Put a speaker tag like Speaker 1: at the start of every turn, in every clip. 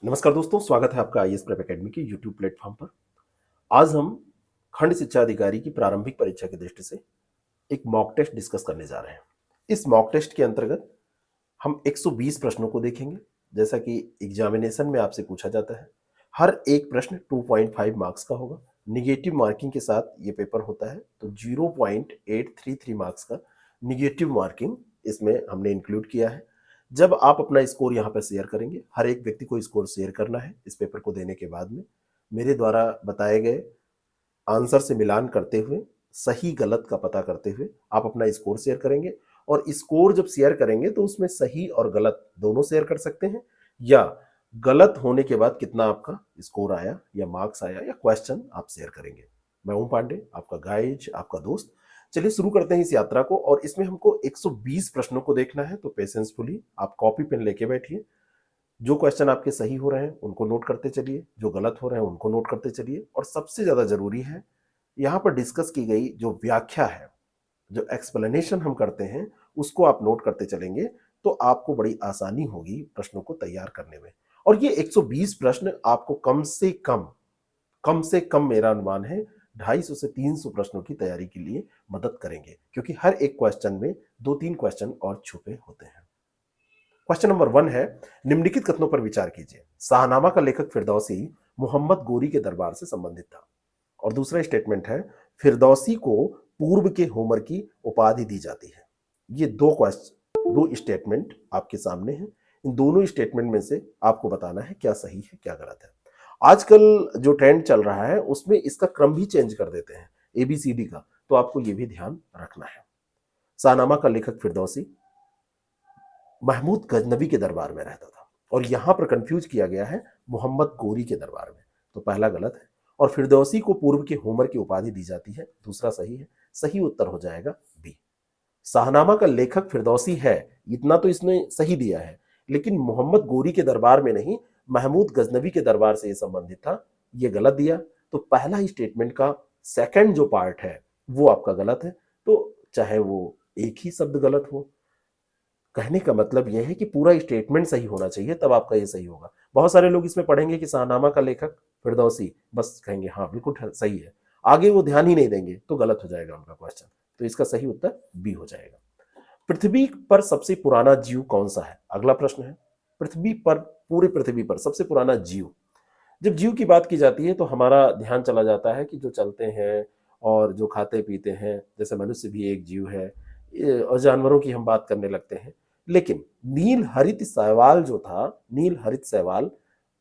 Speaker 1: नमस्कार दोस्तों, स्वागत है आपका आईएएस प्रेप एकेडमी के यूट्यूब प्लेटफॉर्म पर। आज हम खंड शिक्षा अधिकारी की प्रारंभिक परीक्षा की दृष्टि से एक मॉक टेस्ट डिस्कस करने जा रहे हैं। इस मॉक टेस्ट के अंतर्गत हम 120 प्रश्नों को देखेंगे। जैसा कि एग्जामिनेशन में आपसे पूछा जाता है, हर एक प्रश्न 2.5 मार्क्स का होगा। निगेटिव मार्किंग के साथ ये पेपर होता है, तो 0.833 मार्क्स का निगेटिव मार्किंग इसमें हमने इंक्लूड किया है। जब आप अपना स्कोर यहाँ पर शेयर करेंगे, हर एक व्यक्ति को स्कोर शेयर करना है इस पेपर को देने के बाद में। मेरे द्वारा बताए गए आंसर से मिलान करते हुए, सही गलत का पता करते हुए आप अपना स्कोर शेयर करेंगे। और स्कोर जब शेयर करेंगे तो उसमें सही और गलत दोनों शेयर कर सकते हैं, या गलत होने के बाद कितना आपका स्कोर आया या मार्क्स आया या क्वेश्चन आप शेयर करेंगे। मैं ओम पांडे, आपका गाइड, आपका दोस्त। चलिए शुरू करते हैं इस यात्रा को। और इसमें हमको 120 प्रश्नों को देखना है, तो पेशेंसफुली आप कॉपी पेन लेके बैठिए। जो क्वेश्चन आपके सही हो रहे हैं उनको नोट करते चलिए, जो गलत हो रहे हैं उनको नोट करते चलिए। और सबसे ज्यादा जरूरी है, यहाँ पर डिस्कस की गई जो व्याख्या है, जो एक्सप्लेनेशन हम करते हैं, उसको आप नोट करते चलेंगे तो आपको बड़ी आसानी होगी प्रश्नों को तैयार करने में। और ये 120 प्रश्न आपको कम से कम मेरा अनुमान है 250 से 300 प्रश्नों की तैयारी के लिए मदद करेंगे, क्योंकि हर एक क्वेश्चन में 2-3 क्वेश्चन और छुपे होते हैं। क्वेश्चन नंबर 1 है, निम्नलिखित कथनों पर विचार कीजिए। शाहनामा का लेखक फिरदौसी मोहम्मद गोरी के दरबार से संबंधित था। और दूसरा स्टेटमेंट है, फिरदौसी को पूर्व के होमर की उपाधि दी जाती है। ये दो स्टेटमेंट आपके सामने हैं। इन दोनों स्टेटमेंट में से आपको बताना है क्या सही है क्या गलत है। आजकल जो ट्रेंड चल रहा है उसमें इसका क्रम भी चेंज कर देते हैं, एबीसीडी का, तो आपको ये भी ध्यान रखना है। शाहनामा का लेखक फिरदौसी महमूद गजनबी के दरबार में रहता था, और यहां पर कंफ्यूज किया गया है मोहम्मद गोरी के दरबार में, तो पहला गलत है। और फिरदौसी को पूर्व के होमर की उपाधि दी जाती है, दूसरा सही है। सही उत्तर हो जाएगा बी। शाहनामा का लेखक फिरदौसी है, इतना तो इसने सही दिया है, लेकिन मोहम्मद गोरी के दरबार में नहीं, महमूद गजनबी के दरबार से यह संबंधित था, यह गलत दिया। तो पहला ही स्टेटमेंट का सेकंड जो पार्ट है वो आपका गलत है। तो चाहे वो एक ही शब्द गलत हो, कहने का मतलब यह है कि पूरा स्टेटमेंट सही होना चाहिए, तब आपका ये सही होगा। बहुत सारे लोग इसमें पढ़ेंगे कि शाहनामा का लेखक फिरदौसी, बस कहेंगे हाँ बिल्कुल सही है, आगे वो ध्यान ही नहीं देंगे, तो गलत हो जाएगा उनका क्वेश्चन। तो इसका सही उत्तर बी हो जाएगा। पृथ्वी पर सबसे पुराना जीव कौन सा है? अगला प्रश्न है, पृथ्वी पर, पूरी पृथ्वी पर सबसे पुराना जीव। जब जीव की बात की जाती है तो हमारा ध्यान चला जाता है कि जो चलते हैं और जो खाते पीते हैं, जैसे मनुष्य भी एक जीव है, और जानवरों की हम बात करने लगते हैं। लेकिन नील हरित शैवाल जो था, नील हरित शैवाल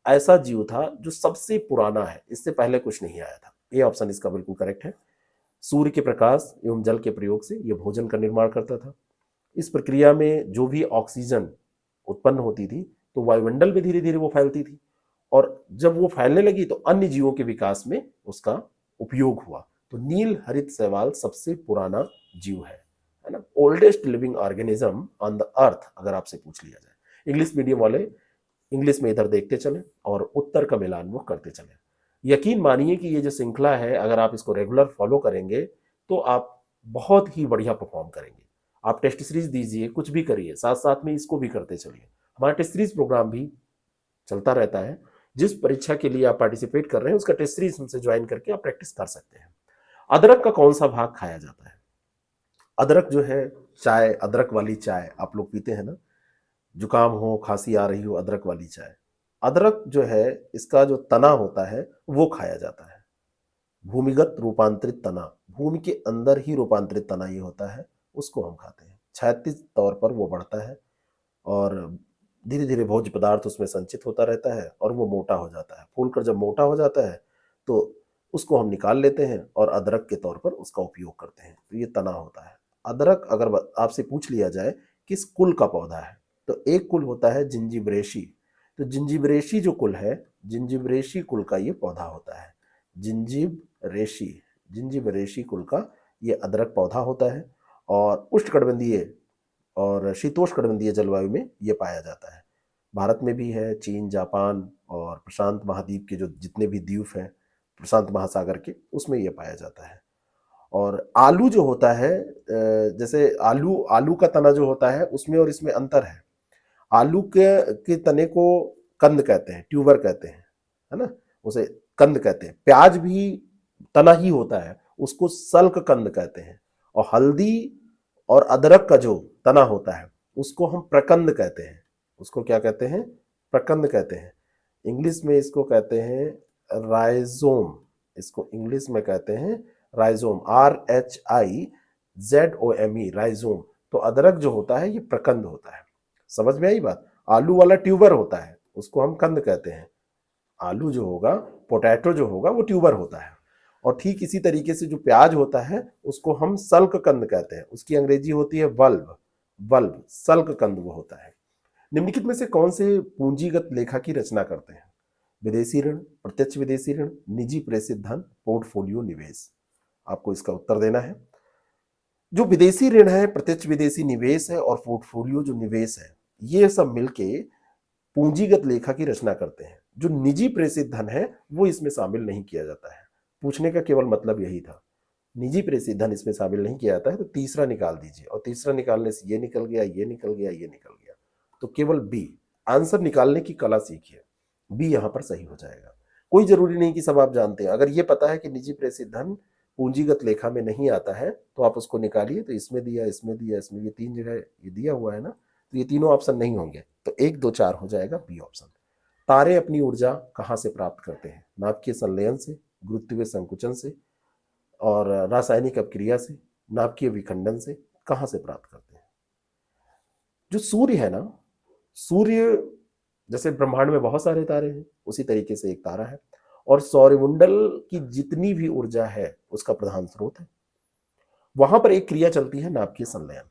Speaker 1: ऐसा जीव था जो सबसे पुराना है, इससे पहले कुछ नहीं आया था। ये ऑप्शन इसका बिल्कुल करेक्ट है। सूर्य के प्रकाश एवं जल के प्रयोग से यह भोजन का निर्माण करता था। इस प्रक्रिया में जो भी ऑक्सीजन उत्पन्न होती थी तो वायुमंडल में धीरे धीरे वो फैलती थी, और जब वो फैलने लगी तो अन्य जीवों के विकास में उसका उपयोग हुआ। तो नील हरित शैवाल सबसे पुराना जीव है ना, oldest living organism on the earth, अगर आपसे पूछ लिया जाए। इंग्लिश मीडियम वाले इंग्लिश में इधर देखते चले और उत्तर का मिलान वो करते चले। यकीन मानिए कि ये जो श्रृंखला है, अगर आप इसको रेगुलर फॉलो करेंगे तो आप बहुत ही बढ़िया परफॉर्म करेंगे। आप टेस्ट सीरीज दीजिए, कुछ भी करिए, साथ साथ में इसको भी करते चलिए। हमारा टेस्ट सीरीज प्रोग्राम भी चलता रहता है। जिस परीक्षा के लिए आप पार्टिसिपेट कर रहे हैं उसका टेस्ट सीरीज हमसे ज्वाइन करके आप प्रैक्टिस कर सकते हैं। अदरक का कौन सा भाग खाया जाता है? अदरक जो है, चाय, अदरक वाली चाय आप लोग पीते हैं ना, जुकाम हो, खांसी आ रही हो, अदरक वाली चाय। अदरक जो है, इसका जो तना होता है वो खाया जाता है। भूमिगत रूपांतरित तना, भूमि के अंदर ही रूपांतरित तना ये होता है, उसको हम खाते हैं। क्षैतिज तौर पर वो बढ़ता है और धीरे धीरे भोज्य पदार्थ उसमें संचित होता रहता है और वो मोटा हो जाता है। फूलकर जब मोटा हो जाता है तो उसको हम निकाल लेते हैं और अदरक के तौर पर उसका उपयोग करते हैं। तो ये तना होता है। अदरक अगर आपसे पूछ लिया जाए किस कुल का पौधा है, तो एक कुल होता है जिंजिबरेशी। तो जिंजिबरेशी जो कुल है, जिंजिबरेशी कुल का ये पौधा होता है। जिंजिबरेशी, जिंजिबरेशी कुल का ये अदरक पौधा होता है, और उष्णकटिबंधीय और शीतोष्णकटिबंधीय जलवायु में ये पाया जाता है। भारत में भी है, चीन, जापान और प्रशांत महाद्वीप के जो जितने भी द्वीप हैं प्रशांत महासागर के, उसमें ये पाया जाता है। और आलू जो होता है, जैसे आलू आलू का तना जो होता है उसमें और इसमें अंतर है। आलू के तने को कंद कहते हैं, ट्यूबर कहते हैं, है ना, उसे कंद कहते हैं। प्याज भी तना ही होता है, उसको सल्क कंद कहते हैं। और हल्दी और अदरक का जो तना होता है उसको हम प्रकंद कहते हैं। उसको क्या कहते हैं? प्रकंद कहते हैं। इंग्लिश में इसको कहते हैं राइजोम। इसको इंग्लिश में कहते हैं राइजोम, RHIZOME, राइजोम। तो अदरक जो होता है ये प्रकंद होता है। समझ में आई बात? आलू वाला ट्यूबर होता है, उसको हम कंद कहते हैं। आलू जो होगा, पोटैटो जो होगा, वो ट्यूबर होता है। और ठीक इसी तरीके से जो प्याज होता है उसको हम सल्क कंद कहते हैं। उसकी अंग्रेजी होती है बल्ब, बल्ब, सल्क कंद वो होता है। निम्नलिखित में से कौन से पूंजीगत लेखा की रचना करते हैं? विदेशी ऋण, प्रत्यक्ष विदेशी ऋण, निजी प्रेषित धन, पोर्टफोलियो निवेश। आपको इसका उत्तर देना है। जो विदेशी ऋण है, प्रत्यक्ष विदेशी निवेश है और पोर्टफोलियो जो निवेश है, ये सब मिलके पूंजीगत लेखा की रचना करते हैं। जो निजी प्रेषित धन है वो इसमें शामिल नहीं किया जाता है। पूछने का केवल मतलब यही था, निजी प्रेषित धन इसमें शामिल नहीं किया जाता है, तो तीसरा निकाल दीजिए। और तीसरा निकालने से ये निकल गया, ये निकल गया, ये निकल गया, तो केवल बी। आंसर निकालने की कला सीखिए, बी यहां पर सही हो जाएगा। कोई जरूरी नहीं कि सब आप जानते हैं। अगर ये पता है कि निजी प्रेषित धन पूंजीगत लेखा में नहीं आता है तो आप उसको निकालिए। तो इसमें दिया, इसमें दिया, इसमें, ये तीन जगह ये दिया हुआ है ना, तो ये तीनों ऑप्शन नहीं होंगे। तो 1, 2, 4 हो जाएगा बी ऑप्शन। तारे अपनी ऊर्जा कहां से प्राप्त करते हैं? नाभिकीय संलयन से, गुरुत्वीय संकुचन से, और रासायनिक अपक्रिया से, नाभिकीय विखंडन से। कहां से प्राप्त करते हैं? जो सूर्य है ना, सूर्य जैसे ब्रह्मांड में बहुत सारे तारे हैं, उसी तरीके से एक तारा है। और सौरमंडल की जितनी भी ऊर्जा है उसका प्रधान स्रोत है। वहां पर एक क्रिया चलती है नाभिकीय संलयन।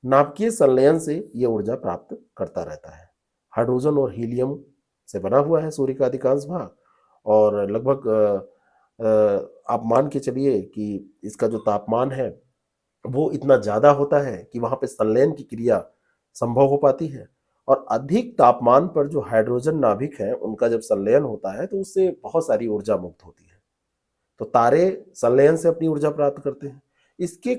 Speaker 1: नाभिकीय संलयन से यह ऊर्जा प्राप्त करता रहता है। हाइड्रोजन और हीलियम से बना हुआ है सूर्य का अधिकांश भाग। और लगभग आप मान के चलिए कि इसका जो तापमान है वो इतना ज्यादा होता है कि वहां पे संलयन की क्रिया संभव हो पाती है। और अधिक तापमान पर जो हाइड्रोजन नाभिक है उनका जब संलयन होता है तो उससे बहुत सारी ऊर्जा मुक्त होती है। तो तारे संलयन से अपनी ऊर्जा प्राप्त करते हैं। इसके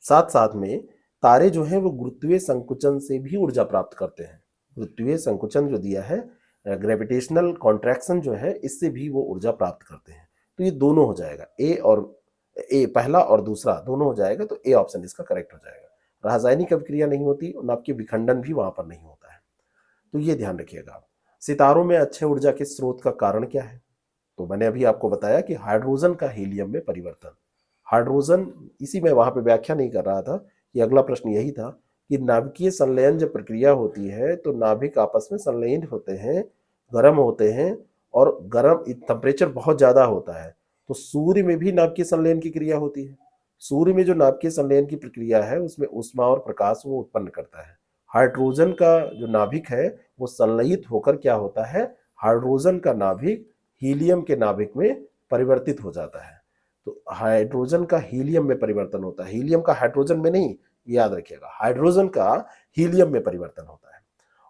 Speaker 1: साथ साथ में तारे जो हैं वो गुरुत्वीय संकुचन से भी ऊर्जा प्राप्त करते हैं। गुरुत्वीय संकुचन जो दिया है, ग्रेविटेशनल कॉन्ट्रैक्शन जो है, इससे भी वो ऊर्जा प्राप्त करते हैं। तो ये दोनों हो जाएगा, ए पहला और दूसरा दोनों हो जाएगा। तो ए ऑप्शन इसका करेक्ट हो जाएगा। रासायनिक अभिक्रिया नहीं होती और नाभिकीय विखंडन भी वहां पर नहीं होता है। तो ये ध्यान रखिएगा। सितारों में अच्छे ऊर्जा के स्रोत का कारण क्या है? तो मैंने अभी आपको बताया कि हाइड्रोजन का हीलियम में परिवर्तन। हाइड्रोजन, इसी में वहां पे व्याख्या नहीं कर रहा था कि अगला प्रश्न यही था कि नाभिकीय संलयन जब प्रक्रिया होती है तो नाभिक आपस में संलयित होते हैं, गर्म होते हैं, और गर्म टेम्परेचर बहुत ज्यादा होता है। तो सूर्य में भी नाभिकीय संलयन की क्रिया होती है। सूर्य में जो नाभिकीय संलयन की प्रक्रिया है उसमें ऊष्मा और प्रकाश वो उत्पन्न करता है। हाइड्रोजन का जो नाभिक है वो संलयित होकर क्या होता है, हाइड्रोजन का नाभिक हीलियम के नाभिक में परिवर्तित हो जाता है। तो हाइड्रोजन का हीलियम में परिवर्तन होता है, हीलियम का हाइड्रोजन में नहीं, याद रखिएगा, हाइड्रोजन का हीलियम में परिवर्तन होता है।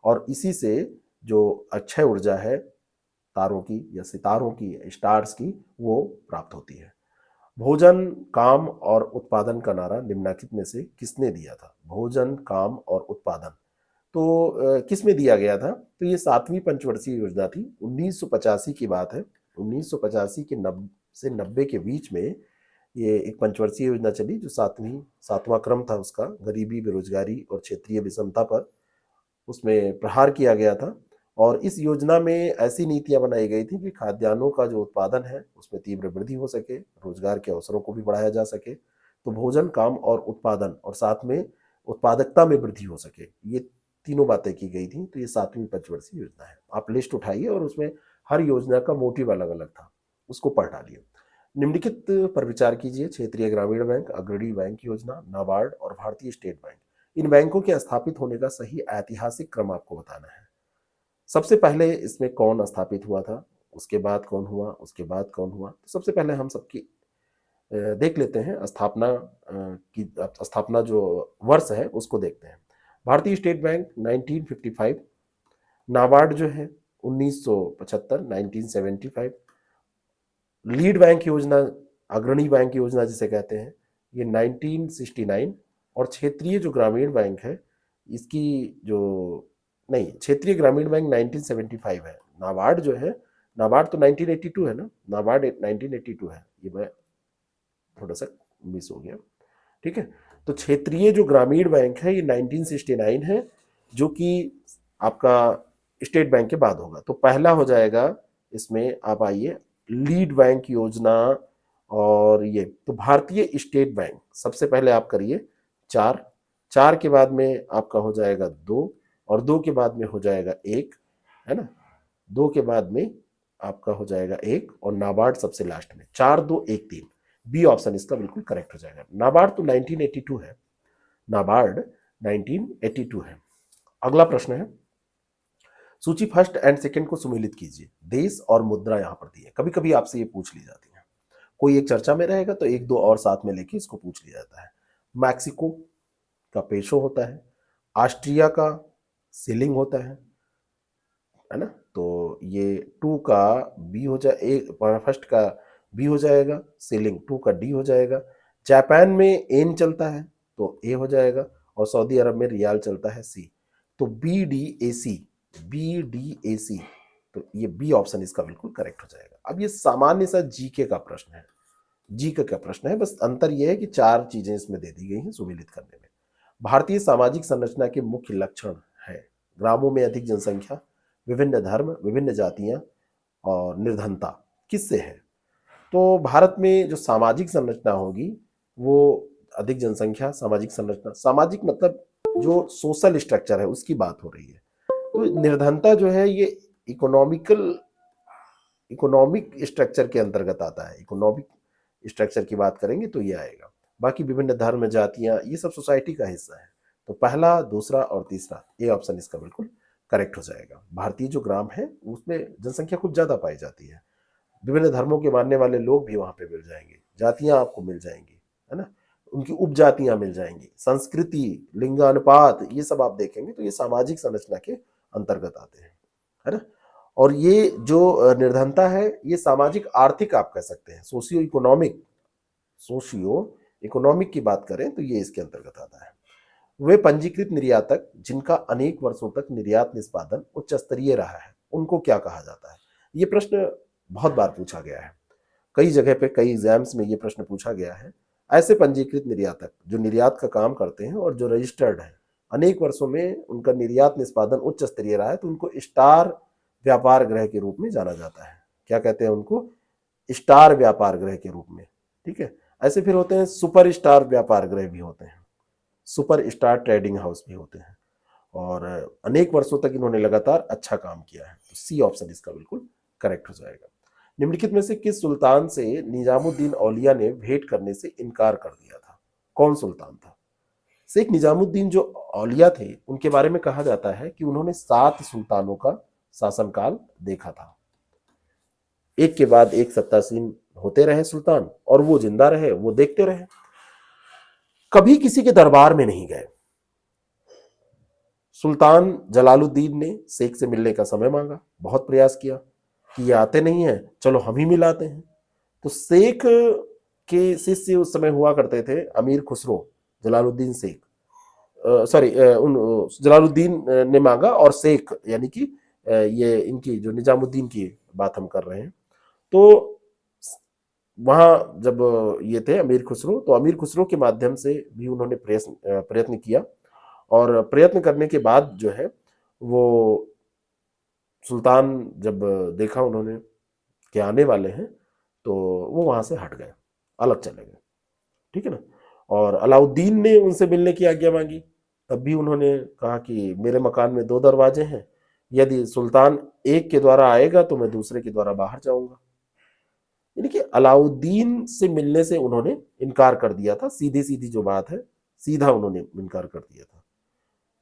Speaker 1: और इसी से जो अक्षय ऊर्जा है तारों की या सितारों की, स्टार्स की, वो प्राप्त होती है। भोजन, काम और उत्पादन का नारा निम्नलिखित में से किसने दिया था? भोजन, काम और उत्पादन तो किस में दिया गया था? तो ये 7वीं पंचवर्षीय योजना थी, 1985 की बात है। 1985 के 90 से 90 के बीच में ये एक पंचवर्षीय योजना चली, जो सातवां क्रम था उसका। गरीबी, बेरोजगारी और क्षेत्रीय विषमता पर उसमें प्रहार किया गया था। और इस योजना में ऐसी नीतियां बनाई गई थी कि खाद्यान्नों का जो उत्पादन है उसमें तीव्र वृद्धि हो सके, रोजगार के अवसरों को भी बढ़ाया जा सके। तो भोजन, काम और उत्पादन, और साथ में उत्पादकता में वृद्धि हो सके, ये तीनों बातें की गई थी। तो ये 7वीं पंचवर्षीय योजना है। आप लिस्ट उठाइए और उसमें हर योजना का मोटिव अलग अलग था, उसको पढ़ डालिए। निम्नलिखित पर विचार कीजिए। क्षेत्रीय ग्रामीण बैंक, अग्रणी बैंक योजना, नाबार्ड और भारतीय स्टेट बैंक, इन बैंकों के स्थापित होने का सही ऐतिहासिक क्रम आपको बताना है। सबसे पहले इसमें कौन स्थापित हुआ था, उसके बाद कौन हुआ, उसके बाद कौन हुआ? तो सबसे पहले हम सबकी देख लेते हैं स्थापना जो वर्ष है उसको देखते हैं। भारतीय स्टेट बैंक 1955, नाबार्ड जो है 1975, 1975, लीड बैंक योजना, अग्रणी बैंक योजना जिसे कहते हैं, ये 1969, और क्षेत्रीय जो ग्रामीण बैंक है इसकी जो नहीं, क्षेत्रीय ग्रामीण बैंक 1975 है। नाबार्ड जो है, नाबार्ड तो 1982 है ना, नाबार्ड 1982 है। ये मैं थोड़ा सा मिस हो गया। ठीक है, तो क्षेत्रीय जो ग्रामीण बैंक है ये 1969 है, जो कि आपका स्टेट बैंक के बाद होगा। तो पहला हो जाएगा इसमें, आप आइए, लीड बैंक योजना। और ये तो भारतीय स्टेट बैंक सबसे पहले आप करिए 4, 4 के बाद में आपका हो जाएगा 2, और 2 के बाद में हो जाएगा 1, है ना, 2 के बाद में आपका हो जाएगा 1, और नाबार्ड सबसे लास्ट में। 4 2 1 3, बी ऑप्शन इसका बिल्कुल करेक्ट हो जाएगा। नाबार्ड तो 1982 है, नाबार्ड 1982 है। अगला प्रश्न है, सूची फर्स्ट एंड सेकंड को सुमेलित कीजिए। देश और मुद्रा यहां पर दी है। कभी कभी आपसे ये पूछ ली जाती है, कोई एक चर्चा में रहेगा तो एक दो और साथ में लेके इसको पूछ लिया जाता है। मैक्सिको का पेसो होता है, ऑस्ट्रिया का सीलिंग होता है ना, तो ये 2 का बी हो जाए, फर्स्ट का बी हो जाएगा, सीलिंग 2 का डी हो जाएगा। जापान में एन चलता है तो ए हो जाएगा, और सऊदी अरब में रियाल चलता है सी। तो B D A C, B D A C, तो ये बी ऑप्शन इसका बिल्कुल करेक्ट हो जाएगा। अब ये सामान्य सा जीके का प्रश्न है, जीके का प्रश्न है, बस अंतर यह है कि 4 चीजें इसमें दे दी गई हैं सुमेलित करने में। भारतीय सामाजिक संरचना के मुख्य लक्षण है, ग्रामों में अधिक जनसंख्या, विभिन्न धर्म, विभिन्न जातियां, और निर्धनता। किससे है? तो भारत में जो सामाजिक संरचना होगी वो अधिक जनसंख्या, सामाजिक संरचना, सामाजिक मतलब जो सोशल स्ट्रक्चर है उसकी बात हो रही है। तो निर्धनता जो है ये इकोनॉमिक स्ट्रक्चर के अंतर्गत आता है। इकोनॉमिक स्ट्रक्चर की बात करेंगे तो ये आएगा। बाकी विभिन्न धर्म, जातियां, ये सब सोसाइटी का हिस्सा है। तो पहला, दूसरा और तीसरा, ये ऑप्शन इसका बिल्कुल करेक्ट हो जाएगा। भारतीय जो ग्राम है उसमें जनसंख्या खूब ज्यादा पाई जाती है, विभिन्न धर्मों के मानने वाले लोग भी वहां पे मिल जाएंगे, जातियां आपको मिल जाएंगी, है ना, उनकी उपजातियां मिल जाएंगी, संस्कृति, लिंगानुपात, ये सब आप देखेंगे तो ये सामाजिक संरचना के अंतर्गत आते हैं, है ना। और ये जो निर्धनता है ये सामाजिक आर्थिक आप कह सकते हैं, सोशियो इकोनॉमिक की बात करें तो ये इसके अंतर्गत आता है। वे पंजीकृत निर्यातक जिनका अनेक वर्षों तक निर्यात निष्पादन उच्च स्तरीय रहा है उनको क्या कहा जाता है? ये प्रश्न बहुत बार पूछा गया है, कई जगह पे, कई एग्जाम्स में ये प्रश्न पूछा गया है। ऐसे पंजीकृत निर्यातक जो निर्यात का काम करते हैं और जो रजिस्टर्ड है, अनेक वर्षों में उनका निर्यात निष्पादन उच्च स्तरीय रहा है, तो उनको स्टार व्यापार गृह के रूप में जाना जाता है। क्या कहते हैं उनको? स्टार व्यापार गृह के रूप में। ठीक है, ऐसे फिर होते हैं सुपर स्टार व्यापार गृह भी होते हैं, सुपर स्टार ट्रेडिंग हाउस भी होते हैं, और अनेक वर्षों तक इन्होंने लगातार अच्छा काम किया है। तो सी ऑप्शन इसका बिल्कुल करेक्ट हो जाएगा। निम्नलिखित में से किस सुल्तान से निजामुद्दीन औलिया ने भेंट करने से इनकार कर दिया था? कौन सुल्तान था? शेख निजामुद्दीन जो औलिया थे उनके बारे में कहा जाता है कि उन्होंने 7 सुल्तानों का शासनकाल देखा था। एक के बाद एक सत्तासीन होते रहे सुल्तान, और वो जिंदा रहे, वो देखते रहे, कभी किसी के दरबार में नहीं गए। सुल्तान जलालुद्दीन ने शेख से मिलने का समय मांगा, बहुत प्रयास किया कि ये आते नहीं है, चलो हम ही मिलाते हैं। तो शेख के शिष्य उस समय हुआ करते थे अमीर खुसरो, जलालुद्दीन शेख, सॉरी, जलालुद्दीन ने मांगा, और शेख यानी कि ये इनकी जो निजामुद्दीन की बात हम कर रहे हैं। तो वहां जब ये थे अमीर खुसरो, तो अमीर खुसरो के माध्यम से भी उन्होंने प्रयत्न किया, और प्रयत्न करने के बाद जो है वो सुल्तान जब देखा उन्होंने कि आने वाले हैं, तो वो वहां से हट गए, अलग चले गए। ठीक है ना। और अलाउद्दीन ने उनसे मिलने की आज्ञा मांगी, तब भी उन्होंने कहा कि मेरे मकान में 2 दरवाजे हैं, यदि सुल्तान एक के द्वारा आएगा तो मैं दूसरे के द्वारा बाहर जाऊंगा। यानी कि अलाउद्दीन से मिलने से उन्होंने इनकार कर दिया था, सीधी सीधी जो बात है, सीधा उन्होंने इनकार कर दिया था।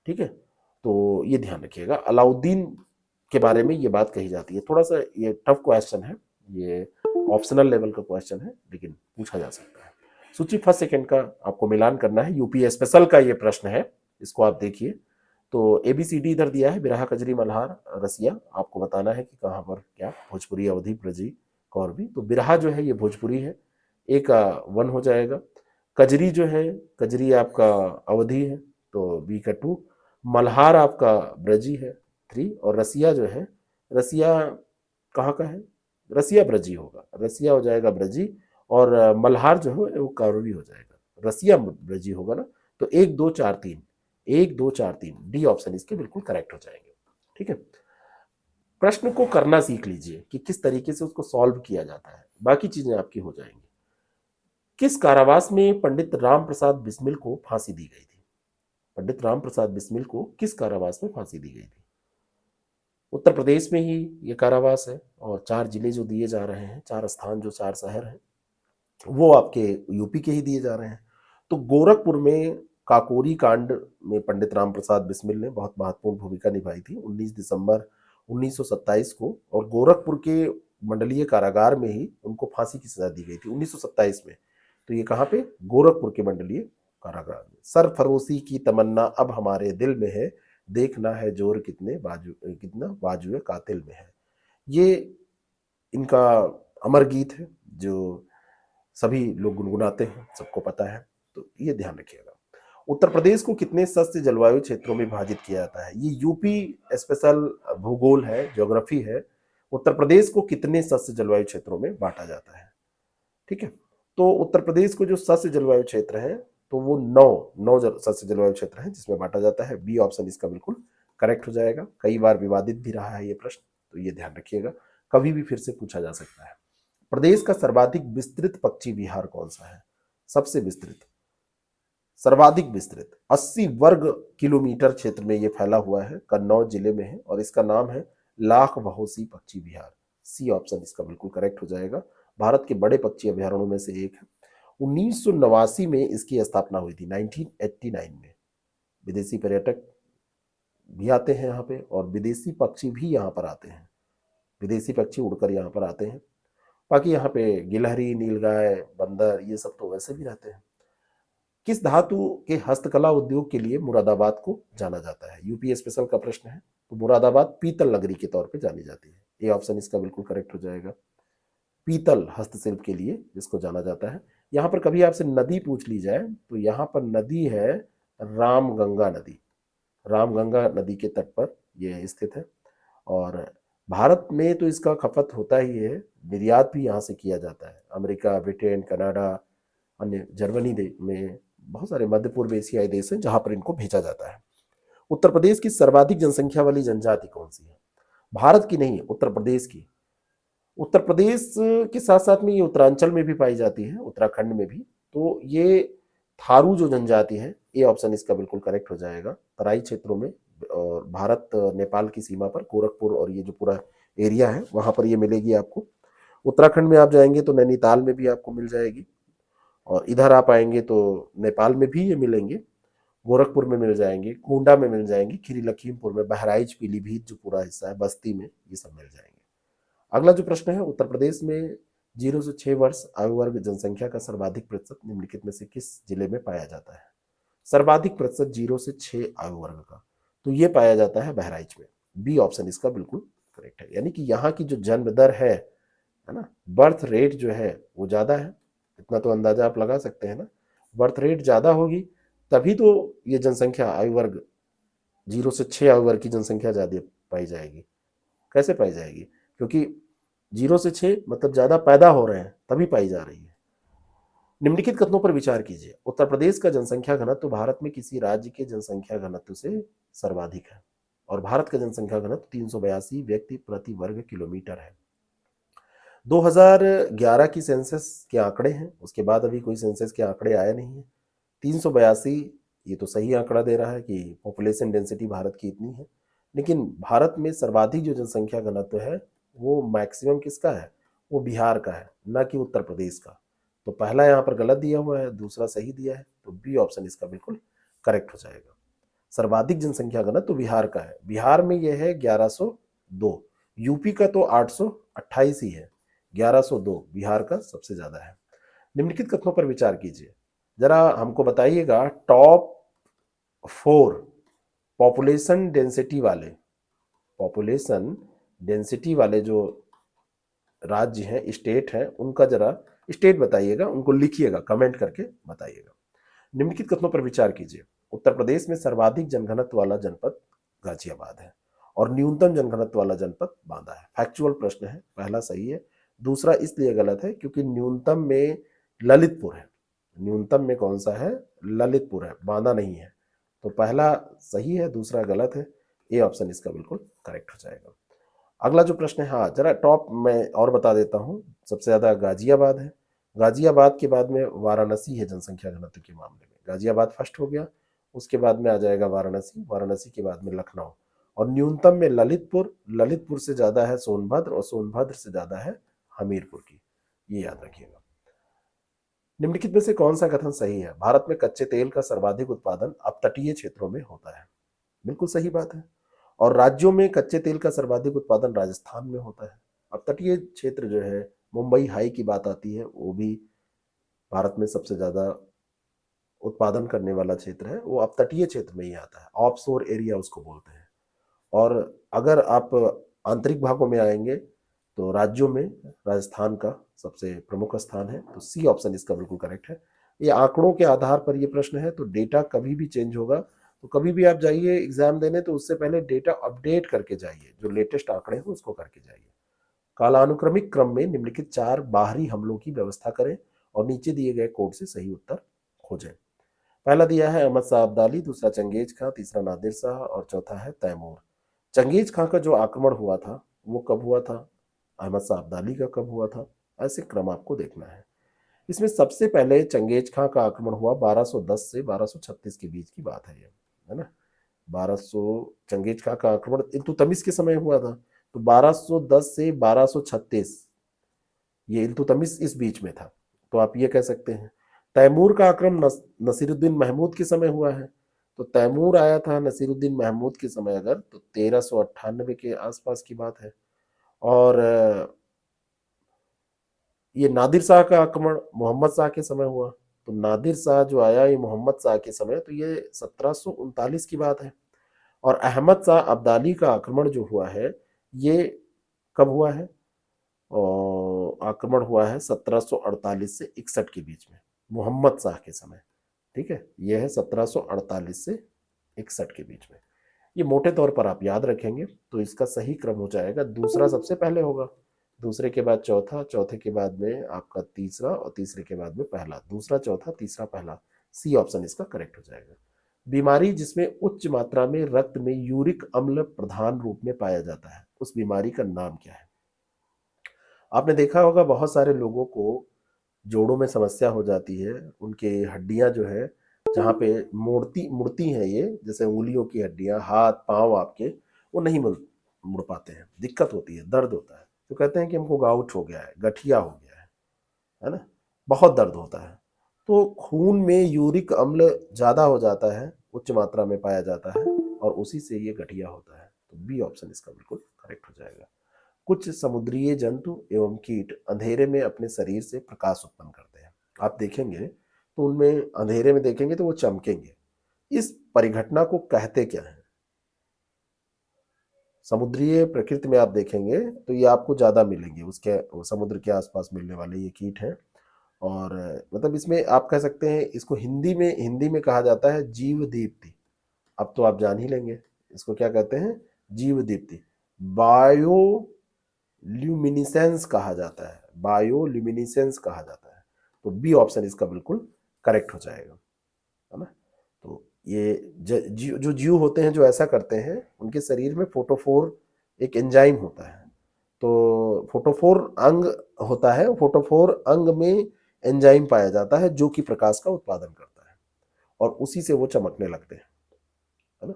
Speaker 1: ठीक है, तो ये ध्यान रखिएगा, अलाउद्दीन के बारे में ये बात कही जाती है। थोड़ा सा ये टफ क्वेश्चन है, ये ऑप्शनल लेवल का क्वेश्चन है, लेकिन पूछा जा सकता है। सूची फर्स्ट सेकंड का आपको मिलान करना है, यूपी स्पेशल का ये प्रश्न है, इसको आप देखिए। तो एबीसीडी इधर दिया है, बिरहा, कजरी, मल्हार, रसिया, आपको बताना है कि कहाँ पर क्या, भोजपुरी, अवधी, ब्रजी, कौरवी। तो बिरहा जो है ये भोजपुरी है, ए का 1 हो जाएगा। कजरी जो है, कजरी आपका अवधी है, तो बी का 2। मल्हार आपका ब्रजी है 3, और रसिया जो है, रसिया कहाँ का है, रसिया ब्रजी होगा, रसिया हो जाएगा ब्रजी, और मल्हार जो है वो कारोवी हो जाएगा, रसिया ब्रजी होगा ना। तो 1 2 4 3, 1 2 4 3 डी ऑप्शन इसके बिल्कुल करेक्ट हो जाएंगे। ठीक है, प्रश्न को करना सीख लीजिए कि किस तरीके से उसको सॉल्व किया जाता है, बाकी चीजें आपकी हो जाएंगी। किस कारावास में पंडित राम प्रसाद बिस्मिल को फांसी दी गई थी? पंडित राम प्रसाद बिस्मिल को किस कारावास में फांसी दी गई थी? उत्तर प्रदेश में ही ये कारावास है, और 4 जिले जो दिए जा रहे हैं, 4 स्थान जो 4 शहर हैं, वो आपके यूपी के ही दिए जा रहे हैं। तो गोरखपुर में काकोरी कांड में पंडित राम प्रसाद बिस्मिल ने बहुत महत्वपूर्ण भूमिका निभाई थी 19 दिसंबर 1927 को, और गोरखपुर के मंडलीय कारागार में ही उनको फांसी की सजा दी गई थी 1927 में। तो ये कहाँ पे? गोरखपुर के मंडलीय कारागार में। सरफरोशी की तमन्ना अब हमारे दिल में है, देखना है जोर कितना बाजुए कातिल में है। ये इनका अमर गीत है जो सभी लोग गुनगुनाते हैं, सबको पता है, तो ये ध्यान रखिएगा। उत्तर प्रदेश को कितने सस्य जलवायु क्षेत्रों में विभाजित किया जाता है? ये यूपी स्पेशल भूगोल है, ज्योग्राफी है। उत्तर प्रदेश को कितने सस्य जलवायु क्षेत्रों में बांटा जाता है? ठीक है, तो उत्तर प्रदेश को जो सस्य जलवायु क्षेत्र है, तो वो 9 सस्य जलवायु क्षेत्र है जिसमें बांटा जाता है। बी ऑप्शन इसका बिल्कुल करेक्ट हो जाएगा। कई बार विवादित भी रहा है ये प्रश्न, तो ये ध्यान रखिएगा, कभी भी फिर से पूछा जा सकता है। प्रदेश का सर्वाधिक विस्तृत पक्षी विहार कौन सा है? सबसे विस्तृत, सर्वाधिक विस्तृत 80 वर्ग किलोमीटर क्षेत्र में ये फैला हुआ है, कन्नौज जिले में है, और इसका नाम है लाख बहोसी पक्षी विहार। सी ऑप्शन इसका बिल्कुल करेक्ट हो जाएगा। भारत के बड़े पक्षी अभ्यारण्यों में से एक है। 1989 में इसकी स्थापना हुई थी, 1989 में। विदेशी पर्यटक भी आते हैं यहाँ पे, और विदेशी पक्षी भी यहाँ पर आते हैं, विदेशी पक्षी उड़कर यहाँ पर आते हैं। बाकी यहाँ पे गिलहरी, नीलगाय, बंदर, ये सब तो वैसे भी रहते हैं। किस धातु के हस्तकला उद्योग के लिए मुरादाबाद को जाना जाता है? यूपी स्पेशल का प्रश्न है। तो मुरादाबाद पीतल नगरी के तौर पे जानी जाती है। ए ऑप्शन इसका बिल्कुल करेक्ट हो जाएगा। पीतल हस्तशिल्प के लिए जिसको जाना जाता है। यहाँ पर कभी आपसे नदी पूछ ली जाए, तो यहाँ पर नदी है रामगंगा नदी। रामगंगा नदी के तट पर यह स्थित है, और भारत में तो इसका खपत होता ही है, निर्यात भी यहाँ से किया जाता है। अमेरिका, ब्रिटेन, कनाडा, अन्य जर्मनी में बहुत सारे मध्य पूर्व एशियाई देश हैं जहां पर इनको भेजा जाता है। उत्तर प्रदेश की सर्वाधिक जनसंख्या वाली जनजाति कौन सी है? भारत की नहीं, उत्तर प्रदेश की। उत्तर प्रदेश के साथ साथ में ये उत्तरांचल में भी पाई जाती है, उत्तराखंड में भी। तो ये थारू जो जनजाति है, ये ऑप्शन इसका बिल्कुल करेक्ट हो जाएगा। तराई क्षेत्रों में और भारत नेपाल की सीमा पर गोरखपुर और ये जो पूरा एरिया है वहां पर ये मिलेगी आपको। उत्तराखंड में आप जाएंगे तो नैनीताल में भी आपको मिल जाएगी, और इधर आप आएंगे तो नेपाल में भी ये मिलेंगे, गोरखपुर में मिल जाएंगे, गोंडा में मिल जाएंगे, खीरी लखीमपुर में, बहराइच, पीलीभीत जो पूरा हिस्सा है, बस्ती में, ये सब मिल जाएंगे। अगला जो प्रश्न है, उत्तर प्रदेश में 0 से 6 वर्ष आयु वर्ग जनसंख्या का सर्वाधिक प्रतिशत निम्नलिखित में से किस जिले में पाया जाता है? सर्वाधिक प्रतिशत 0 से 6 आयु वर्ग का, तो ये पाया जाता है बहराइच में। बी ऑप्शन इसका बिल्कुल करेक्ट है। यानी कि यहाँ की जो जन्म दर है ना, बर्थ रेट जो है वो ज्यादा है, इतना तो अंदाजा आप लगा सकते हैं ना। बर्थ रेट ज्यादा होगी तभी तो ये जनसंख्या आयु वर्ग 0 से 6 आयु वर्ग की जनसंख्या ज्यादा पाई जाएगी। कैसे पाई जाएगी? क्योंकि 0 से 6 मतलब ज्यादा पैदा हो रहे हैं, तभी पाई जा रही है। निम्नलिखित कथनों पर विचार कीजिए। उत्तर प्रदेश का जनसंख्या घनत्व भारत में किसी राज्य के जनसंख्या घनत्व से सर्वाधिक है, और भारत का जनसंख्या घनत्व 382 व्यक्ति प्रति वर्ग किलोमीटर है। 2011 की सेंसस के आंकड़े हैं, उसके बाद अभी कोई सेंसस के आंकड़े आए नहीं है। 382 ये तो सही आंकड़ा दे रहा है कि पॉपुलेशन डेंसिटी भारत की इतनी है, लेकिन भारत में सर्वाधिक जो जनसंख्या घनत्व है वो मैक्सिमम किसका है? वो बिहार का है, ना कि उत्तर प्रदेश का। तो पहला यहाँ पर गलत दिया हुआ है, दूसरा सही दिया है, तो बी ऑप्शन इसका बिल्कुल करेक्ट हो जाएगा। सर्वाधिक जनसंख्या घनत्व तो बिहार का है, बिहार में यह है 1102। यूपी का तो 828 ही है, 1102 बिहार का सबसे ज्यादा है। निम्नलिखित कथनों पर विचार कीजिए, जरा हमको बताइएगा टॉप 4 पॉपुलेशन डेंसिटी वाले जो राज्य हैं, स्टेट हैं, उनका जरा स्टेट बताइएगा, उनको लिखिएगा, कमेंट करके बताइएगा। निम्नलिखित कथनों पर विचार कीजिए। उत्तर प्रदेश में सर्वाधिक जनघनत्व वाला जनपद गाजियाबाद है और न्यूनतम जनघनत्व वाला जनपद बांदा है। फैक्चुअल प्रश्न है, पहला सही है, दूसरा इसलिए गलत है क्योंकि न्यूनतम में ललितपुर है। न्यूनतम में कौन सा है? ललितपुर है, बांदा नहीं है। तो पहला सही है, दूसरा गलत है। ए ऑप्शन इसका बिल्कुल करेक्ट हो जाएगा। अगला जो प्रश्न है, हाँ जरा टॉप में और बता देता हूँ, सबसे ज्यादा गाजियाबाद है। गाजियाबाद के बाद में वाराणसी है जनसंख्या घनत्व के मामले में। गाजियाबाद फर्स्ट हो गया, उसके बाद में आ जाएगा वाराणसी, वाराणसी के बाद में लखनऊ, और न्यूनतम में ललितपुर, ललितपुर से ज्यादा है सोनभद्र, और सोनभद्र से ज्यादा है हमीरपुर की, ये याद रखिएगा। निम्नलिखित में से कौन सा कथन सही है? भारत में कच्चे तेल का सर्वाधिक उत्पादन अपतटीय क्षेत्रों में होता है। बिल्कुल सही बात है। और राज्यों में कच्चे तेल का सर्वाधिक उत्पादन राजस्थान में होता है। अपतटीय क्षेत्र जो है, मुंबई हाई की बात आती है, वो भी भारत में सबसे ज्यादा उत्पादन करने वाला क्षेत्र है, वो अपतटीय क्षेत्र में ही आता है, ऑफशोर एरिया उसको बोलते हैं। और अगर आप आंतरिक भागों में आएंगे तो राज्यों में राजस्थान का सबसे प्रमुख स्थान है। तो सी ऑप्शन इसका बिल्कुल करेक्ट है। ये आंकड़ों के आधार पर ये प्रश्न है, तो डेटा कभी भी चेंज होगा, तो कभी भी आप जाइए एग्जाम देने तो उससे पहले डेटा अपडेट करके जाइए, जो लेटेस्ट आंकड़े हैं उसको करके जाइए। कालानुक्रमिक क्रम में निम्नलिखित 4 बाहरी हमलों की व्यवस्था करें और नीचे दिए गए कोड से सही उत्तर खोजें। पहला दिया है अहमद शाह अब्दाली, दूसरा चंगेज खां, तीसरा नादिर शाह और चौथा है तैमूर। चंगेज खां का जो आक्रमण हुआ था वो कब हुआ था? अहमद शाह अब्दाली का कब हुआ था? ऐसे क्रम आपको देखना है। इसमें सबसे पहले चंगेज खां का आक्रमण हुआ 1210 से 1236 के बीच की बात है, ये है ना। 1200 चंगेज खां का आक्रमण इल्तुतमिश के समय हुआ था, तो 1210 से 1236 ये इल्तुतमिश इस बीच में था, तो आप ये कह सकते हैं। तैमूर का आक्रमण नसीरुद्दीन महमूद के समय हुआ है, तो तैमूर आया था नसीरुद्दीन महमूद के समय अगर, तो 1398 के आसपास की बात है। और ये नादिर शाह का आक्रमण मोहम्मद शाह के समय हुआ, तो नादिर शाह जो आया ये मोहम्मद शाह के समय, तो ये 1739 की बात है। और अहमद शाह अब्दाली का आक्रमण जो हुआ है ये कब हुआ है? और आक्रमण हुआ है 1748 से 61 के बीच में, मोहम्मद शाह के समय। ठीक है, यह है 1748 से 61 के बीच में। ये मोटे तौर पर आप याद रखेंगे तो इसका सही क्रम हो जाएगा, दूसरा सबसे पहले होगा, दूसरे के बाद चौथा, चौथे के बाद में आपका तीसरा, और तीसरे के बाद में पहला, दूसरा चौथा तीसरा पहला। सी ऑप्शन इसका करेक्ट हो जाएगा। बीमारी जिसमें उच्च मात्रा में रक्त में यूरिक अम्ल प्रधान रूप में पाया जाता है, उस बीमारी का नाम क्या है? आपने देखा होगा बहुत सारे लोगों को जोड़ों में समस्या हो जाती है, उनके हड्डियां जो है जहाँ पे मुड़ती मुड़ती हैं, ये जैसे उंगलियों की हड्डियां, हाथ पांव आपके, वो नहीं मुड़ पाते हैं, दिक्कत होती है, दर्द होता है, तो कहते हैं कि हमको गाउट हो गया है, गठिया हो गया है ना, बहुत दर्द होता है। तो खून में यूरिक अम्ल ज्यादा हो जाता है, उच्च मात्रा में पाया जाता है, और उसी से ये गठिया होता है। तो बी ऑप्शन इसका बिल्कुल करेक्ट हो जाएगा। कुछ समुद्रीय जंतु एवं कीट अंधेरे में अपने शरीर से प्रकाश उत्पन्न करते हैं। आप देखेंगे तो उनमें अंधेरे में देखेंगे तो वो चमकेंगे। इस परिघटना को कहते क्या है? समुद्रीय प्रकृति में आप देखेंगे तो ये आपको ज्यादा मिलेंगे, उसके समुद्र के आसपास मिलने वाले ये कीट हैं। और मतलब इसमें आप कह सकते हैं, इसको हिंदी में कहा जाता है जीव दीप्ति। अब तो आप जान ही लेंगे इसको क्या कहते हैं, जीव दीप्ति। बायो ल्यूमिनिसेंस कहा जाता है, बायोल्यूमिनिसेंस कहा जाता है। तो बी ऑप्शन इसका बिल्कुल करेक्ट हो जाएगा, है ना। तो ये जो जीव होते हैं जो ऐसा करते हैं, उनके शरीर में फोटोफोर एक एंजाइम होता है। तो फोटोफोर अंग होता है, फोटोफोर अंग में एंजाइम पाया जाता है जो कि प्रकाश का उत्पादन करता है, और उसी से वो चमकने लगते हैं, है ना।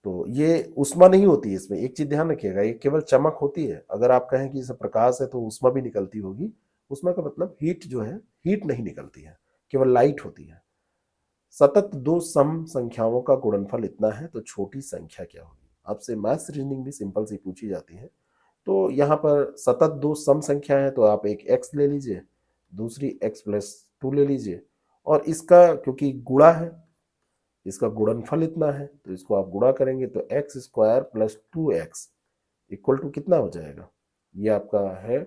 Speaker 1: तो ये उष्मा नहीं होती है इसमें, एक चीज ध्यान रखिएगा, ये केवल चमक होती है। अगर आप कहें कि इसे प्रकाश है तो उष्मा भी निकलती होगी, उष्मा का मतलब हीट जो है, हीट नहीं निकलती है, केवल लाइट होती है। सतत दो सम संख्याओं का गुणनफल इतना है तो छोटी संख्या क्या होगी? आपसे मैथ्स रीजनिंग भी सिंपल सी पूछी जाती है। तो यहाँ पर सतत दो सम संख्या है, तो आप एक x ले लीजिए, दूसरी x+2 ले लीजिए, और इसका क्योंकि गुणा है, इसका गुणनफल इतना है, तो इसको आप गुणा करेंगे तो x² + 2x इक्वल टू कितना हो जाएगा? ये आपका है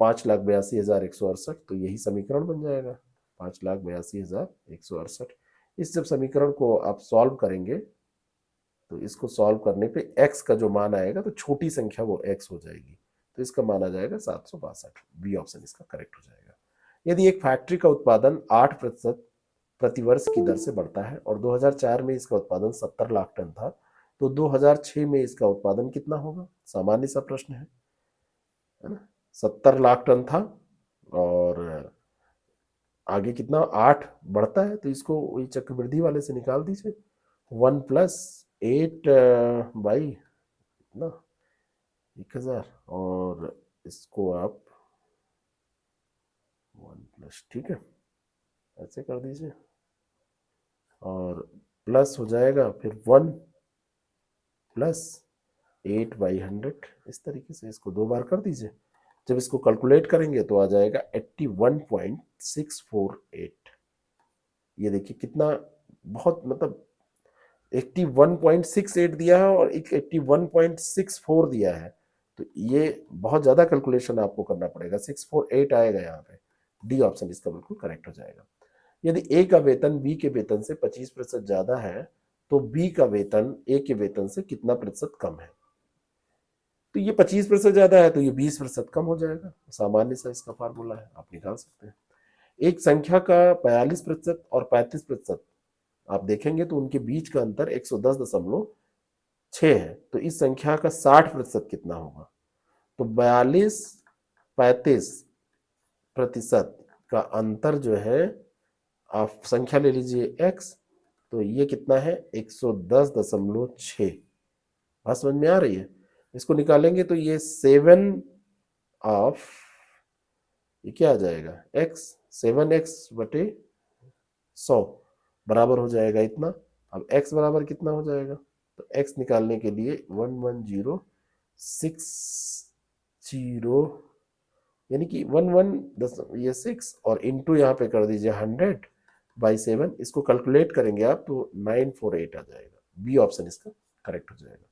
Speaker 1: 5,82,168। तो यही समीकरण बन जाएगा, 5,82,168। इस जब समीकरण को आप सॉल्व करेंगे तो इसको सॉल्व करने पे x का जो मान आएगा तो छोटी संख्या वो x हो जाएगी, तो इसका मान आ जाएगा 762। बी ऑप्शन इसका करेक्ट हो जाएगा। यदि एक फैक्ट्री का उत्पादन 8% प्रतिवर्ष की दर से बढ़ता है और 2004 में इसका उत्पादन 70 लाख टन था, तो 2006 में इसका उत्पादन कितना होगा? सामान्य सा प्रश्न है ना। 70 लाख टन था और आगे कितना 8 बढ़ता है, तो इसको वही चक्रवृद्धि वाले से निकाल दीजिए। 1 + 8 बाई ना 1000, और इसको आप 1+, ठीक है, ऐसे कर दीजिए, और प्लस हो जाएगा फिर 1 + 8/100, इस तरीके से इसको 2 बार कर दीजिए। जब इसको कैलकुलेट करेंगे तो आ जाएगा 81.648। ये देखिए कितना, बहुत मतलब 81.68 दिया है और एक 81.64 दिया है, तो ये बहुत ज्यादा कैलकुलेशन आपको करना पड़ेगा। 648 आएगा यहाँ पे। डी ऑप्शन इसका बिल्कुल करेक्ट हो जाएगा। यदि ए का वेतन बी के वेतन से 25% ज्यादा है तो बी का वेतन ए के वेतन से कितना प्रतिशत कम है? तो ये 25% ज्यादा है तो ये 20% कम हो जाएगा। सामान्य सा इसका फार्मूला है, आप निकाल सकते हैं। एक संख्या का 42% और 35% आप देखेंगे तो उनके बीच का अंतर 110.6 है, तो इस संख्या का 60% कितना होगा? तो 42-35% का अंतर जो है, आप संख्या ले लीजिए x, तो ये कितना है 110.6। बात समझ में आ रही है? इसको निकालेंगे तो ये 7 ऑफ, ये क्या आ जाएगा x, 7x/100 बराबर हो जाएगा इतना। अब x बराबर कितना हो जाएगा? तो x निकालने के लिए 11060, यानी कि 11 ये 6 और इंटू यहाँ पे कर दीजिए 100/7, इसको कैलकुलेट करेंगे आप तो 948 आ जाएगा। बी ऑप्शन इसका करेक्ट हो जाएगा।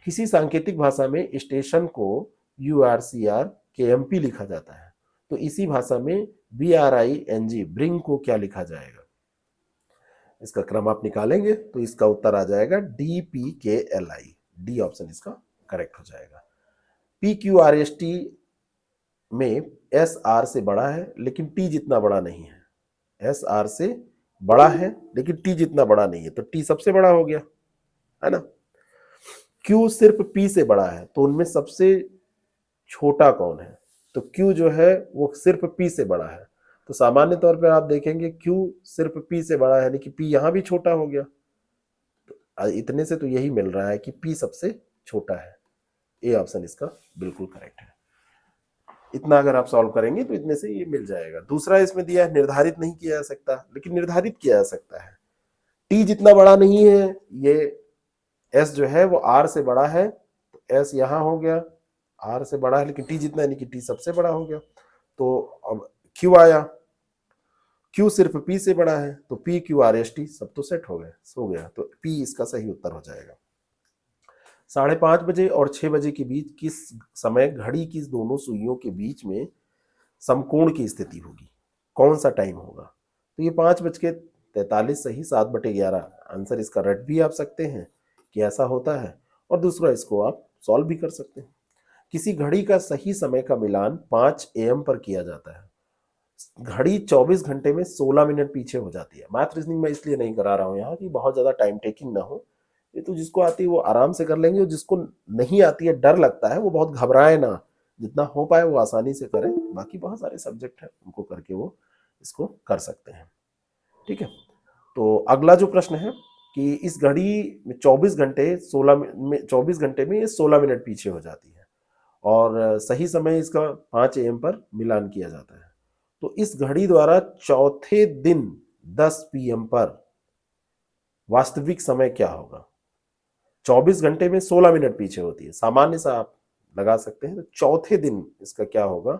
Speaker 1: किसी सांकेतिक भाषा में स्टेशन को URCR लिखा जाता है, तो इसी भाषा में BRING ब्रिंग को क्या लिखा जाएगा? इसका क्रम आप निकालेंगे तो इसका उत्तर आ जाएगा DPKLI। डी ऑप्शन इसका करेक्ट हो जाएगा। PQRST में SR से बड़ा है लेकिन T जितना बड़ा नहीं है। SR से बड़ा है लेकिन T जितना बड़ा नहीं है, तो T सबसे बड़ा हो गया, है ना। Q सिर्फ P से बड़ा है, तो उनमें सबसे छोटा कौन है? तो Q जो है वो सिर्फ P से बड़ा है, तो सामान्य तौर पर आप देखेंगे Q सिर्फ P से बड़ा है, यानी कि P यहां भी छोटा हो गया। तो इतने से तो यही मिल रहा है कि P सबसे छोटा है। ए ऑप्शन इसका बिल्कुल करेक्ट है। इतना अगर आप सॉल्व करेंगे तो इतने से ये मिल जाएगा। दूसरा इसमें दिया है निर्धारित नहीं किया जा सकता, लेकिन निर्धारित किया जा सकता है। T जितना बड़ा नहीं है, ये S जो है वो R से बड़ा है, तो S यहां हो गया, R से बड़ा है लेकिन T जितना, यानी कि T सबसे बड़ा हो गया। तो अब Q आया, Q सिर्फ P से बड़ा है, तो PQRST सब तो सेट हो गए, सो गया, तो P इसका सही उत्तर हो जाएगा। 5:30 बजे और 6 बजे के बीच किस समय घड़ी की दोनों सुइयों के बीच में समकोण की स्थिति होगी? कौन सा टाइम होगा? तो ये 5:43 सही, 7/11 आंसर इसका रट भी आप सकते हैं कि ऐसा होता है, और दूसरा इसको आप सॉल्व भी कर सकते हैं। किसी घड़ी का सही समय का मिलान 5 AM पर किया जाता है। घड़ी 24 घंटे में 16 मिनट पीछे हो जाती है। मैथ रीजनिंग में इसलिए नहीं करा रहा हूं यहाँ कि बहुत ज्यादा टाइम टेकिंग ना हो, ये तो जिसको आती है वो आराम से कर लेंगे, और जिसको नहीं आती है, डर लगता है, वो बहुत घबराए ना, जितना हो पाए वो आसानी से करें। बाकी बहुत सारे सब्जेक्ट हैं उनको करके वो इसको कर सकते हैं, ठीक है। तो अगला जो प्रश्न है कि इस घड़ी में 24 घंटे 16 में ये 16 मिनट पीछे हो जाती है, और सही समय इसका 5 AM पर मिलान किया जाता है। तो इस घड़ी द्वारा चौथे दिन 10 PM पर वास्तविक समय क्या होगा? 24 घंटे में 16 मिनट पीछे होती है, सामान्य सा आप लगा सकते हैं। तो चौथे दिन इसका क्या होगा?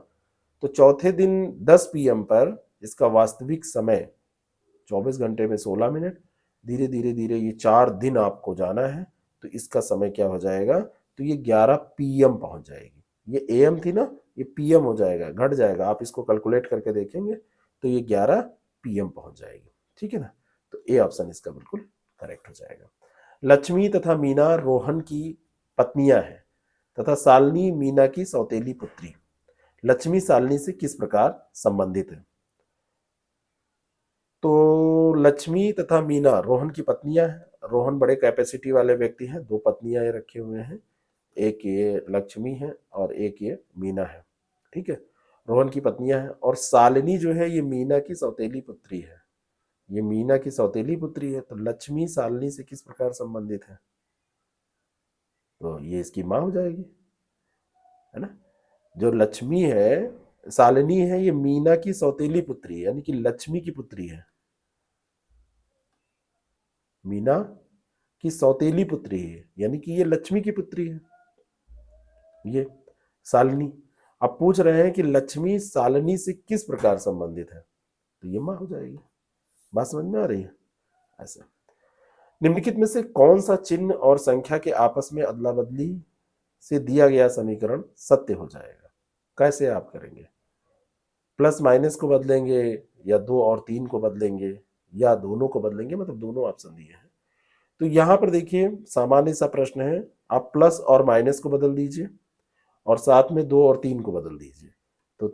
Speaker 1: तो चौथे दिन 10 PM पर इसका वास्तविक समय 24 घंटे में 16 मिनट, धीरे धीरे धीरे ये 4 दिन आपको जाना है, तो इसका समय क्या हो जाएगा? तो ये 11 PM पहुंच जाएगी। ये AM थी ना, ये PM हो जाएगा, घट जाएगा। आप इसको कैलकुलेट करके देखेंगे तो ये 11 PM पहुंच जाएगी, ठीक है ना। तो ए ऑप्शन इसका बिल्कुल करेक्ट हो जाएगा। लक्ष्मी तथा मीना रोहन की पत्नियां हैं तथा शालिनी मीना की सौतेली पुत्री। लक्ष्मी शालिनी से किस प्रकार संबंधित है? तो लक्ष्मी तथा मीना रोहन की पत्नियां हैं। रोहन बड़े कैपेसिटी वाले व्यक्ति हैं, दो पत्नियां ये रखे हुए हैं, एक ये लक्ष्मी है और एक ये मीना है। ठीक है, रोहन की पत्नियां हैं और शालिनी जो है ये मीना की सौतेली पुत्री है। ये मीना की सौतेली पुत्री है, तो लक्ष्मी शालिनी से किस प्रकार संबंधित है? तो ये इसकी माँ हो जाएगी, है ना। जो लक्ष्मी है, शालिनी है, ये मीना की सौतेली पुत्री है, यानी कि लक्ष्मी की पुत्री है। मीना की सौतेली पुत्री है, यानी कि ये लक्ष्मी की पुत्री है, ये शालिनी। अब पूछ रहे हैं कि लक्ष्मी शालिनी से किस प्रकार संबंधित है, तो ये माँ हो जाएगी। बात समझ में आ रही है? ऐसा निम्नलिखित में से कौन सा चिन्ह और संख्या के आपस में अदला बदली से दिया गया समीकरण सत्य हो जाएगा? कैसे आप करेंगे? प्लस माइनस को बदलेंगे या 2 और 3 को बदलेंगे या दोनों को बदलेंगे, मतलब दोनों ऑप्शन दिए हैं। तो यहां पर देखिए सामान्य सा प्रश्न है, आप प्लस और माइनस को बदल दीजिए और साथ में 2 और 3 को बदल दीजिए। तो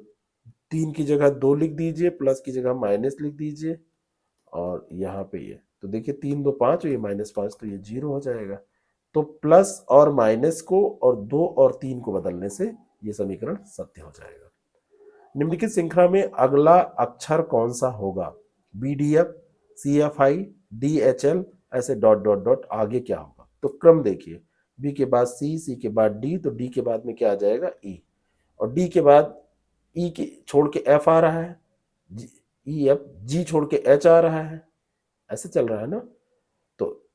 Speaker 1: 3 की जगह 2 लिख दीजिए, प्लस की जगह माइनस लिख दीजिए और यहाँ पे ये, तो देखिए 3 2 5 और ये -5, तो ये 0 हो जाएगा। तो प्लस और माइनस को और 2 और 3 को बदलने से ये समीकरण सत्य हो जाएगा। निम्नलिखित श्रृंखला में अगला अक्षर कौन सा होगा? BDF, CFI, DHL, ऐसे डॉट डॉट डॉट आगे क्या होगा? तो क्रम देखिए, B के बाद C के बाद D, तो D के बाद में क्या आ जाएगा? E, और D के बाद E के छोड़ के F आ रहा है, EF, G छोड़ के H आ रहा है, ऐसे चल रहा है ना। तो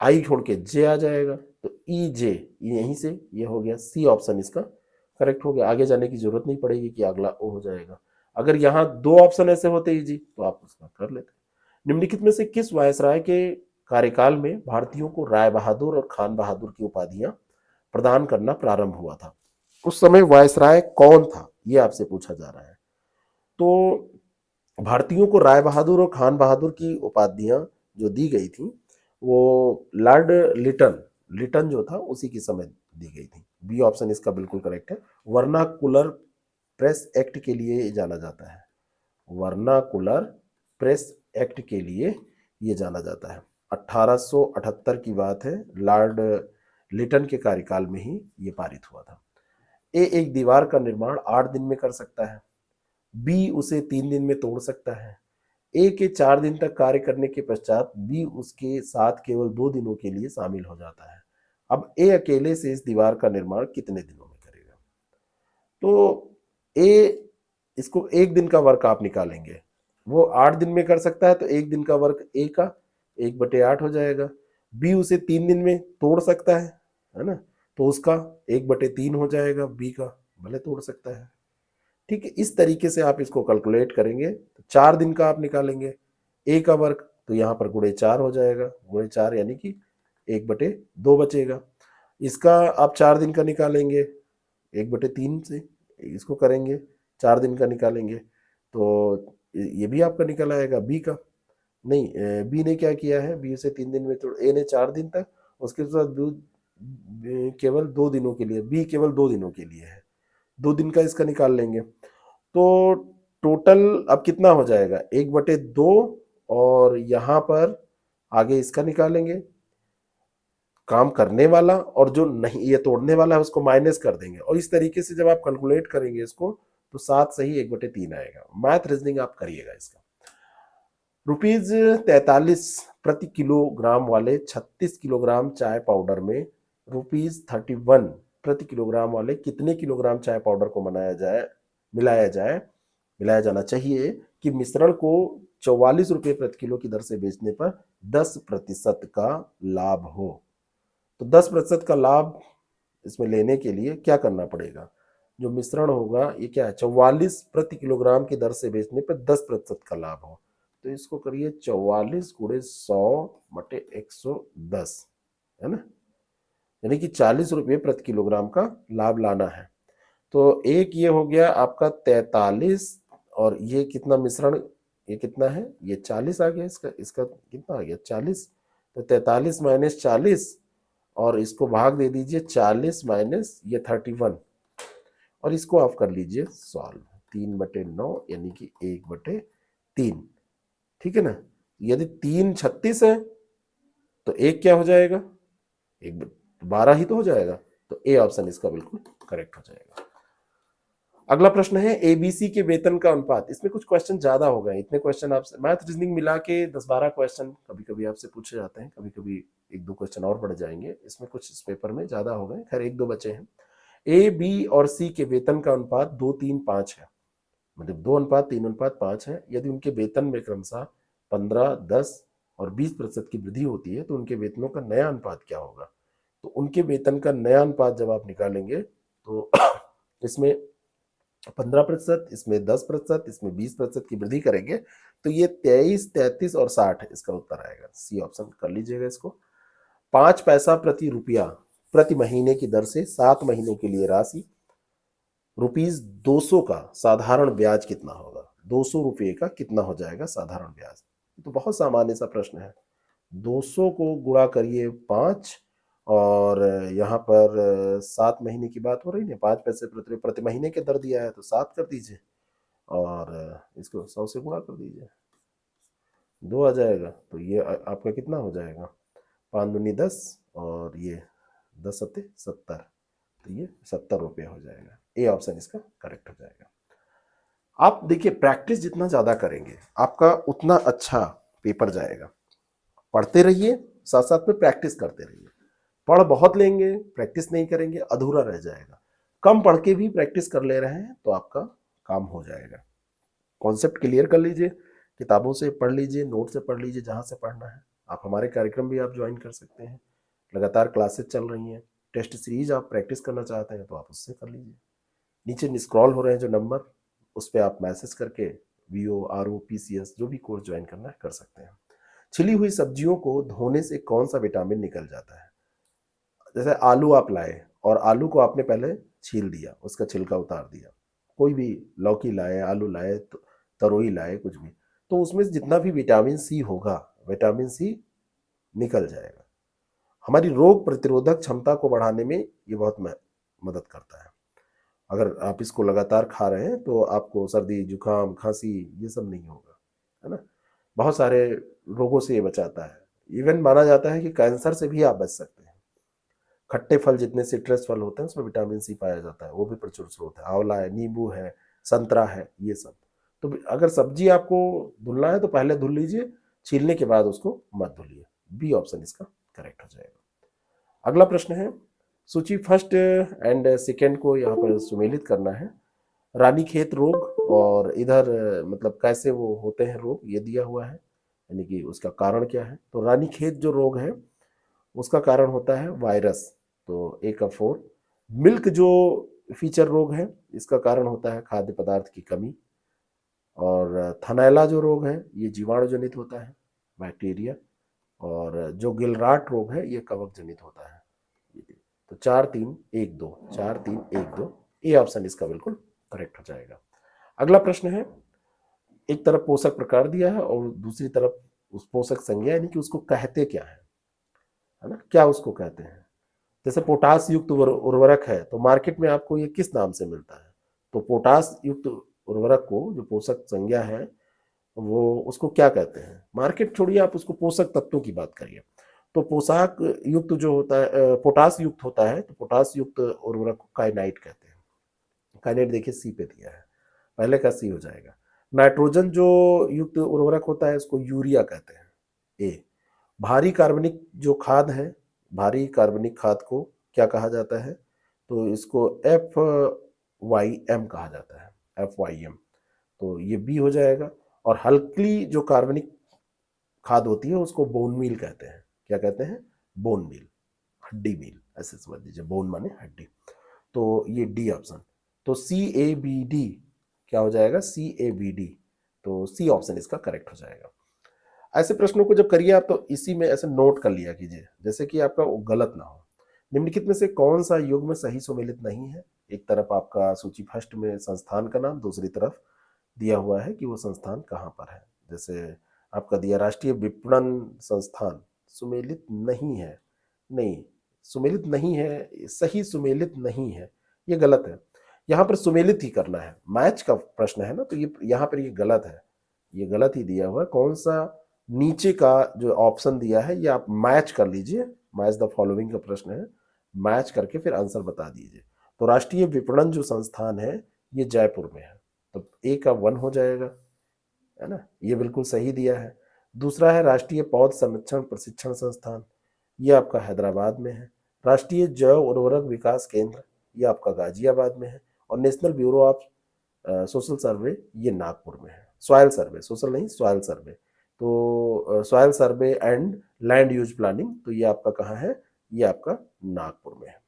Speaker 1: I छोड़ के J आ जाएगा, तो EJ यहीं से ये हो गया। C ऑप्शन इसका करेक्ट हो गया, आगे जाने की जरूरत नहीं पड़ेगी कि अगला O हो जाएगा। अगर यहाँ 2 ऑप्शन ऐसे होते इजी तो आप उसका कर लेते। निम्नलिखित में से किस वायसराय के कार्यकाल में भारतीयों को राय बहादुर और खान बहादुर की उपाधियां प्रदान करना प्रारंभ हुआ था? उस समय वायसराय कौन था, ये आपसे पूछा जा रहा है। तो भारतीयों को राय बहादुर और खान बहादुर की उपाधियां जो दी गई थी वो लॉर्ड लिटन जो था उसी के समय दी गई थी। बी ऑप्शन इसका बिल्कुल करेक्ट है। वर्नाकुलर प्रेस एक्ट के लिए जाना जाता है, वर्नाकुलर प्रेस एक्ट के लिए ये जाना जाता है। 1878 की बात है, लॉर्ड लिटन के कार्यकाल में ही ये पारित हुआ था। ए एक दीवार का निर्माण 8 दिन में कर सकता है, बी उसे 3 दिन में तोड़ सकता है, ए के 4 दिन तक कार्य करने के पश्चात बी उसके साथ केवल 2 दिनों के लिए शामिल हो जाता है। अब ए अकेले से इस दीवार का निर्माण कितने दिनों में करेगा? तो ए, इसको 1 दिन का वर्क आप निकालेंगे, वो 8 दिन में कर सकता है, तो 1 दिन का वर्क ए का 1/8 हो जाएगा। बी उसे 3 दिन में तोड़ सकता है ना, तो उसका 1/3 हो जाएगा, बी का भले तोड़ सकता है। ठीक है, इस तरीके से आप इसको कैलकुलेट करेंगे तो 4 दिन का आप निकालेंगे ए का वर्क, तो यहाँ पर गुणे 4 हो जाएगा, गुणे 4 यानी कि 1/2 बचेगा। इसका आप 4 दिन का निकालेंगे 1/3 से, इसको करेंगे 4 दिन का निकालेंगे तो ये भी आपका निकल आएगा। बी का नहीं, बी ने क्या किया है, बी से 3 दिन में, तो ए ने 4 दिन तक, उसके साथ केवल 2 दिनों के लिए, बी केवल 2 दिनों के लिए है, 2 दिन का इसका निकाल लेंगे। तो टोटल अब कितना हो जाएगा, 1/2, और यहां पर आगे इसका निकालेंगे, काम करने वाला और जो नहीं ये तोड़ने वाला है उसको माइनस कर देंगे, और इस तरीके से जब आप कैलकुलेट करेंगे इसको तो 7 सही 1/3 आएगा। मैथ रीजनिंग आप करिएगा इसका। ₹43 प्रति किलोग्राम वाले 36 किलोग्राम चाय पाउडर में ₹31 प्रति किलोग्राम वाले कितने किलोग्राम चाय पाउडर को मिलाया जाना चाहिए कि मिश्रण को ₹44 प्रति किलो की दर से बेचने पर 10% का लाभ हो? तो 10% का लाभ इसमें लेने के लिए क्या करना पड़ेगा? जो मिश्रण होगा ये क्या है, 44 प्रति किलोग्राम की दर से बेचने पर 10% का लाभ हो, तो इसको करिए 44 × 100/110, है ना, यानी कि ₹40 प्रति किलोग्राम का लाभ लाना है। तो एक ये हो गया आपका 43, और ये कितना मिश्रण ये कितना है, ये 40 आ गया, इसका इसका कितना आ गया 40, तो 43 माइनस 40 और इसको भाग दे दीजिए 40 माइनस ये 31 और इसको आप कर लीजिए सॉल्व, 3/9 यानी कि 1/3, ठीक है ना। यदि 3 36 है तो एक क्या हो जाएगा, एक 12 ही तो हो जाएगा, तो ए ऑप्शन इसका बिल्कुल करेक्ट हो जाएगा। अगला प्रश्न है एबीसी के वेतन का अनुपात। इसमें कुछ क्वेश्चन ज्यादा हो गए, इतने क्वेश्चन आपसे मैथ रीजनिंग मिला के 10-12 क्वेश्चन कभी कभी आपसे पूछे जाते हैं, कभी कभी 1-2 क्वेश्चन और बढ़ जाएंगे, इसमें कुछ इस पेपर में ज्यादा हो गए, खैर 1-2 बचे हैं। ए बी और सी के वेतन का अनुपात 2-3-5 है, मतलब 2:3:5 है। यदि उनके वेतन में क्रमशः 15, 10 और 20% की वृद्धि होती है तो उनके वेतनों का नया अनुपात क्या होगा। तो उनके वेतन का नया अनुपात जब आप निकालेंगे तो इसमें 15%, इसमें 10%, इसमें 20% की वृद्धि करेंगे तो ये 23, 33 और 60 इसका उत्तर आएगा। सी ऑप्शन कर लीजिएगा इसको। 5 पैसा प्रति रुपया प्रति महीने की दर से 7 महीनों के लिए राशि ₹200 का साधारण ब्याज कितना होगा। 200 रुपये का कितना हो जाएगा साधारण ब्याज। तो बहुत सामान्य सा प्रश्न है। 200 को गुणा करिए 5 और यहाँ पर 7 महीने की बात हो रही है, 5 पैसे प्रति महीने के दर दिया है तो 7 कर दीजिए और इसको 100 से गुणा कर दीजिए, 2 आ जाएगा। तो ये आपका कितना हो जाएगा, 5 दूनी 10 और ये 10 सत्ते 70, तो ये 70 रुपये हो जाएगा। ए ऑप्शन इसका करेक्ट हो जाएगा। आप देखिए प्रैक्टिस जितना ज्यादा करेंगे आपका उतना अच्छा पेपर जाएगा। पढ़ते रहिए, साथ साथ में प्रैक्टिस करते रहिए। पढ़ बहुत लेंगे, प्रैक्टिस नहीं करेंगे, अधूरा रह जाएगा। कम पढ़ के भी प्रैक्टिस कर ले रहे हैं तो आपका काम हो जाएगा। कॉन्सेप्ट क्लियर कर लीजिए, किताबों से पढ़ लीजिए, नोट से पढ़ लीजिए, जहाँ से पढ़ना है। आप हमारे कार्यक्रम भी आप ज्वाइन कर सकते हैं, लगातार क्लासेस चल रही हैं। टेस्ट सीरीज आप प्रैक्टिस करना चाहते हैं तो आप उससे कर लीजिए। नीचे स्क्रॉल हो रहे हैं जो नंबर, उस पर आप मैसेज करके VO, RO, PCS जो भी कोर्स ज्वाइन करना है कर सकते हैं। छिली हुई सब्जियों को धोने से कौन सा विटामिन निकल जाता है। जैसे आलू आप लाए और आलू को आपने पहले छील दिया, उसका छिलका उतार दिया, कोई भी लौकी लाए, आलू लाए, तरोई लाए, कुछ भी, तो उसमें जितना भी विटामिन सी होगा, विटामिन सी निकल जाएगा। हमारी रोग प्रतिरोधक क्षमता को बढ़ाने में ये बहुत मदद करता है। अगर आप इसको लगातार खा रहे हैं तो आपको सर्दी, जुकाम, खांसी ये सब नहीं होगा, है ना। बहुत सारे रोगों से ये बचाता है। इवन माना जाता है कि कैंसर से भी आप बच सकते हैं। खट्टे फल जितने सिट्रस फल होते हैं उसमें विटामिन सी पाया जाता है, वो भी प्रचुर स्रोत है। आंवला है, नींबू है, संतरा है, ये सब। तो अगर सब्जी आपको धुलना है तो पहले धुल लीजिए, छीलने के बाद उसको मत धुलिए। बी ऑप्शन इसका करेक्ट हो जाएगा। अगला प्रश्न है, सूची फर्स्ट एंड सेकेंड को यहाँ पर सुमेलित करना है। रानीखेत रोग और इधर मतलब कैसे वो होते हैं रोग, ये दिया हुआ है, यानी कि उसका कारण क्या है। तो रानीखेत जो रोग है उसका कारण होता है वायरस, तो A का 4। मिल्क जो फीचर रोग है इसका कारण होता है खाद्य पदार्थ की कमी। और थनैला जो रोग है ये जीवाणु जनित होता है, बैक्टीरिया। और जो गिलराट रोग है ये कवक जनित होता है। तो 4-3-1-2, 4-3-1-2, ए ऑप्शन इसका बिल्कुल करेक्ट हो जाएगा। अगला प्रश्न है, एक तरफ पोषक प्रकार दिया है और दूसरी तरफ उस पोषक संज्ञा, यानी कि उसको कहते क्या है ना, क्या उसको कहते हैं। जैसे पोटास युक्त उर्वरक है तो मार्केट में आपको ये किस नाम से मिलता है। तो पोटास युक्त उर्वरक को जो पोषक संज्ञा है वो उसको क्या कहते हैं। मार्केट छोड़िए, आप उसको पोषक तत्वों की बात करिए। तो पोषक युक्त जो होता है, पोटास युक्त होता है, तो पोटास युक्त उर्वरक को काइनाइट कहते हैं। काइनाइट देखिए सी पे दिया है, पहले का सी हो जाएगा। नाइट्रोजन जो युक्त उर्वरक होता है उसको यूरिया कहते हैं, ए। भारी कार्बनिक जो खाद है, भारी कार्बनिक खाद को क्या कहा जाता है, तो इसको FYM कहा जाता है, FYM, तो ये बी हो जाएगा। और हल्की जो कार्बनिक खाद होती है उसको बोन मील कहते हैं। क्या कहते हैं, बोन मील, हड्डी मील, ऐसे समझ लीजिए, बोन माने हड्डी, तो ये डी ऑप्शन। तो CABD क्या हो जाएगा, CABD, तो सी ऑप्शन इसका करेक्ट हो जाएगा। ऐसे प्रश्नों को जब करिए आप तो इसी में ऐसे नोट कर लिया कीजिए, जैसे कि आपका गलत ना हो। निम्नलिखित में से कौन सा युग्म सही सुमेलित नहीं है। एक तरफ आपका सूची फर्स्ट में संस्थान का नाम, दूसरी तरफ दिया हुआ है कि वो संस्थान कहाँ पर है। जैसे आपका दिया राष्ट्रीय विपणन संस्थान सुमेलित नहीं है, नहीं सुमेलित नहीं है, सही सुमेलित नहीं है, ये गलत है। यहाँ पर सुमेलित ही करना है, मैच का प्रश्न है ना, तो ये यहाँ पर ये गलत है, ये गलत ही दिया हुआ है। कौन सा नीचे का जो ऑप्शन दिया है ये आप मैच कर लीजिए, मैच द फॉलोइंग का प्रश्न है, मैच करके फिर आंसर बता दीजिए। तो राष्ट्रीय विपणन जो संस्थान है ये जयपुर में है, तो ए का 1 हो जाएगा, है ना, ये बिल्कुल सही दिया है। दूसरा है राष्ट्रीय पौध संरक्षण प्रशिक्षण संस्थान, ये आपका हैदराबाद में है। राष्ट्रीय जैव उर्वरक विकास केंद्र, ये आपका गाजियाबाद में है। और नेशनल ब्यूरो ऑफ सोशल सर्वे, ये नागपुर में है। सॉयल सर्वे, सोशल नहीं, सॉयल सर्वे, तो soil survey and land use planning, तो ये आपका कहाँ है, ये आपका नागपुर में है।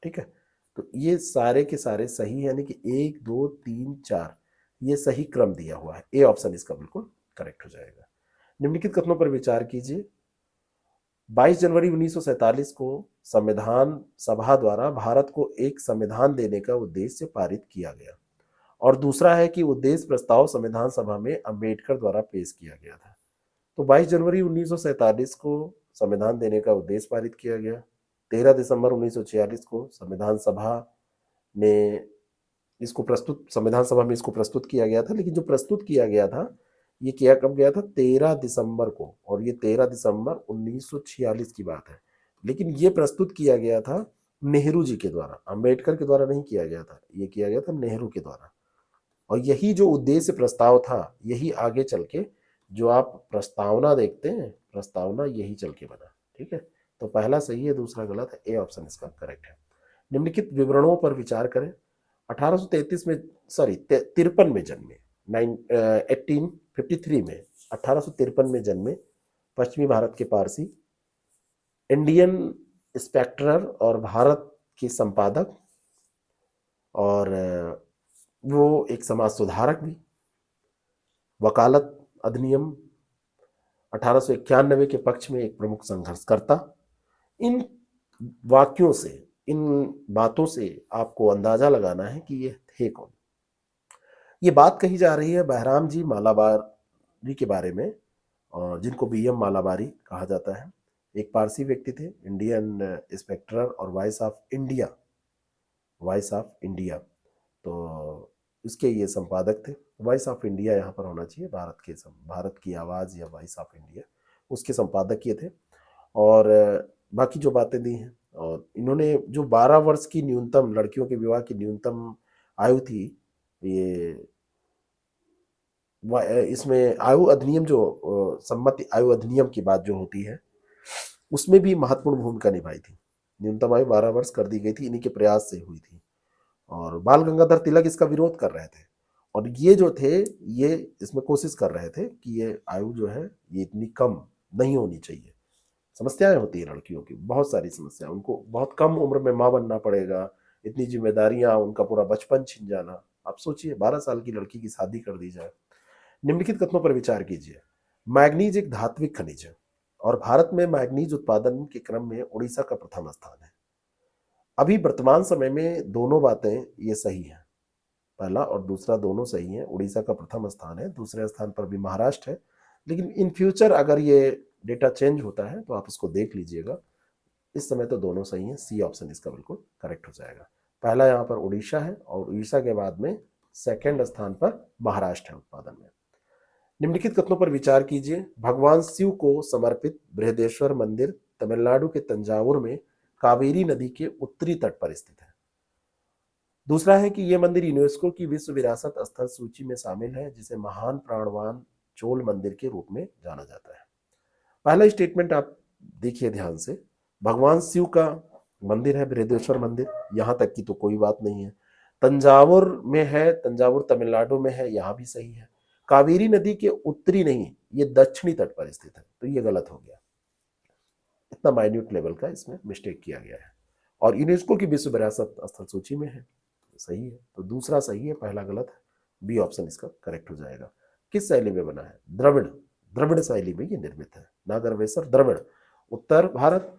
Speaker 1: ठीक है, तो ये सारे के सारे सही है, यानी कि 1 2 3 4 ये सही क्रम दिया हुआ है। ए ऑप्शन इसका बिल्कुल करेक्ट हो जाएगा। निम्नलिखित कथनों पर विचार कीजिए। 22 जनवरी 1947 को संविधान सभा द्वारा भारत को एक संविधान देने का उद्देश्य पारित किया गया, और दूसरा है कि उद्देश्य प्रस्ताव संविधान सभा में अंबेडकर द्वारा पेश किया गया था। तो 22 जनवरी 1947 को संविधान देने का उद्देश्य पारित किया गया। 13 दिसंबर 1946 को संविधान सभा ने इसको प्रस्तुत, संविधान सभा में इसको प्रस्तुत किया गया था, लेकिन जो प्रस्तुत किया गया था ये किया कब गया था, 13 दिसंबर को, और ये 13 दिसंबर 1946 की बात है। लेकिन ये प्रस्तुत किया गया था नेहरू जी के द्वारा, अंबेडकर के द्वारा नहीं किया गया था, ये किया गया था नेहरू के द्वारा। और यही जो उद्देश्य प्रस्ताव था, यही आगे चल के जो आप प्रस्तावना देखते हैं, प्रस्तावना यही चल के बना। ठीक है, तो पहला सही है, दूसरा गलत है, ए ऑप्शन इसका करेक्ट है। निम्नलिखित विवरणों पर विचार करें। 1833 में, सॉरी 53 में जन्मे, 1853 में, 1853 में जन्मे पश्चिमी भारत के पारसी, इंडियन स्पेक्ट्रर और भारत के संपादक, और वो एक समाज सुधारक भी, वकालत अधिनियम 1891 के पक्ष में एक प्रमुख संघर्षकर्ता। इन वाक्यों से, इन बातों से आपको अंदाजा लगाना है कि ये थे कौन। ये बात कही जा रही है बहराम जी मालाबारी के बारे में, और जिनको बीएम मालाबारी कहा जाता है। एक पारसी व्यक्ति थे, इंडियन इंस्पेक्टर और voice of India, voice of India, तो इसके ये संपादक थे। वॉइस ऑफ इंडिया यहाँ पर होना चाहिए, भारत की आवाज़ या वॉइस ऑफ इंडिया, उसके संपादक ये थे। और बाकी जो बातें दी हैं, और इन्होंने जो 12 वर्ष की न्यूनतम, लड़कियों के विवाह की न्यूनतम आयु थी, ये इसमें आयु अधिनियम, जो सम्मति आयु अधिनियम की बात जो होती है, उसमें भी महत्वपूर्ण भूमिका निभाई थी। न्यूनतम आयु 12 वर्ष कर दी गई थी, इन्हीं के प्रयास से हुई थी। और बाल गंगाधर तिलक इसका विरोध कर रहे थे, और ये जो थे ये इसमें कोशिश कर रहे थे कि ये आयु जो है ये इतनी कम नहीं होनी चाहिए। समस्याएं होती है लड़कियों की, बहुत सारी समस्या, उनको बहुत कम उम्र में माँ बनना पड़ेगा, इतनी जिम्मेदारियां, उनका पूरा बचपन छिन जाना। आप सोचिए 12 साल की लड़की की शादी कर दी जाए। निम्नलिखित कथनों पर विचार कीजिए। मैग्नीज एक धात्विक खनिज है, और भारत में मैग्नीज उत्पादन के क्रम में उड़ीसा का प्रथम स्थान है। अभी वर्तमान समय में दोनों बातें ये सही हैं, पहला और दूसरा दोनों सही हैं। उड़ीसा का प्रथम स्थान है, दूसरे स्थान पर भी महाराष्ट्र है, लेकिन इन फ्यूचर अगर ये डेटा चेंज होता है तो आप उसको देख लीजिएगा। इस समय तो दोनों सही हैं, सी ऑप्शन इसका बिल्कुल करेक्ट हो जाएगा। पहला यहाँ पर उड़ीसा है, और उड़ीसा के बाद में सेकेंड स्थान पर महाराष्ट्र है उत्पादन में। निम्नलिखित कथनों पर विचार कीजिए। भगवान शिव को समर्पित बृहदेश्वर मंदिर तमिलनाडु के तंजावुर में कावेरी नदी के उत्तरी तट पर स्थित है। दूसरा है कि यह मंदिर यूनेस्को की विश्व विरासत स्थल सूची में शामिल है, जिसे महान प्राणवान चोल मंदिर के रूप में जाना जाता है। पहला स्टेटमेंट आप देखिए ध्यान से, भगवान शिव का मंदिर है बृहदेश्वर मंदिर, यहां तक की तो कोई बात नहीं है। तंजावुर में है, तंजावुर तमिलनाडु में है, यहां भी सही है। कावेरी नदी के उत्तरी नहीं, ये दक्षिणी तट पर स्थित है, तो ये गलत हो गया। इतना माइन्यूट लेवल का इसमें मिस्टेक किया गया है, और यूनेस्को की विश्व विरासत स्थल सूची में है, सही है। तो दूसरा सही है, पहला गलत है, बी ऑप्शन इसका करेक्ट हो जाएगा। किस शैली में बना है? द्रविड़, द्रविड़ शैली में ये निर्मित है। नागर वेसर द्रविड़, उत्तर भारत,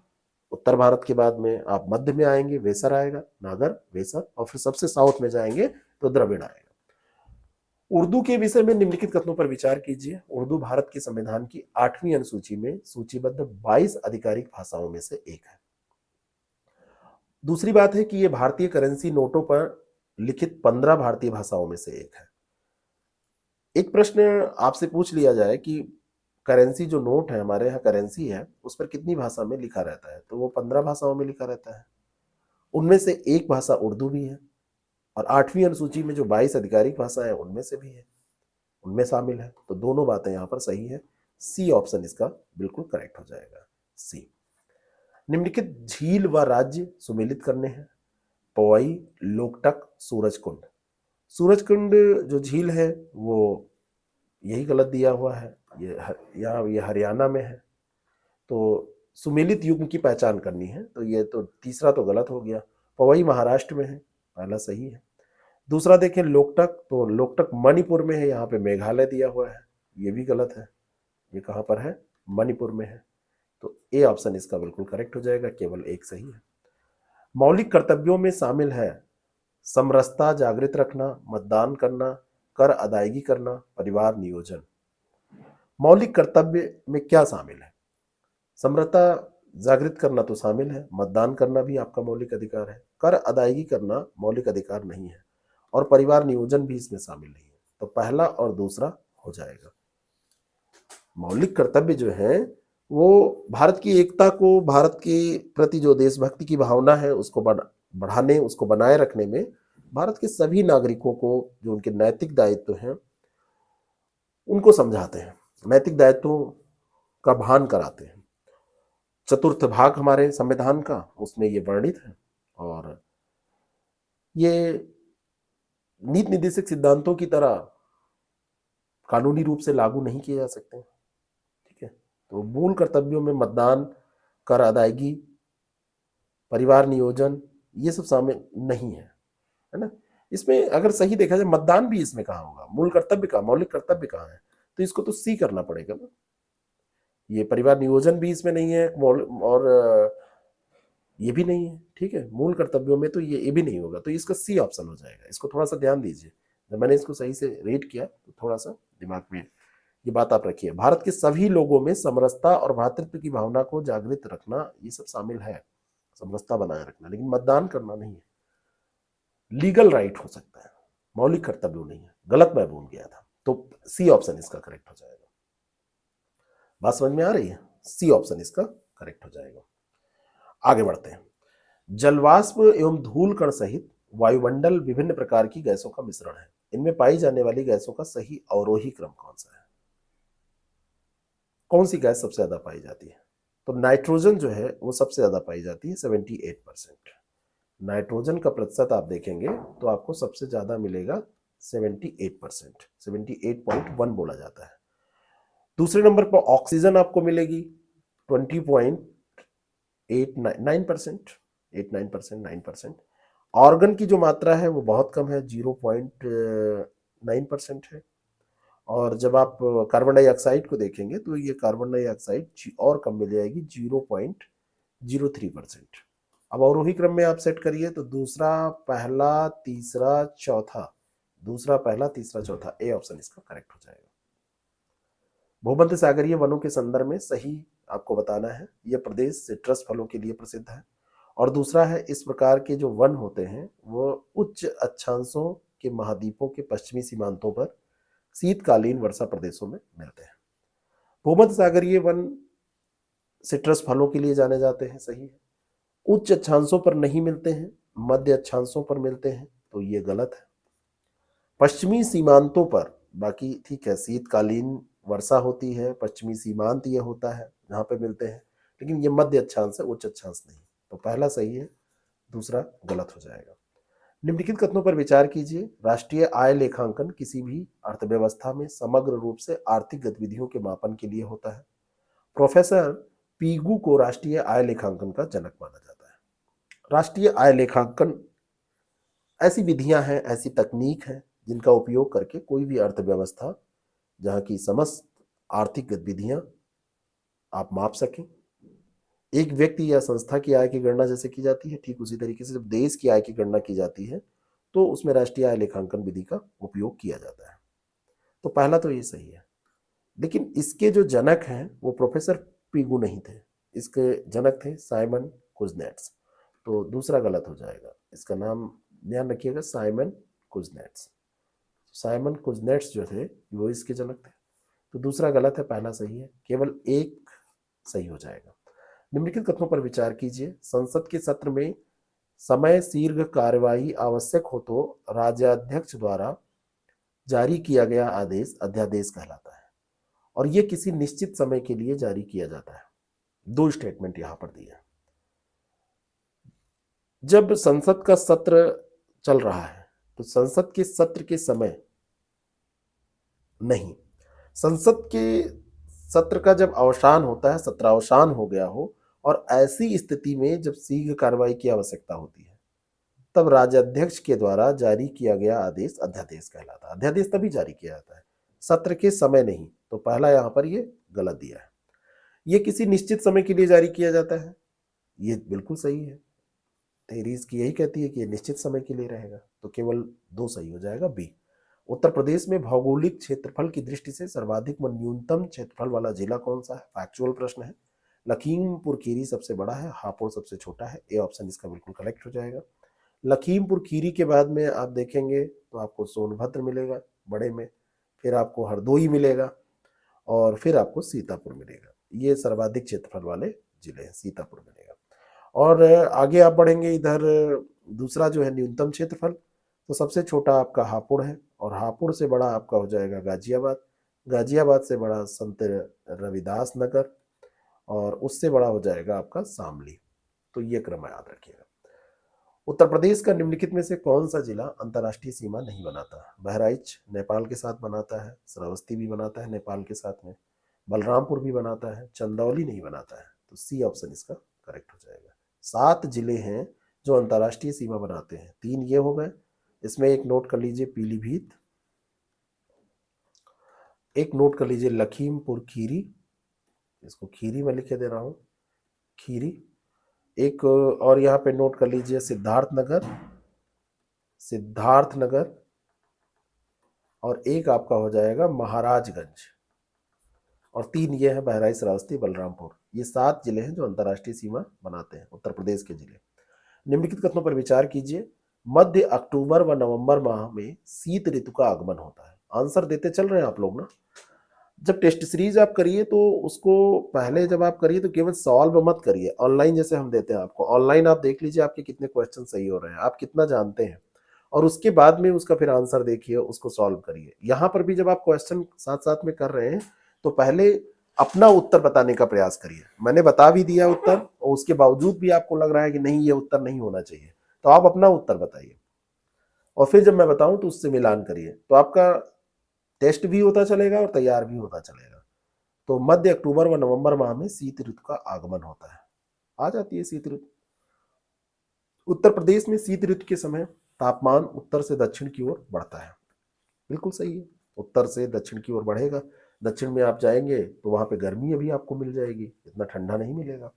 Speaker 1: उत्तर भारत के बाद में आप मध्य में आएंगे वेसर आएगा, नागर वेसर, और फिर सबसे साउथ में जाएंगे तो द्रविड़ आएगा। उर्दू के विषय में निम्नलिखित कथनों पर विचार कीजिए। उर्दू भारत के संविधान की 8वीं अनुसूची में सूचीबद्ध 22 आधिकारिक भाषाओं में से एक है। दूसरी बात है कि यह भारतीय करेंसी नोटों पर लिखित 15 भारतीय भाषाओं में से एक है। एक प्रश्न आपसे पूछ लिया जाए कि करेंसी जो नोट है, हमारे यहाँ करेंसी है, उस पर कितनी भाषा में लिखा रहता है, तो वो 15 भाषाओं में लिखा रहता है। उनमें से एक भाषा उर्दू भी है और 8वीं अनुसूची में जो 22 आधिकारिक भाषा है उनमें से भी है, उनमें शामिल है। तो दोनों बातें यहाँ पर सही है। सी ऑप्शन इसका बिल्कुल करेक्ट हो जाएगा, सी। निम्नलिखित झील व राज्य सुमेलित करने हैं। पवई, लोकटक, सूरजकुंड। सूरजकुंड जो झील है वो यही गलत दिया हुआ है, ये हरियाणा में है। तो सुमेलित युग्म की पहचान करनी है, तो ये तो तीसरा तो गलत हो गया। पवई महाराष्ट्र में है, पहला सही है। दूसरा देखें लोकटक, तो लोकटक मणिपुर में है, यहाँ पे मेघालय दिया हुआ है, ये भी गलत है। ये कहाँ पर है? मणिपुर में है। तो ए ऑप्शन इसका बिल्कुल करेक्ट हो जाएगा, केवल एक सही है। मौलिक कर्तव्यों में शामिल है समरसता जागृत रखना, मतदान करना, कर अदायगी करना, परिवार नियोजन। मौलिक कर्तव्य में क्या शामिल है? समरसता जागृत करना तो शामिल है, मतदान करना भी आपका मौलिक अधिकार है, कर अदायगी करना मौलिक अधिकार नहीं है, और परिवार नियोजन भी इसमें शामिल नहीं है। तो पहला और दूसरा हो जाएगा। मौलिक कर्तव्य जो है वो भारत की एकता को, भारत के प्रति जो देशभक्ति की भावना है उसको बढ़ाने, उसको बनाए रखने में भारत के सभी नागरिकों को जो उनके नैतिक दायित्व हैं उनको समझाते हैं, नैतिक दायित्वों का भान कराते हैं। चतुर्थ भाग हमारे संविधान का, उसमें ये वर्णित है और ये नीति निर्देशक सिद्धांतों की तरह कानूनी रूप से लागू नहीं किए जा सकते। ठीक है, तो मूल कर्तव्यों में मतदान, कर अदायगी, परिवार नियोजन, ये सब शामिल नहीं है, है ना। इसमें अगर सही देखा जाए मतदान भी इसमें कहाँ होगा, मूल कर्तव्य कहाँ, मौलिक कर्तव्य कहाँ है, तो इसको तो सी करना पड़ेगा ना। ये परिवार नियोजन भी इसमें नहीं है और ये भी नहीं है। ठीक है, मूल कर्तव्यों में तो ये भी नहीं होगा, तो इसका सी ऑप्शन हो जाएगा। इसको थोड़ा सा ध्यान दीजिए, जब मैंने इसको सही से रेट किया तो थोड़ा सा दिमाग में ये बात आप रखिए। भारत के सभी लोगों में समरसता और भ्रातृत्व की भावना को जागृत रखना, ये सब शामिल है, समरसता बनाए रखना, लेकिन मतदान करना नहीं है। लीगल राइट हो सकता है, मौलिक कर्तव्य नहीं है। गलत मैं बोल गया था, तो सी ऑप्शन इसका करेक्ट हो जाएगा। बात समझ में आ रही है? सी ऑप्शन इसका करेक्ट हो जाएगा। आगे बढ़ते हैं। जलवाष्प एवं धूल कण सहित वायुमंडल विभिन्न प्रकार की गैसों का मिश्रण है। इनमें पाई जाने वाली गैसों का सही अवरोही क्रम कौन सा है? कौन सी गैस सबसे ज्यादा पाई जाती है? तो नाइट्रोजन जो है वो सबसे ज्यादा पाई जाती है, 78%। नाइट्रोजन का प्रतिशत आप देखेंगे तो आपको सबसे ज्यादा मिलेगा 78%, 78.1 बोला जाता है। दूसरे नंबर पर ऑक्सीजन आपको मिलेगी 20.89%, 9%। ऑर्गन की जो मात्रा है वो बहुत कम है, 0.9% है। और जब आप कार्बन डाइऑक्साइड को देखेंगे तो ये कार्बन डाइऑक्साइड और कम मिल जाएगी, 0.03%। अब अवरोही क्रम में आप सेट करिए तो दूसरा, पहला, तीसरा, चौथा, दूसरा, पहला, तीसरा, चौथा, ए ऑप्शन इसका करेक्ट हो जाएगा। भूमध्य सागरीय वनों के संदर्भ में सही आपको बताना है। यह प्रदेश सिट्रस फलों के लिए प्रसिद्ध है। और दूसरा है, इस प्रकार के जो वन होते हैं वो उच्च अक्षांशों के महाद्वीपों के पश्चिमी सीमांतों पर शीतकालीन वर्षा प्रदेशों में मिलते हैं। भूमध्य सागरीय वन सिट्रस फलों के लिए जाने जाते हैं, सही है। उच्च अक्षांशों पर नहीं मिलते हैं, मध्य अक्षांशों पर मिलते हैं, तो ये गलत है। पश्चिमी सीमांतों पर, बाकी ठीक है, शीतकालीन वर्षा होती है, पश्चिमी सीमांत ये होता है जहां पे मिलते हैं, लेकिन ये मध्य अक्षांश है, उच्च अक्षांश नहीं। तो पहला सही है, दूसरा गलत हो जाएगा। निम्नलिखित कथनों पर विचार कीजिए। राष्ट्रीय आय लेखांकन किसी भी अर्थव्यवस्था में समग्र रूप से आर्थिक गतिविधियों के मापन के लिए होता है। प्रोफेसर पीगू को राष्ट्रीय आय लेखांकन का जनक माना जाता है। राष्ट्रीय आय लेखांकन ऐसी विधियां हैं, ऐसी तकनीक है जिनका उपयोग करके कोई भी अर्थव्यवस्था, जहां की समस्त आर्थिक गतिविधियां आप माप सकें। एक व्यक्ति या संस्था की आय की गणना जैसे की जाती है, ठीक उसी तरीके से जब देश की आय की गणना की जाती है तो उसमें राष्ट्रीय आय लेखांकन विधि का उपयोग किया जाता है। तो पहला तो ये सही है। लेकिन इसके जो जनक हैं वो प्रोफेसर पीगू नहीं थे, इसके जनक थे साइमन कुजनेट्स। तो दूसरा गलत हो जाएगा। इसका नाम ध्यान रखिएगा, साइमन कुजनेट्स। साइमन कुजनेट्स जो थे वो इसके जनक थे। तो दूसरा गलत है, पहला सही है। केवल एक सही हो जाएगा। निम्नलिखित कथनों पर विचार कीजिए। संसद के सत्र में समय शीघ्र कार्यवाही आवश्यक हो तो राज्याध्यक्ष द्वारा जारी किया गया आदेश अध्यादेश कहलाता है और यह किसी निश्चित समय के लिए जारी किया जाता है। दो स्टेटमेंट यहां पर दिए। जब संसद का सत्र चल रहा है तो संसद के सत्र के समय नहीं, संसद के सत्र का जब अवसान होता है, सत्रावसान हो गया हो और ऐसी स्थिति में जब शीघ्र कार्रवाई की आवश्यकता होती है तब राज्याध्यक्ष के द्वारा जारी किया गया आदेश अध्यादेश कहलाता है। अध्यादेश तभी जारी किया जाता है, सत्र के समय नहीं। तो पहला यहां पर ये गलत दिया है। ये किसी निश्चित समय के लिए जारी किया जाता है, ये बिल्कुल सही है। थ्योरी इसकी यही कहती है कि ये निश्चित समय के लिए रहेगा। तो केवल दो सही हो जाएगा, बी। उत्तर प्रदेश में भौगोलिक क्षेत्रफल की दृष्टि से सर्वाधिक व न्यूनतम क्षेत्रफल वाला जिला कौन सा है? फैक्चुअल प्रश्न है। लखीमपुर खीरी सबसे बड़ा है, हापुड़ सबसे छोटा है। ए ऑप्शन इसका बिल्कुल करेक्ट हो जाएगा। लखीमपुर खीरी के बाद में आप देखेंगे तो आपको सोनभद्र मिलेगा बड़े में, फिर आपको हरदोई मिलेगा और फिर आपको सीतापुर मिलेगा। ये सर्वाधिक क्षेत्रफल वाले जिले हैं, सीतापुर मिलेगा। और आगे आप बढ़ेंगे इधर, दूसरा जो है न्यूनतम क्षेत्रफल, तो सबसे छोटा आपका हापुड़ है और हापुड़ से बड़ा आपका हो जाएगा गाजियाबाद, गाजियाबाद से बड़ा संत रविदास नगर और उससे बड़ा हो जाएगा आपका शामली। तो ये क्रम याद रखिएगा। उत्तर प्रदेश का निम्नलिखित में से कौन सा जिला अंतर्राष्ट्रीय सीमा नहीं बनाता? बहराइच नेपाल के साथ बनाता है, श्रावस्ती भी बनाता है नेपाल के साथ में, बलरामपुर भी बनाता है, चंदौली नहीं बनाता है। तो सी ऑप्शन इसका करेक्ट हो जाएगा। 7 जिले हैं जो अंतर्राष्ट्रीय सीमा बनाते हैं, 3 ये हो गए। इसमें एक नोट कर लीजिए पीलीभीत, एक नोट कर लीजिए लखीमपुर खीरी, इसको खीरी में लिखे दे रहा हूं, खीरी। एक और यहाँ पे नोट कर लीजिए सिद्धार्थनगर, सिद्धार्थनगर। और एक आपका हो जाएगा महाराजगंज। और 3 ये है बहराइच, श्रावस्ती, बलरामपुर। ये 7 जिले हैं जो अंतर्राष्ट्रीय सीमा बनाते हैं, उत्तर प्रदेश के जिले। निम्नलिखित कथनों पर विचार कीजिए। मध्य अक्टूबर व नवंबर माह में शीत ऋतु का आगमन होता है। आंसर देते चल रहे हैं आप लोग ना। जब टेस्ट सीरीज आप करिए तो उसको पहले जब आप करिए तो केवल सॉल्व मत करिए, ऑनलाइन जैसे हम देते हैं आपको, ऑनलाइन आप देख लीजिए आपके कितने क्वेश्चन सही हो रहे हैं, आप कितना जानते हैं, और उसके बाद में उसका फिर आंसर देखिए, उसको सॉल्व करिए। यहाँ पर भी जब आप क्वेश्चन साथ साथ में कर रहे हैं तो पहले अपना उत्तर बताने का प्रयास करिए। मैंने बता भी दिया उत्तर और उसके बावजूद भी आपको लग रहा है कि नहीं ये उत्तर नहीं होना चाहिए, तो आप अपना उत्तर बताइए और फिर जब मैं बताऊं तो उससे मिलान करिए, तो आपका टेस्ट भी होता चलेगा और तैयार भी होता चलेगा। तो मध्य अक्टूबर व नवंबर माह में शीत ऋतु का आगमन होता है, आ जाती है शीत ऋतु। उत्तर प्रदेश में शीत ऋतु के समय तापमान उत्तर से दक्षिण की ओर बढ़ता है, बिल्कुल सही है, उत्तर से दक्षिण की ओर बढ़ेगा। दक्षिण में आप जाएंगे तो वहां पे गर्मी अभी आपको मिल जाएगी, इतना ठंडा नहीं मिलेगा।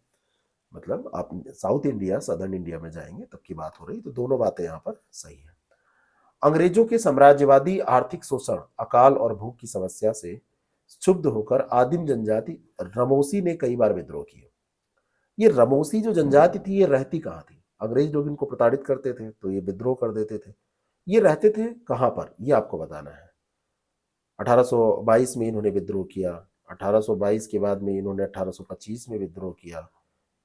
Speaker 1: मतलब आप साउथ इंडिया, सदर्न इंडिया में जाएंगे तब की बात हो रही। तो दोनों बातें यहाँ पर सही है। अंग्रेजों के साम्राज्यवादी आर्थिक शोषण, अकाल और भूख की समस्या से क्षुब्ध होकर आदिम जनजाति रमोसी ने कई बार विद्रोह किए। ये रमोसी जो जनजाति थी ये रहती कहाँ थी? अंग्रेज लोग इनको प्रताड़ित करते थे तो ये विद्रोह कर देते थे। ये रहते थे कहाँ पर, ये आपको बताना है। 1822 में इन्होंने विद्रोह किया, 1822 के बाद में इन्होंने 1825 में विद्रोह किया,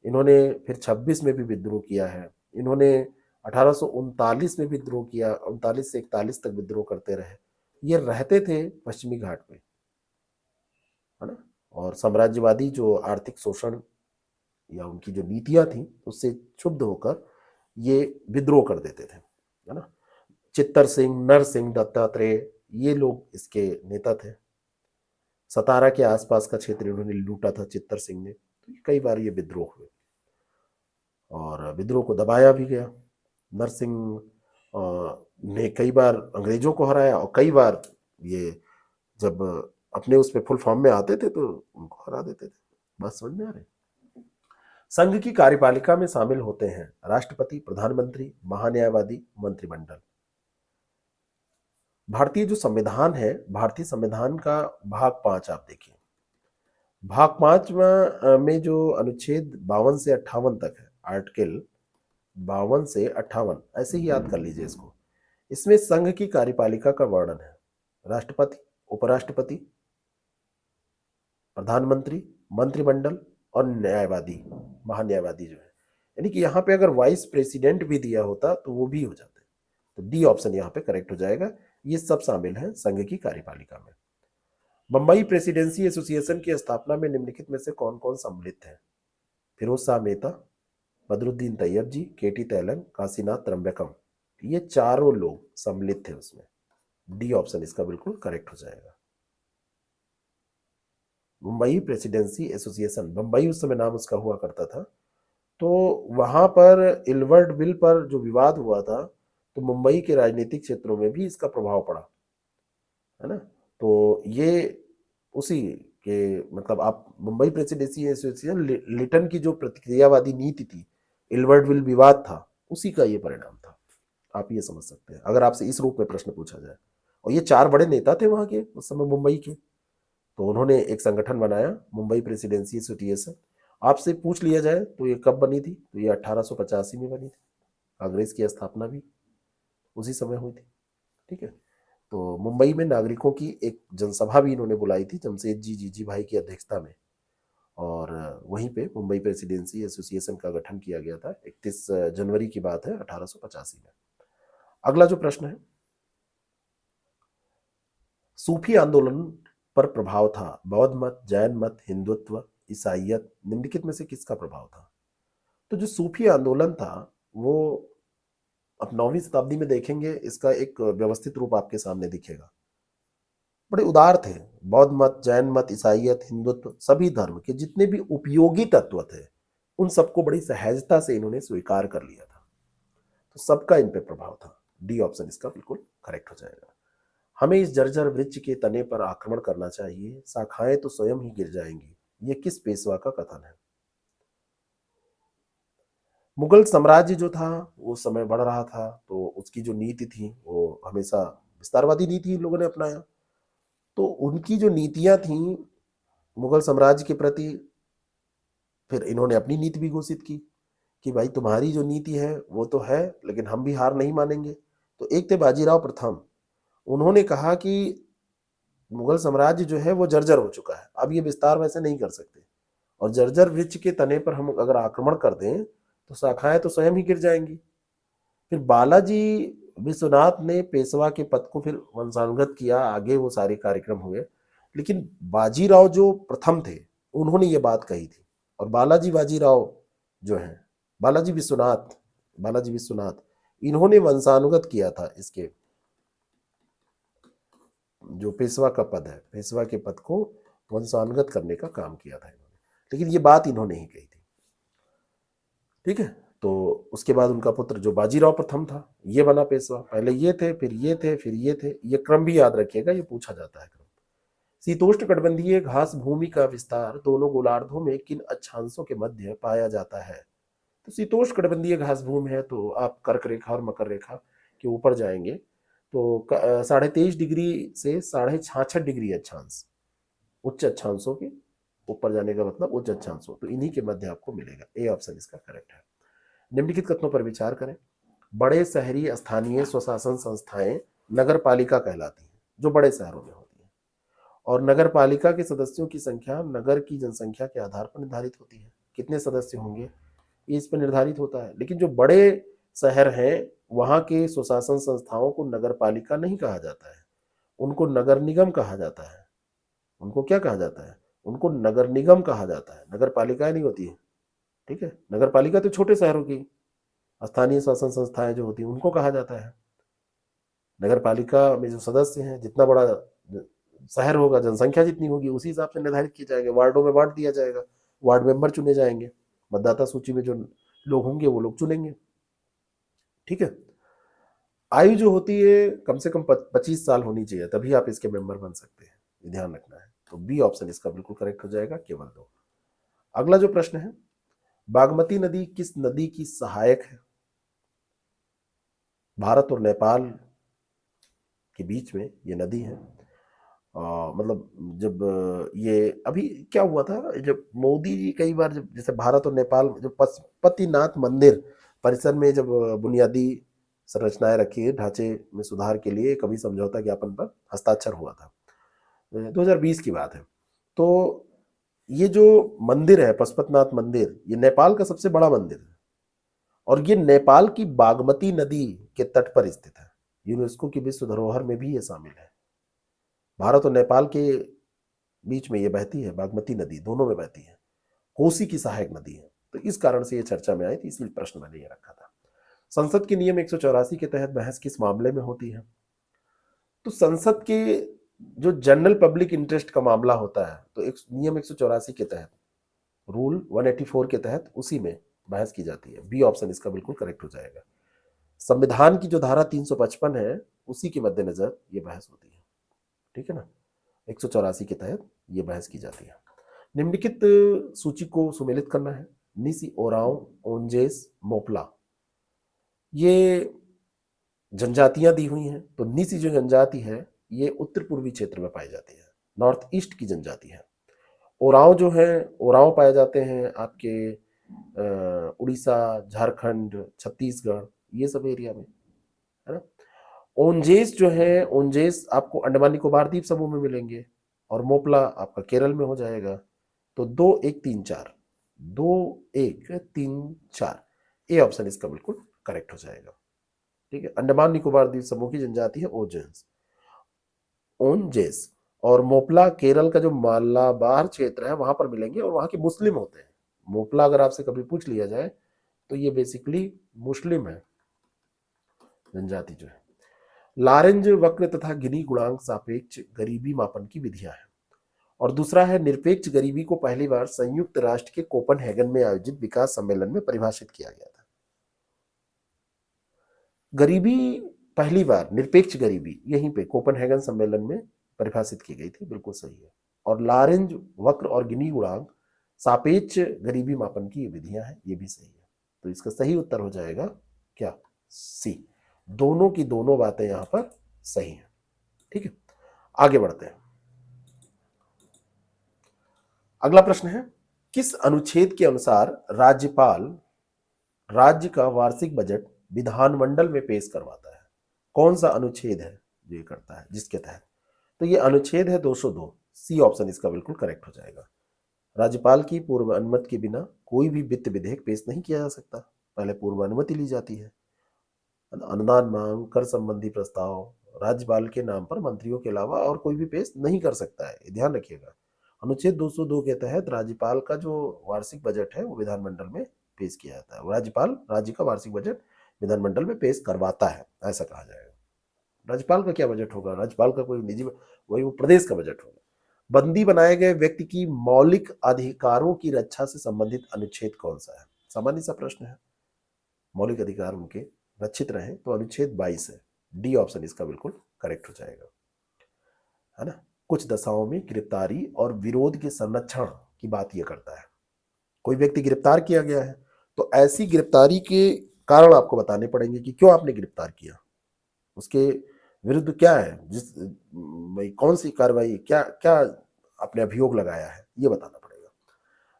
Speaker 1: इन्होंने फिर 26 में भी विद्रोह किया है, इन्होंने 1839 में विद्रोह किया, 39 से 41 तक विद्रोह करते रहे। ये रहते थे पश्चिमी घाट पे, है ना। और साम्राज्यवादी जो आर्थिक शोषण या उनकी जो नीतियां थी उससे क्षुब्ध होकर ये विद्रोह कर देते थे, है ना। चित्तर सिंह, नरसिंह दत्तात्रेय, ये लोग इसके नेता थे। सतारा के आसपास का क्षेत्र इन्होंने लूटा था चित्तर सिंह ने। तो कई बार ये विद्रोह हुए और विद्रोह को दबाया भी गया। नरसिंह ने कई बार अंग्रेजों को हराया और कई बार ये जब अपने उस पे फुल फॉर्म में आते थे तो उनको हरा देते थे। बात समझ में आ रही? संघ की कार्यपालिका में शामिल होते हैं राष्ट्रपति, प्रधानमंत्री, महान्यायवादी, मंत्रिमंडल। भारतीय जो संविधान है, भारतीय संविधान का भाग 5 आप देखिए। भाग 5 में जो अनुच्छेद 52 से 58 तक है, आर्टिकल 52 से 58, ऐसे ही याद कर लीजिए इसको। इसमें संघ की कार्यपालिका का वर्णन है। राष्ट्रपति, उपराष्ट्रपति, प्रधानमंत्री, मंत्रिमंडल और न्यायवादी, महान्यायवादी जो है। यानी कि यहाँ पे अगर वाइस प्रेसिडेंट भी दिया होता तो वो भी हो जाते। तो डी ऑप्शन यहाँ पे करेक्ट हो जाएगा। ये सब शामिल है संघ की कार्यपालिका में। बंबई प्रेसिडेंसी एसोसिएशन की स्थापना में निम्नलिखित में से कौन कौन सम्मिलित है? फिरोज शाह मेहता, बदरुद्दीन तैयब जी, केटी तैलंग, काशीनाथ त्र्यंबकम, ये चारों लोग सम्मिलित थे उसमें। डी ऑप्शन इसका बिल्कुल करेक्ट हो जाएगा। मुंबई प्रेसिडेंसी एसोसिएशन, बंबई उस समय नाम उसका हुआ करता था। तो वहां पर इलवर्ड बिल पर जो विवाद हुआ था, तो मुंबई के राजनीतिक क्षेत्रों में भी इसका प्रभाव पड़ा, है ना। तो ये उसी के, मतलब आप मुंबई प्रेसिडेंसी एसोसिएशन, लिटन की जो प्रतिक्रियावादी नीति थी, इलवर्ड बिल विवाद था, उसी का ये परिणाम था। आप ये समझ सकते हैं अगर आपसे इस रूप में प्रश्न पूछा जाए। और ये चार बड़े नेता थे वहां के उस समय मुंबई के, तो उन्होंने एक संगठन बनाया, मुंबई प्रेसिडेंसी एसोसिएशन। आपसे पूछ लिया जाए तो ये कब बनी थी, तो ये 1885 में बनी थी। कांग्रेस की स्थापना भी उसी समय हुई थी। ठीक है। तो मुंबई में नागरिकों की एक जनसभा भी इन्होंने बुलाई थी, जमशेद जी जीजी भाई की अध्यक्षता में। और वहीं पे मुंबई प्रेसिडेंसी एसोसिएशन का गठन किया गया था। 31 जनवरी की बात है 1885 में। अगला जो प्रश्न है, सूफी आंदोलन पर प्रभाव था, बौद्ध मत, जैन मत, हिंदुत्व, ईसाइयत, निम्नलिखित में से किसका प्रभाव था? तो जो सूफी आंदोलन था वो आप 9वीं शताब्दी में देखेंगे, इसका एक व्यवस्थित रूप आपके सामने दिखेगा। बड़े उदार थे। बौद्ध मत, जैन मत, ईसाइयत, हिंदुत्व, सभी धर्म के जितने भी उपयोगी तत्व थे, उन सबको बड़ी सहजता से इन्होंने स्वीकार कर लिया था। तो सबका इन पे प्रभाव था। डी ऑप्शन इसका बिल्कुल करेक्ट हो जाएगा। हमें इस जर्जर वृक्ष के तने पर आक्रमण करना चाहिए, शाखाएं तो स्वयं ही गिर जाएंगी, ये किस पेशवा का कथन है? मुगल साम्राज्य जो था वो समय बढ़ रहा था, तो उसकी जो नीति थी वो हमेशा विस्तारवादी नीति इन लोगों ने अपनाया। तो उनकी जो नीतियां थी मुगल साम्राज्य के प्रति, फिर इन्होंने अपनी नीति भी घोषित की कि भाई तुम्हारी जो नीति है वो तो है, लेकिन हम भी हार नहीं मानेंगे। तो एक थे बाजीराव प्रथम, उन्होंने कहा कि मुगल साम्राज्य जो है वो जर्जर हो चुका है, अब ये विस्तार वैसे नहीं कर सकते, और जर्जर वृक्ष के तने पर हम अगर आक्रमण कर दें तो शाखाएं तो स्वयं ही गिर जाएंगी। फिर बालाजी विश्वनाथ ने पेशवा के पद को फिर वंशानुगत किया, आगे वो सारे कार्यक्रम हुए। लेकिन बाजीराव जो प्रथम थे उन्होंने ये बात कही थी, और बालाजी बाजीराव जो है, बालाजी विश्वनाथ इन्होंने वंशानुगत किया था इसके, जो पेशवा का पद है, पेशवा के पद को वंशानुगत करने का काम किया था इन्होंने, लेकिन ये बात इन्होंने ही कही थी। ठीक है। तो उसके बाद उनका पुत्र जो बाजीराव प्रथम था ये बना पेशवा। पहले ये थे, फिर ये थे, फिर ये थे। ये क्रम भी याद रखिएगा, ये पूछा जाता है क्रम। शीतोष्ण कटिबंधीय घास भूमि का विस्तार दोनों गोलार्धों में किन अक्षांशों के मध्य पाया जाता है? तो शीतोष्ण कटिबंधीय घास भूमि है, तो आप कर्क रेखा और मकर रेखा के ऊपर जाएंगे तो 23.5 डिग्री से 66.5 डिग्री अक्षांश, उच्च अक्षांशों के ऊपर जाने का मतलब उच्च अक्षांशों, तो इन्हीं के मध्य आपको मिलेगा। ए ऑप्शन इसका करेक्ट है। निम्नलिखित कथनों पर विचार करें। बड़े शहरी स्थानीय स्वशासन संस्थाएं नगर पालिका कहलाती हैं, जो बड़े शहरों में होती हैं, और नगर पालिका के सदस्यों की संख्या नगर की जनसंख्या के आधार पर निर्धारित होती है। कितने सदस्य होंगे ये इस पर निर्धारित होता है। लेकिन जो बड़े शहर हैं वहां के स्वशासन संस्थाओं को नगर पालिका नहीं कहा जाता है, उनको नगर निगम कहा जाता है। उनको क्या कहा जाता है? उनको नगर निगम कहा जाता है, नगर पालिकाएं नहीं होती है। ठीक है। नगर पालिका तो छोटे शहरों की स्थानीय शासन संस्थाएं जो होती हैं उनको कहा जाता है। नगर पालिका में जो सदस्य हैं, जितना बड़ा शहर होगा, जनसंख्या जितनी होगी उसी हिसाब से निर्धारित किए जाएंगे, वार्डों में बांट दिया जाएगा, वार्ड मेंबर चुने जाएंगे, मतदाता सूची में जो लोग होंगे वो लोग चुनेंगे। ठीक है। आयु जो होती है कम से कम 25 साल होनी चाहिए, तभी आप इसके मेंबर बन सकते हैं, ये ध्यान रखना है। तो बी ऑप्शन इसका बिल्कुल करेक्ट हो जाएगा, केवल 2। अगला जो प्रश्न है, बागमती नदी किस नदी की सहायक है? भारत और नेपाल के बीच में ये नदी है। मतलब जब ये अभी क्या हुआ था, जब मोदी जी कई बार जब जैसे भारत और नेपाल जो पशुपतिनाथ मंदिर परिसर में जब बुनियादी संरचनाएं रखी, ढांचे में सुधार के लिए कभी समझौता ज्ञापन पर हस्ताक्षर हुआ था, 2020 की बात है। तो ये जो मंदिर है पशुपतिनाथ मंदिर, ये नेपाल का सबसे बड़ा मंदिर है और ये नेपाल की बागमती नदी के तट पर स्थित है। यूनेस्को की विश्व धरोहर में भी ये शामिल है। भारत और नेपाल के बीच में ये बहती है, बागमती नदी दोनों में बहती है, कोसी की सहायक नदी है। तो इस कारण से ये चर्चा में आई थी, इसलिए प्रश्न मैंने ये रखा था। संसद के नियम 184 के तहत बहस किस मामले में होती है? तो संसद के जो जनरल पब्लिक इंटरेस्ट का मामला होता है, तो एक नियम 184 के तहत, रूल 184 के तहत उसी में बहस की जाती है। बी ऑप्शन इसका बिल्कुल करेक्ट हो जाएगा। संविधान की जो धारा 355 है उसी के मद्देनजर ये बहस होती है, ठीक है ना। 184 के तहत ये बहस की जाती है। निम्नलिखित सूची को सुमेलित करना है। निसी, ओरांव, ओंजेस, मोपला, ये जनजातियां दी हुई हैं। तो निसी जो जनजाति है ये उत्तर पूर्वी क्षेत्र में पाई जाती है, नॉर्थ ईस्ट की जनजाति है। ओरांव जो है, ओरांव पाए जाते हैं आपके उड़ीसा, झारखंड, छत्तीसगढ़, ये सब एरिया में, है ना। ओंजेस जो है, ओंजेस आपको अंडमान निकोबार द्वीप समूह में मिलेंगे और मोपला आपका केरल में हो जाएगा। तो 2 1 3 4, 2 1 3 4, ए ऑप्शन इसका बिल्कुल करेक्ट हो जाएगा, ठीक है। अंडमान निकोबार द्वीप समूह की जनजाति है ओंजेस, ओंजेस। और मोपला केरल का जो मालाबार क्षेत्र है वहां पर मिलेंगे और वहां के मुस्लिम होते हैं। मोपला अगर आपसे कभी पूछ लिया जाए तो ये बेसिकली मुस्लिम है जनजाति जो है। लारेंज वक्र तथा गिनी गुणांक सापेक्ष गरीबी मापन की विधियां हैं। और दूसरा है निरपेक्ष गरीबी को पहली बार संयुक्त राष्ट्र के कोपनहेगन में आयोजित विकास सम्मेलन में परिभाषित किया गया था। गरीबी पहली बार, निरपेक्ष गरीबी यहीं पे कोपनहेगन सम्मेलन में परिभाषित की गई थी, बिल्कुल सही है। और लारेंज वक्र और गिनी गुणांक सापेक्ष गरीबी मापन की विधियां हैं, ये भी सही है। तो इसका सही उत्तर हो जाएगा क्या? सी। दोनों की दोनों बातें यहां पर सही हैं, ठीक है। आगे बढ़ते हैं। अगला प्रश्न है, किस अनुच्छेद के अनुसार राज्यपाल राज्य का वार्षिक बजट विधानमंडल में पेश करवाता है? कौन सा अनुच्छेद है जो ये करता है, जिसके तहत? तो ये अनुच्छेद है 202। सी ऑप्शन इसका बिल्कुल करेक्ट हो जाएगा। राज्यपाल की पूर्व अनुमति के बिना कोई भी वित्त विधेयक पेश नहीं किया जा सकता, पहले पूर्व अनुमति ली जाती है। अनुदान मांग, कर संबंधी प्रस्ताव राज्यपाल के नाम पर मंत्रियों के अलावा और कोई भी पेश नहीं कर सकता है, ध्यान रखिएगा। अनुच्छेद 202 के तहत राज्यपाल का जो वार्षिक बजट है वो विधानमंडल में पेश किया जाता है। राज्यपाल राज्य का वार्षिक बजट विधानमंडल में पेश करवाता है, ऐसा कहा जाएगा। राज्यपाल का क्या बजट होगा? राज्यपाल का कोई निजी, वही वो प्रदेश का बजट होगा। बंदी बनाए गए व्यक्ति की मौलिक अधिकारों की रक्षा से संबंधित अनुच्छेद कौन सा है? सामान्य सा प्रश्न है, मौलिक अधिकार उनके रक्षित रहे, तो अनुच्छेद 22 है। डी ऑप्शन इसका बिल्कुल करेक्ट हो जाएगा, है ना। कुछ दशाओं में गिरफ्तारी और विरोध के संरक्षण की बात यह करता है। कोई व्यक्ति गिरफ्तार किया गया है तो ऐसी गिरफ्तारी के कारण आपको बताने पड़ेंगे कि क्यों आपने गिरफ्तार किया, उसके विरुद्ध क्या है, कौन सी कार्रवाई, क्या क्या आपने अभियोग लगाया है, ये बताना पड़ेगा।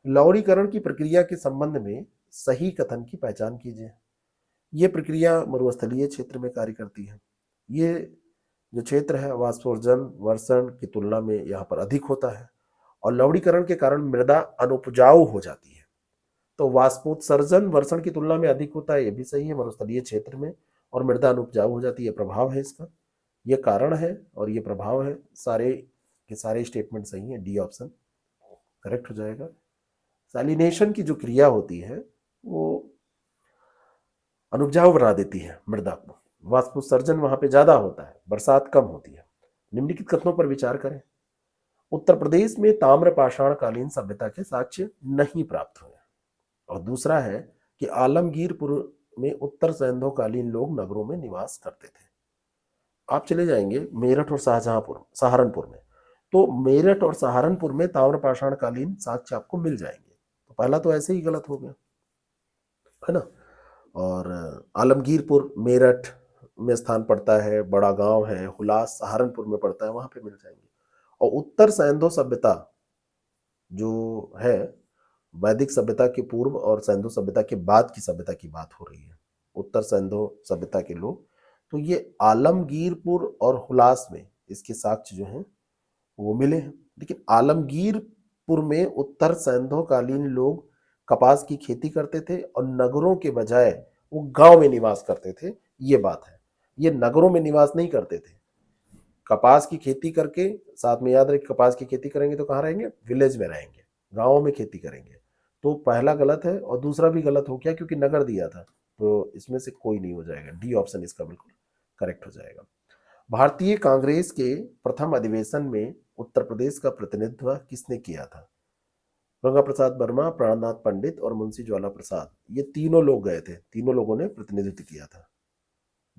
Speaker 1: लौरीकरण की प्रक्रिया के संबंध में सही कथन की पहचान कीजिए। ये प्रक्रिया मरुस्थलीय क्षेत्र में कार्य करती है। ये जो क्षेत्र है वाष्पोत्सर्जन वर्षण की तुलना में यहाँ पर अधिक होता है और लवणीकरण के कारण मृदा अनुपजाऊ हो जाती है। तो वाष्पोत्सर्जन वर्षण की तुलना में अधिक होता है, ये भी सही है मरुस्थलीय क्षेत्र में, और मृदा अनुपजाऊ हो जाती है, प्रभाव है इसका, ये कारण है और ये प्रभाव है। सारे के सारे स्टेटमेंट सही है, डी ऑप्शन करेक्ट हो जाएगा। सैलिनेशन की जो क्रिया होती है वो अनुपजाऊ बना देती है मृदा को, वाष्पोत्सर्जन वहां पे ज्यादा होता है, बरसात कम होती है। निम्नलिखित कथनों पर विचार करें। उत्तर प्रदेश में ताम्र पाषाण कालीन सभ्यता के साक्ष्य नहीं प्राप्त हुए। और दूसरा है कि आलमगीरपुर में उत्तर सैंधवकालीन लोग नगरों में निवास करते थे। आप चले जाएंगे मेरठ और शाहजहांपुर, सहारनपुर में, तो मेरठ और सहारनपुर में ताम्र पाषाण कालीन साक्ष्य आपको मिल जाएंगे। तो पहला तो ऐसे ही गलत हो गया, है ना। और आलमगीरपुर, मेरठ, में स्थान पड़ता है, बड़ा गांव है, हुलास सहारनपुर में पड़ता है, वहां पे मिल जाएंगे। और उत्तर सैंधो सभ्यता जो है, वैदिक सभ्यता के पूर्व और सैंधो सभ्यता के बाद की सभ्यता की बात हो रही है। उत्तर सैंधो सभ्यता के लोग, तो ये आलमगीरपुर और हुलास में इसके साक्ष्य जो हैं वो मिले हैं। लेकिन आलमगीरपुर में उत्तर सैंधोकालीन लोग कपास की खेती करते थे और नगरों के बजाय वो गांव में निवास करते थे, ये बात है। ये नगरों में निवास नहीं करते थे। कपास की खेती करके, साथ में याद रखिए कपास की खेती करेंगे तो कहाँ रहेंगे, विलेज में रहेंगे, गाँव में खेती करेंगे। तो पहला गलत है और दूसरा भी गलत हो गया क्योंकि नगर दिया था, तो इसमें से कोई नहीं हो जाएगा। डी ऑप्शन इसका बिल्कुल करेक्ट हो जाएगा। भारतीय कांग्रेस के प्रथम अधिवेशन में उत्तर प्रदेश का प्रतिनिधित्व किसने किया था? गंगा प्रसाद वर्मा, प्राणनाथ पंडित और मुंशी ज्वाला प्रसाद, ये तीनों लोग गए थे, तीनों लोगों ने प्रतिनिधित्व किया था।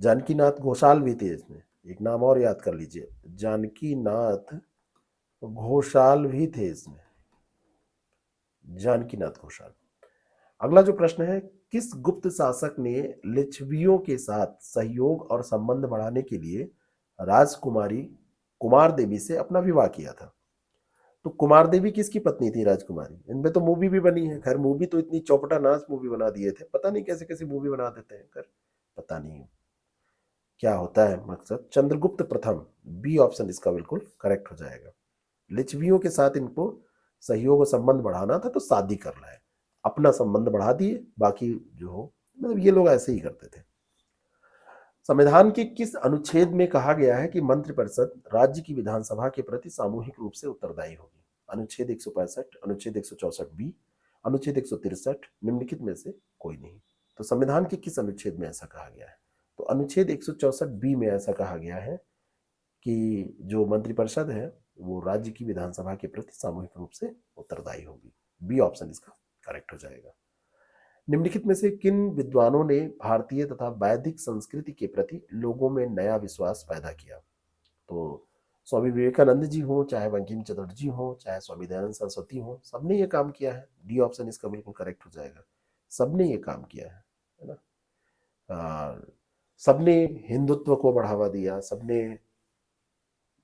Speaker 1: जानकी नाथ घोषाल भी थे इसमें, एक नाम और याद कर लीजिए, जानकी नाथ घोषाल भी थे इसमें, जानकी नाथ घोषाल। अगला जो प्रश्न है, किस गुप्त शासक ने लिच्छवियों के साथ सहयोग और संबंध बढ़ाने के लिए राजकुमारी कुमार देवी से अपना विवाह किया था? तो कुमार देवी किसकी पत्नी थी? राजकुमारी। इनमें तो मूवी भी बनी है, खैर मूवी तो इतनी चौपटा नाच मूवी बना दिए थे, पता नहीं कैसे कैसे मूवी बना देते हैं, कर पता नहीं क्या होता है मकसद। चंद्रगुप्त प्रथम, बी ऑप्शन इसका बिल्कुल करेक्ट हो जाएगा। लिच्छवियों के साथ इनको सहयोग और संबंध बढ़ाना था तो शादी करना है, अपना संबंध बढ़ा दिए, बाकी जो हो, मतलब ये लोग ऐसे ही करते थे। संविधान के किस अनुच्छेद में कहा गया है कि मंत्रिपरिषद राज्य की विधानसभा के प्रति सामूहिक रूप से उत्तरदायी होगी? अनुच्छेद 165, अनुच्छेद 164 बी, अनुच्छेद 163, निम्नलिखित में से कोई नहीं। तो संविधान के किस अनुच्छेद में ऐसा कहा गया है? तो अनुच्छेद 164 बी में ऐसा कहा गया है कि जो मंत्रिपरिषद है वो राज्य की विधानसभा के प्रति सामूहिक रूप से उत्तरदायी होगी। बी ऑप्शन इसका करेक्ट हो जाएगा। निम्नलिखित में से किन विद्वानों ने भारतीय तथा वैदिक संस्कृति के प्रति लोगों में नया विश्वास पैदा किया? तो स्वामी विवेकानंद जी हो, चाहे बंकिम चंद्र जी हो, चाहे स्वामी दयानंद सरस्वती हो, सबने ये काम किया है। डी ऑप्शन इसका बिल्कुल करेक्ट हो जाएगा, सबने ये काम किया है ना। सबने हिंदुत्व को बढ़ावा दिया, सबने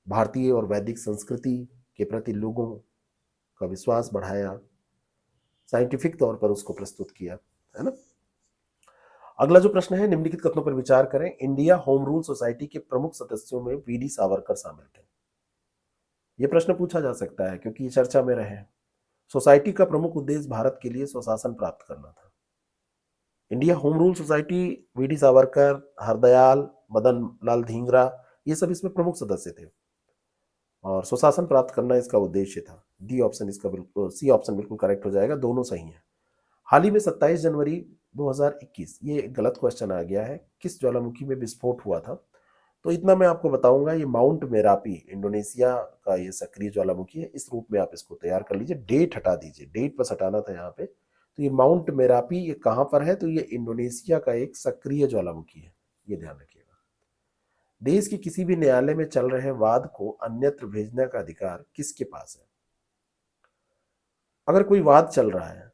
Speaker 1: भारतीय और वैदिक संस्कृति के प्रति लोगों का विश्वास बढ़ाया, साइंटिफिक तौर पर उसको प्रस्तुत किया, है ना। अगला जो प्रश्न है, निम्नलिखित कथनों पर विचार करें। इंडिया होम रूल सोसाइटी के प्रमुख सदस्यों में वीडी सावरकर शामिल थे। यह प्रश्न पूछा जा सकता है क्योंकि ये चर्चा में रहे। सोसाइटी का प्रमुख उद्देश्य भारत के लिए स्वशासन प्राप्त करना था। India home rule society, V D Savarkar, Hardayal, Madan Lal Dhingra, ये सब इसमें प्रमुख सदस्य थे और स्वशासन प्राप्त करना इसका उद्देश्य था। डी ऑप्शन इसका बिल्कुल, सी ऑप्शन बिल्कुल करेक्ट हो जाएगा, दोनों सही हैं। हाल ही में 27 जनवरी 2021, ये गलत क्वेश्चन आ गया है, किस ज्वालामुखी में विस्फोट हुआ था? तो इतना मैं आपको बताऊंगा, ये माउंट मेरापी इंडोनेशिया का ये सक्रिय ज्वालामुखी है। इस रूप में आप इसको तैयार कर लीजिए। डेट हटा दीजिए, डेट बस हटाना था यहाँ पे। तो ये माउंट मेरापी ये कहाँ पर है? तो ये इंडोनेशिया का एक सक्रिय ज्वालामुखी है, ये ध्यान रखिएगा। देश के किसी भी न्यायालय में चल रहे वाद को अन्यत्र भेजने का अधिकार किसके पास है? अगर कोई वाद चल रहा है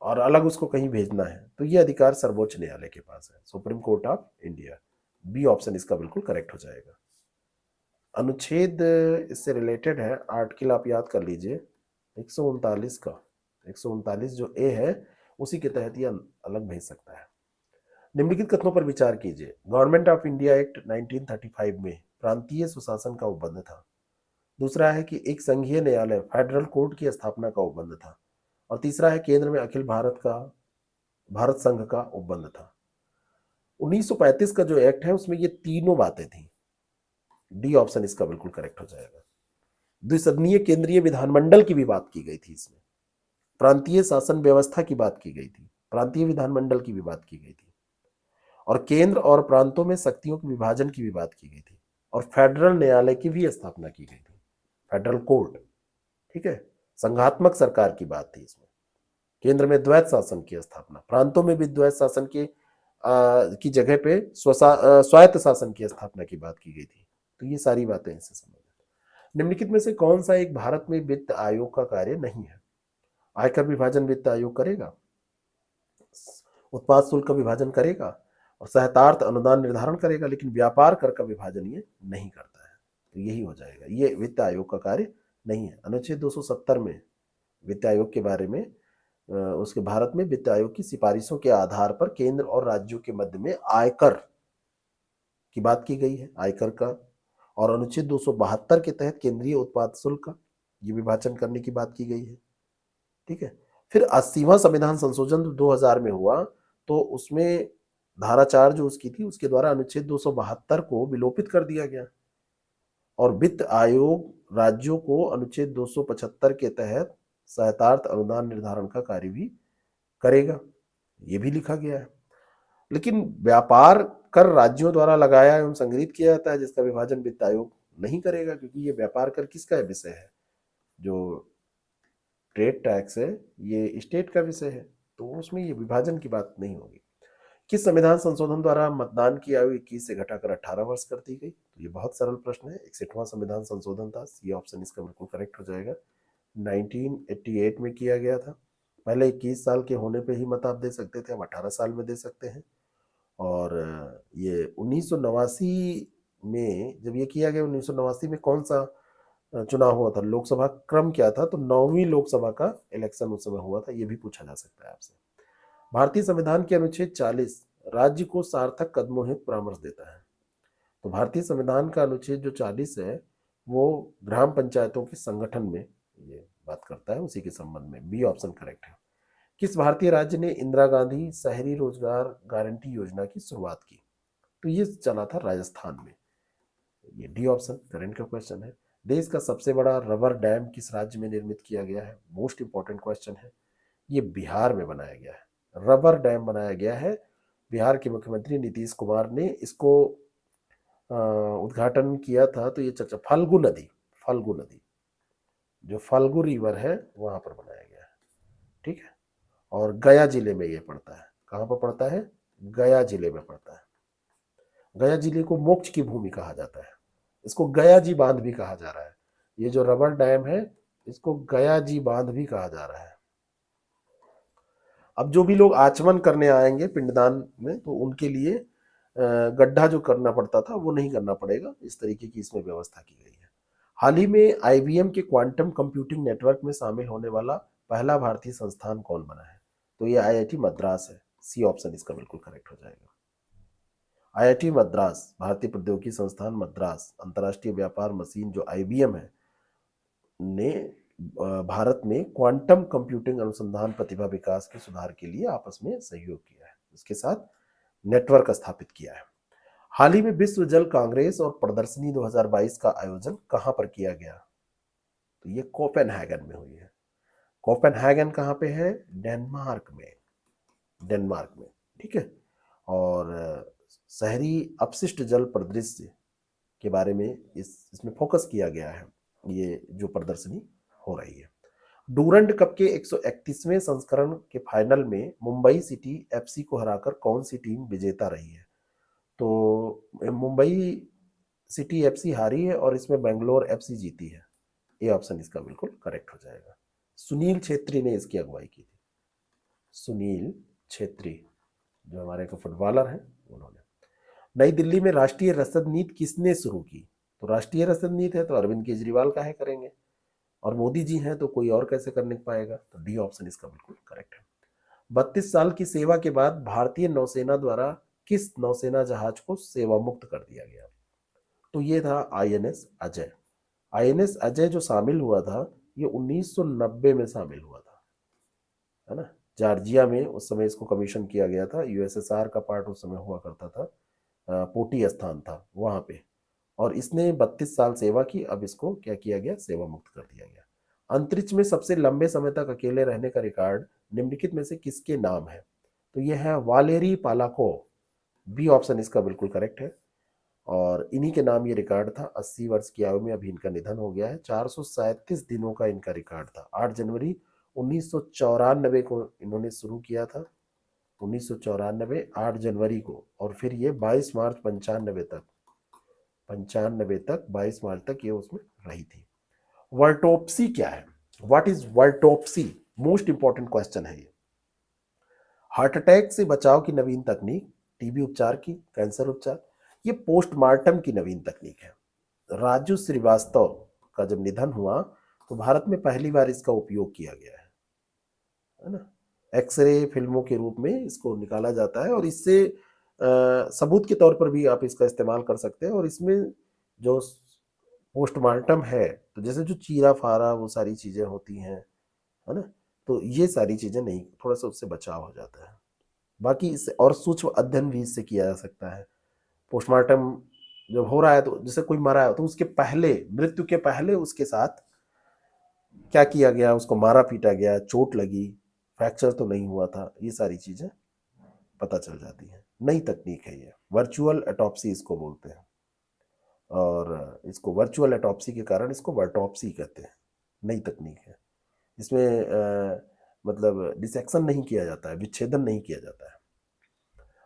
Speaker 1: और अलग उसको कहीं भेजना है तो ये अधिकार सर्वोच्च न्यायालय के पास है, supreme court of India. B option इसका बिल्कुल करेक्ट हो जाएगा। अनुच्छेद इससे रिलेटेड है, आर्टिकल आप याद कर लीजिए 139 का, 139 जो ए है उसी के तहत ये अलग भेज सकता है। निम्नलिखित कथनों पर विचार कीजिए। गवर्नमेंट ऑफ इंडिया एक्ट 1935 में प्रांतीय सुशासन का उपबंध था। दूसरा है कि एक संघीय न्यायालय फेडरल कोर्ट की स्थापना का उपबंध था। और तीसरा है केंद्र में अखिल भारत संघ का उपबंध था। 1935 का जो एक्ट है उसमें ये तीनों बातें थी। डी ऑप्शन इसका बिल्कुल करेक्ट हो जाएगा। द्विसदनीय केंद्रीय विधानमंडल की भी बात की गई थी इसमें, प्रांतीय शासन व्यवस्था की बात की गई थी, प्रांतीय विधानमंडल की भी बात की गई थी, और केंद्र और प्रांतों में शक्तियों के विभाजन की भी बात की गई थी, और फेडरल न्यायालय की भी स्थापना की गई थी, फेडरल कोर्ट। ठीक है, संघात्मक सरकार की बात थी इसमें। केंद्र में द्वैत शासन की स्थापना, प्रांतों में भी द्वैत शासन की जगह पे स्वायत्त शासन की स्थापना की बात की गई थी। तो ये सारी बातें इससे संबंधित। निम्नलिखित में से कौन सा एक भारत में वित्त आयोग का कार्य नहीं है? आयकर विभाजन वित्त आयोग करेगा, उत्पाद शुल्क का विभाजन करेगा, और सहतार्थ अनुदान निर्धारण करेगा, लेकिन व्यापार कर का विभाजन ये नहीं करता है। तो यही हो जाएगा, ये वित्त आयोग का कार्य नहीं है। अनुच्छेद 270 में वित्त आयोग के बारे में उसके भारत में वित्त आयोग की सिफारिशों के आधार पर केंद्र और राज्यों के मध्य में आयकर की बात की गई है, आयकर का। और अनुच्छेद 272 के तहत केंद्रीय उत्पाद शुल्क का ये विभाजन करने की बात की गई है। ठीक है। फिर 80वां संविधान संशोधन 2000 में हुआ, तो उसमें धारा 4 जो उसकी थी, उसके द्वारा अनुच्छेद 272 को विलोपित कर दिया गया और वित्त आयोग राज्यों को अनुच्छेद 275 के तहत सहतार्थ अनुदान निर्धारण का कार्य भी करेगा, ये भी लिखा गया है। लेकिन व्यापार कर राज्यों द्वारा लगाया एवं संग्रहित किया जाता है, जिसका विभाजन वित्त आयोग नहीं करेगा, क्योंकि ये व्यापार कर किसका विषय है? जो ट्रेड टैक्स है ये स्टेट का विषय है, तो उसमें ये विभाजन की बात नहीं होगी। किस संविधान संशोधन द्वारा मतदान की आयु 21 से घटाकर 18 वर्ष कर दी गई? तो ये बहुत सरल प्रश्न है, 61वां संविधान संशोधन था, सी ऑप्शन इसका बिल्कुल करेक्ट हो जाएगा। 1988 में किया गया था। पहले 21 साल के होने पे ही मत आप दे सकते थे, अब 18 साल में दे सकते हैं। और ये 1989 में जब ये किया गया, 1989 में कौन सा चुनाव हुआ था, लोकसभा क्रम क्या था? तो 9वीं लोकसभा का इलेक्शन उस समय हुआ था, ये भी पूछा जा सकता है आपसे। भारतीय संविधान के अनुच्छेद 40 राज्य को सार्थक कदमों हेतु परामर्श देता है। तो भारतीय संविधान का अनुच्छेद जो 40 है वो ग्राम पंचायतों के संगठन में ये बात करता है, उसी के संबंध में। बी ऑप्शन करेक्ट है। किस भारतीय राज्य ने इंदिरा गांधी शहरी रोजगार गारंटी योजना की शुरुआत की? तो ये चला था राजस्थान में। ये डी ऑप्शन करंट का क्वेश्चन है। देश का सबसे बड़ा रबर डैम किस राज्य में निर्मित किया गया है? मोस्ट इंपॉर्टेंट क्वेश्चन है। ये बिहार में बनाया गया है, रबर डैम बनाया गया है। बिहार के मुख्यमंत्री नीतीश कुमार ने इसको उद्घाटन किया था। तो ये चर्चा फल्गु नदी जो फल्गु रिवर है वहां पर बनाया गया है। ठीक है। और गया जिले में ये पड़ता है। कहाँ पर पड़ता है? गया जिले में पड़ता है। गया जिले को मोक्ष की भूमि कहा जाता है, इसको गया जी बांध भी कहा जा रहा है। ये जो रबर डैम है इसको गया जी बांध भी कहा जा रहा है। अब जो भी लोग आचमन करने आएंगे पिंडदान में, तो उनके लिए गड्ढा जो करना पड़ता था वो नहीं करना पड़ेगा, इस तरीके की इसमें व्यवस्था की गई है। हाल ही में आईबीएम के क्वांटम कंप्यूटिंग नेटवर्क में शामिल होने वाला पहला भारतीय संस्थान कौन बना है? तो ये आईआईटी मद्रास है, सी ऑप्शन इसका बिल्कुल करेक्ट हो जाएगा। आईआईटी मद्रास, भारतीय प्रौद्योगिकी संस्थान मद्रास, अंतर्राष्ट्रीय व्यापार मशीन जो आईबीएम है ने भारत में क्वांटम कंप्यूटिंग अनुसंधान प्रतिभा विकास के सुधार के लिए आपस में सहयोग किया है, उसके साथ नेटवर्क स्थापित किया है। हाल ही में विश्व जल कांग्रेस और प्रदर्शनी 2022 का आयोजन कहां पर किया गया? तो ये कोपेनहेगन में हुई है। कोपेनहेगन कहां पे है? डेनमार्क में। ठीक है। और शहरी अपशिष्ट जल परिदृश्य के बारे में इसमें फोकस किया गया है, ये जो प्रदर्शनी हो रही है। डूरंड कप के 131वें संस्करण के फाइनल में मुंबई सिटी एफसी को हराकर कौन सी टीम विजेता रही है? तो मुंबई सिटी एफसी हारी है और इसमें बेंगलोर एफसी जीती है। ये ऑप्शन इसका बिल्कुल करेक्ट हो जाएगा। सुनील छेत्री ने इसकी अगुवाई की थी, सुनील छेत्री जो हमारे को फुटबॉलर हैं उन्होंने। नई दिल्ली में राष्ट्रीय रसद नीति किसने शुरू की? तो राष्ट्रीय रसद नीति है तो अरविंद केजरीवाल काहे करेंगे, और मोदी जी हैं तो कोई और कैसे करने पाएगा? तो डी ऑप्शन इसका बिल्कुल करेक्ट है। 32 साल की सेवा के बाद भारतीय नौसेना द्वारा किस नौसेना जहाज को सेवा मुक्त कर दिया गया? तो ये था आईएनएस अजय। आईएनएस अजय जो शामिल हुआ था ये 1990 में शामिल हुआ था, है ना। जॉर्जिया में उस समय इसको कमीशन किया गया था, यूएसएसआर का पार्ट उस समय हुआ करता था, पोटी स्थान था वहां पे। और इसने 32 साल सेवा की, अब इसको क्या किया गया? सेवा मुक्त कर दिया गया। अंतरिक्ष में सबसे लंबे समय तक अकेले रहने का रिकॉर्ड निम्नलिखित में से किसके नाम है? तो यह है वालेरी पालाको। बी ऑप्शन इसका बिल्कुल करेक्ट है। और इन्हीं के नाम ये रिकॉर्ड था। 80 वर्ष की आयु में अभी इनका निधन हो गया है। 437 दिनों का इनका रिकॉर्ड था। 8 जनवरी 1994 को इन्होंने शुरू किया था, 1994 8 जनवरी को, और फिर ये 22 मार्च 95 तक 22 मार्च तक ये उसमें रही थी। वर्टोप्सी क्या है? What is virtopsy? Most important question है ये। हार्ट अटैक से बचाव की नवीन तकनीक टीबी उपचार की, कैंसर उपचार। ये पोस्टमार्टम की नवीन तकनीक है। राजू श्रीवास्तव का जब निधन हुआ तो भारत में पहली बार इसका उपयोग किया गया है ना। एक्सरे फिल्मों के रूप में इसको निकाला जाता है और इससे सबूत के तौर पर भी आप इसका इस्तेमाल कर सकते हैं। और इसमें जो पोस्टमार्टम है, तो जैसे जो चीरा फारा वो सारी चीजें होती हैं, है ना, तो ये सारी चीजें नहीं, थोड़ा सा उससे बचाव हो जाता है। बाकी इससे और सूक्ष्म अध्ययन भी इससे किया जा सकता है। पोस्टमार्टम जब हो रहा है तो जैसे कोई मरा है तो उसके पहले, मृत्यु के पहले उसके साथ क्या किया गया, उसको मारा पीटा गया, चोट लगी, फ्रैक्चर तो नहीं हुआ था, ये सारी चीजें पता चल जाती है। नई तकनीक है ये, वर्चुअल एटॉप्सी इसको बोलते हैं। और इसको वर्चुअल एटॉप्सी के कारण इसको वर्टॉप्सी कहते हैं। नई तकनीक है। इसमें मतलब डिसेक्शन नहीं किया जाता है, विच्छेदन नहीं किया जाता है।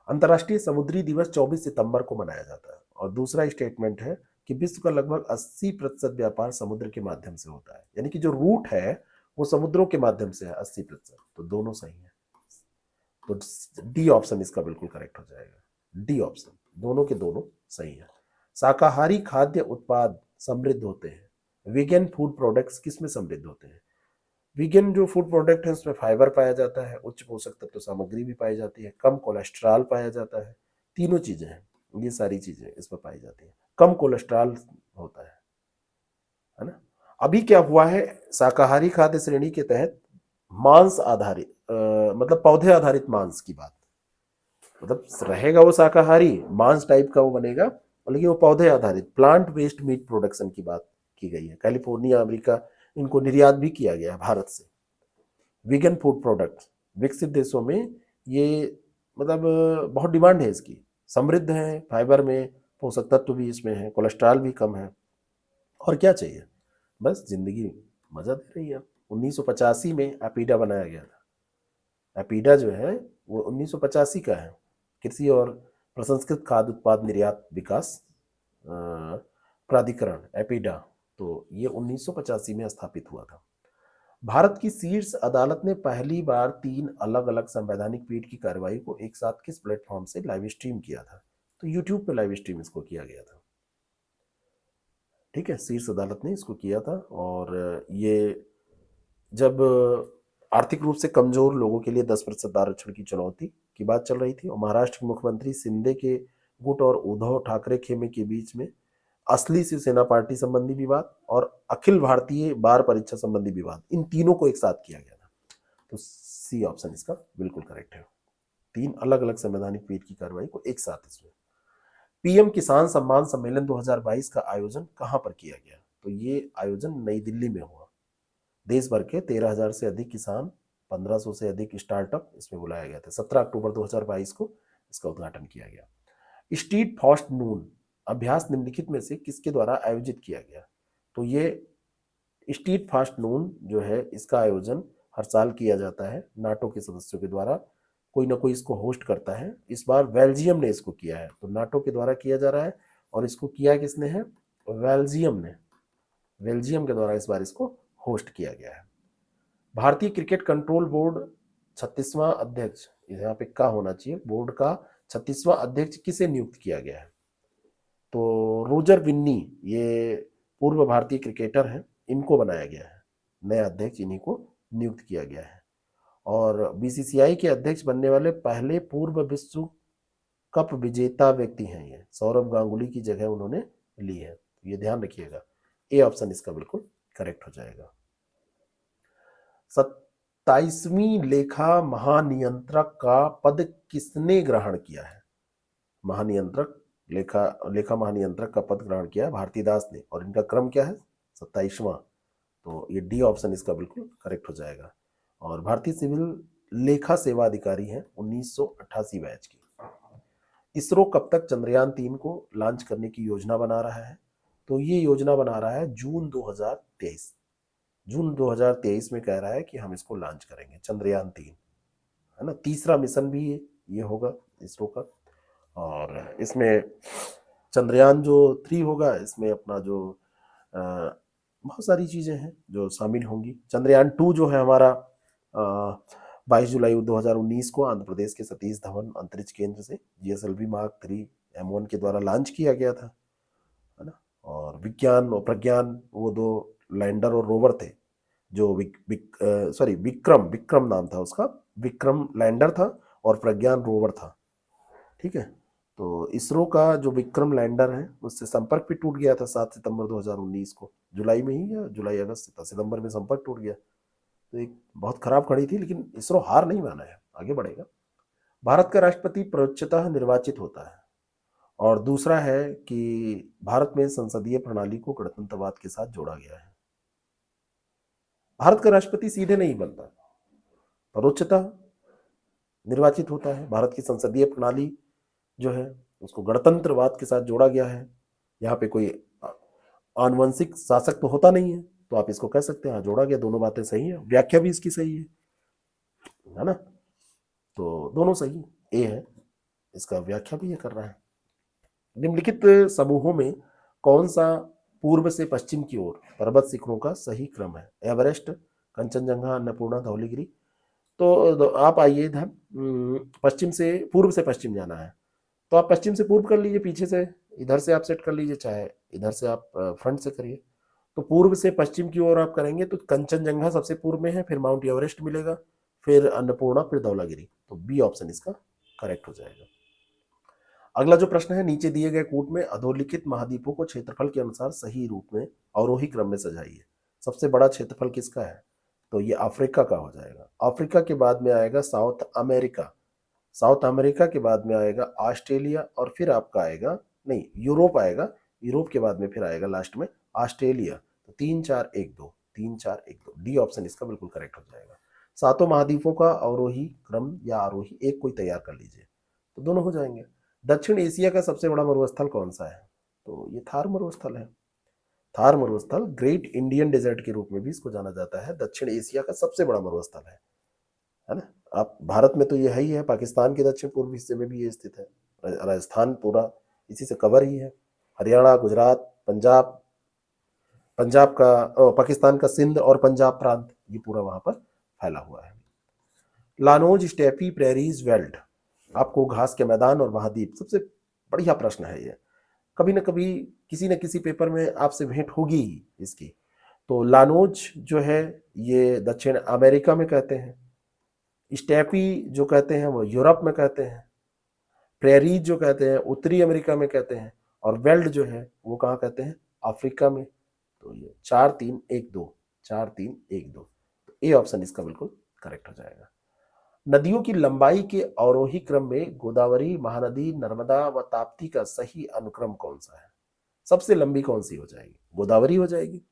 Speaker 1: अंतर्राष्ट्रीय समुद्री दिवस 24 सितंबर को मनाया जाता है। और दूसरा स्टेटमेंट है कि विश्व का लगभग 80% व्यापार समुद्र के माध्यम से होता है, यानी कि जो रूट है वो समुद्रों के माध्यम से है 80%। तो दोनों सही है। तो डी ऑप्शन इसका बिल्कुल करेक्ट हो जाएगा। डी ऑप्शन, दोनों के दोनों सही है। शाकाहारी खाद्य उत्पाद समृद्ध होते हैं। वीगन फूड प्रोडक्ट्स किस में समृद्ध होते हैं? वीगन जो फूड प्रोडक्ट है उसमें फाइबर पाया जाता है, उच्च पोषक तत्व सामग्री भी पाई जाती है, कम कोलेस्ट्रॉल पाया जाता है। तीनों चीजें हैं, ये सारी चीजें इसमें पाई जाती हैं। कम कोलेस्ट्रॉल होता है ना। अभी क्या हुआ है, शाकाहारी खाद्य श्रेणी के तहत मांस आधारित मतलब पौधे आधारित मांस की बात, मतलब रहेगा वो शाकाहारी मांस टाइप का वो बनेगा, लेकिन वो पौधे आधारित प्लांट बेस्ड मीट प्रोडक्शन की बात की गई है। कैलिफोर्निया, अमेरिका, इनको निर्यात भी किया गया है भारत से। वीगन फूड प्रोडक्ट विकसित देशों में ये मतलब बहुत डिमांड है इसकी, समृद्ध है फाइबर में, पोषक तत्व भी इसमें है, कोलेस्ट्रॉल भी कम है। और क्या चाहिए, बस जिंदगी मजा दे रही है। 1985 में एपीडा बनाया गया था। एपीडा जो है वो 1985 का है, कृषि और प्रसंस्कृत खाद्य उत्पाद निर्यात विकास प्राधिकरण, एपीडा। तो ये 1985 में स्थापित हुआ था। भारत की शीर्ष अदालत ने पहली बार 3 अलग अलग संवैधानिक पीठ की कार्रवाई को एक साथ किस प्लेटफॉर्म से लाइव स्ट्रीम किया था? तो यूट्यूब पे लाइव स्ट्रीम इसको किया गया था। ठीक है, शीर्ष अदालत ने इसको किया था। और ये जब आर्थिक रूप से कमजोर लोगों के लिए 10% आरक्षण की चुनौती की बात चल रही थी, और महाराष्ट्र के मुख्यमंत्री शिंदे के गुट और उद्धव ठाकरे खेमे के बीच में असली शिवसेना पार्टी संबंधी विवाद और अखिल भारतीय बार परीक्षा संबंधी विवाद, इन तीनों को एक साथ किया गया था। तो सी ऑप्शन इसका बिल्कुल करेक्ट है। 3 अलग अलग संवैधानिक पीठ की कार्रवाई को एक साथ इसमें। पीएम किसान सम्मान सम्मेलन 2022 का आयोजन कहां पर किया गया? तो ये आयोजन नई दिल्ली में हुआ। देश भर के 13,000 से अधिक किसान, 1500 से अधिक स्टार्टअप इसमें बुलाया गया था। 17 अक्टूबर 2022 को इसका उद्घाटन किया गया। स्ट्रीट फास्ट नून अभ्यास निम्नलिखित में से किसके द्वारा आयोजित किया गया? तो ये स्ट्रीट फास्ट नून जो है इसका आयोजन हर साल किया जाता है नाटो के सदस्यों के द्वारा। कोई ना कोई इसको होस्ट करता है। इस बार बेल्जियम ने इसको किया है, तो नाटो के द्वारा किया जा रहा है। और इसको किया किसने है? बेल्जियम ने। बेल्जियम के द्वारा इस बार इसको होस्ट किया गया है। भारतीय क्रिकेट कंट्रोल बोर्ड 36वां अध्यक्ष, यहाँ पे का होना चाहिए, बोर्ड का 36वां अध्यक्ष किसे नियुक्त किया गया है? तो रोजर विन्नी, ये पूर्व भारतीय क्रिकेटर हैं, इनको बनाया गया है नया अध्यक्ष, इन्हीं को नियुक्त किया गया है। और बीसीसीआई के अध्यक्ष बनने वाले पहले पूर्व विश्व कप विजेता व्यक्ति हैं ये, सौरभ गांगुली की जगह उन्होंने ली है। ये ध्यान रखिएगा, ए ऑप्शन इसका बिल्कुल करेक्ट हो जाएगा। 27वीं लेखा महानियंत्रक का पद किसने ग्रहण किया है? महानियंत्रक, लेखा महानियंत्रक का पद ग्रहण किया है भारतीदास ने, और इनका क्रम क्या है? 27वां। तो ये डी ऑप्शन इसका बिल्कुल करेक्ट हो जाएगा। और भारतीय सिविल लेखा सेवा अधिकारी हैं 1988 बैच की। इसरो कब तक चंद्रयान 3 को लॉन्च करने की योजना बना रहा है? तो ये योजना बना रहा है जून 2023। जून 2023 में कह रहा है कि हम इसको लॉन्च करेंगे चंद्रयान 3, है ना। तीसरा मिशन भी ये होगा इसरो का। और इसमें चंद्रयान जो 3 होगा, इसमें अपना जो बहुत सारी चीज़ें हैं जो शामिल होंगी। चंद्रयान 2 जो है हमारा 22 जुलाई 2019 को आंध्र प्रदेश के सतीश धवन अंतरिक्ष केंद्र से GSLV मार्क 3 M1 के द्वारा लॉन्च किया गया था, है ना। और विज्ञान और प्रज्ञान वो दो लैंडर और रोवर थे जो विक्रम विक्रम नाम था उसका, विक्रम लैंडर था और प्रज्ञान रोवर था, ठीक है। तो इसरो का जो विक्रम लैंडर है उससे संपर्क भी टूट गया था 7 सितंबर 2019 को, जुलाई में ही, या जुलाई अगस्त सितंबर में संपर्क टूट गया। तो एक बहुत खराब घड़ी थी, लेकिन इसरो हार नहीं माना है, आगे बढ़ेगा। भारत का राष्ट्रपति परोक्षतः निर्वाचित होता है। और दूसरा है कि भारत में संसदीय प्रणाली को गणतंत्रवाद के साथ जोड़ा गया है। भारत का राष्ट्रपति सीधे नहीं बनता, परोक्षतः निर्वाचित होता है। भारत की संसदीय प्रणाली जो है उसको गणतंत्रवाद के साथ जोड़ा गया है। यहाँ पे कोई आनुवंशिक शासक तो होता नहीं है, तो आप इसको कह सकते हैं हाँ जोड़ा गया। दोनों बातें सही है, व्याख्या भी इसकी सही है ना। तो दोनों सही, ए है इसका, व्याख्या भी ये कर रहा है। निम्नलिखित समूहों में कौन सा पूर्व से पश्चिम की ओर पर्वत शिखरों का सही क्रम है? एवरेस्ट, कंचनजंगा, अन्नपूर्णा, धौलीगिरी। तो आप आइए इधर, पश्चिम से पूर्व से पश्चिम जाना है, तो आप पश्चिम से पूर्व कर लीजिए, पीछे से इधर से आप सेट कर लीजिए, चाहे इधर से आप फ्रंट से करिए। तो पूर्व से पश्चिम की ओर आप करेंगे तो कंचनजंगा सबसे पूर्व में है, फिर माउंट एवरेस्ट मिलेगा, फिर अन्नपूर्णा, फिर धौलागिरी। तो बी ऑप्शन इसका करेक्ट हो जाएगा। अगला जो प्रश्न है, नीचे दिए गए कूट में अधोलिखित महाद्वीपों को क्षेत्रफल के अनुसार सही रूप में अवरोही क्रम में सजाइए। सबसे बड़ा क्षेत्रफल किसका है? तो ये अफ्रीका का हो जाएगा। अफ्रीका के बाद में आएगा साउथ अमेरिका, साउथ अमेरिका के बाद में आएगा ऑस्ट्रेलिया, और फिर आपका आएगा, नहीं, यूरोप आएगा, यूरोप के बाद में फिर आएगा लास्ट में ऑस्ट्रेलिया। तो 3 4 1 2, 3 4 1 2, डी ऑप्शन इसका बिल्कुल करेक्ट हो जाएगा। सातों महाद्वीपों का अवरोही क्रम या आरोही एक कोई तैयार कर लीजिए, तो दोनों हो जाएंगे। दक्षिण एशिया का सबसे बड़ा मरुस्थल कौन सा है? तो ये थार मरुस्थल है। थार मरुस्थल ग्रेट इंडियन डेजर्ट के रूप में भी इसको जाना जाता है, दक्षिण एशिया का सबसे बड़ा मरुस्थल है ना। आप भारत में तो ये है ही है, पाकिस्तान के दक्षिण पूर्व हिस्से में भी ये स्थित है, राजस्थान पूरा इसी से कवर ही है, हरियाणा, गुजरात, पंजाब, पंजाब का पाकिस्तान का सिंध और पंजाब प्रांत, ये पूरा वहां पर फैला हुआ है। लानोज, स्टेपी, प्रेरीज, वेल्ड, आपको घास के मैदान और महाद्वीप, सबसे बढ़िया प्रश्न है ये, कभी ना कभी किसी न किसी पेपर में आपसे भेंट होगी ही इसकी। तो लानोज जो है ये दक्षिण अमेरिका में कहते हैं, स्टेपी जो कहते हैं वो यूरोप में कहते हैं, प्रेरीज जो कहते हैं उत्तरी अमेरिका में कहते हैं, और वेल्ड जो है वो कहाँ कहते हैं? अफ्रीका में। तो ये 4 3 1 2, 4 3 1 2, तो ए ऑप्शन इसका बिल्कुल करेक्ट हो जाएगा। नदियों की लंबाई के अवरोही क्रम में गोदावरी, महानदी, नर्मदा व ताप्ती का सही अनुक्रम कौन सा है? सबसे लंबी कौन सी हो जाएगी? गोदावरी हो जाएगी।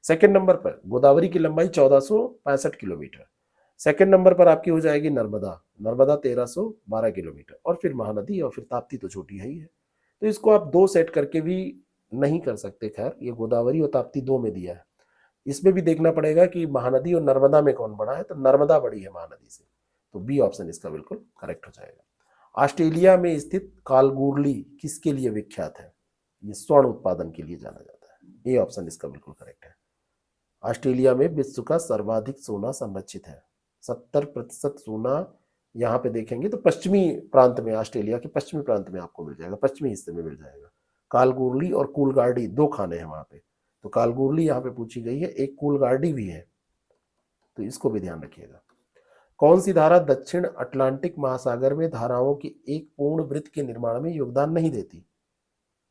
Speaker 1: सेकंड नंबर पर गोदावरी की लंबाई 1465 किलोमीटर, सेकंड नंबर पर आपकी हो जाएगी नर्मदा, नर्मदा 1312 किलोमीटर, और फिर महानदी, और फिर ताप्ती तो छोटी है ही है। तो इसको आप दो सेट करके भी नहीं कर सकते, खैर ये गोदावरी और ताप्ती दो में दिया है, इसमें भी देखना पड़ेगा कि महानदी और नर्मदा में कौन बड़ा है, तो नर्मदा बड़ी है महानदी से, तो बी ऑप्शन इसका बिल्कुल करेक्ट हो जाएगा। ऑस्ट्रेलिया में स्थित कालगुरली किसके लिए विख्यात है? ये स्वर्ण उत्पादन के लिए जाना जाता है, ए ऑप्शन इसका बिल्कुल करेक्ट है। ऑस्ट्रेलिया में विश्व का सर्वाधिक सोना संरक्षित है, 70% सोना यहाँ पे देखेंगे तो पश्चिमी प्रांत में, ऑस्ट्रेलिया के पश्चिमी प्रांत में आपको मिल जाएगा, पश्चिमी हिस्से में मिल जाएगा। कालगुरली और कूलगार्डी दो खाने हैं वहां पे, तो कालगुरली यहाँ पे पूछी गई है, एक कूलगार्डी भी है, तो इसको भी ध्यान रखिएगा। कौन सी धारा दक्षिण अटलांटिक महासागर में धाराओं की एक पूर्ण वृत्त के निर्माण में योगदान नहीं देती?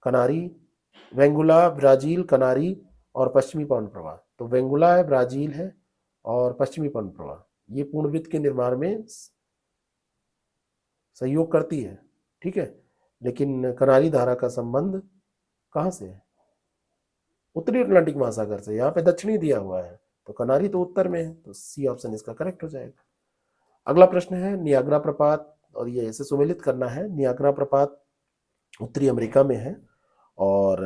Speaker 1: कनारी, वेंगुला, ब्राजील, कनारी और पश्चिमी पवन प्रवाह। तो वेंगुला है, ब्राजील है, और पश्चिमी पवन प्रवाह, ये पूर्ण वृत्त के निर्माण में सहयोग करती है, ठीक है। लेकिन कनारी धारा का संबंध कहाँ से है? उत्तरी अटलांटिक महासागर से, यहाँ पे दक्षिणी दिया हुआ है, तो कनारी तो उत्तर में है, तो सी ऑप्शन इसका करेक्ट हो जाएगा। अगला प्रश्न है नियाग्रा प्रपात, और ये ऐसे सुमेलित करना है, नियाग्रा प्रपात उत्तरी अमेरिका में है, और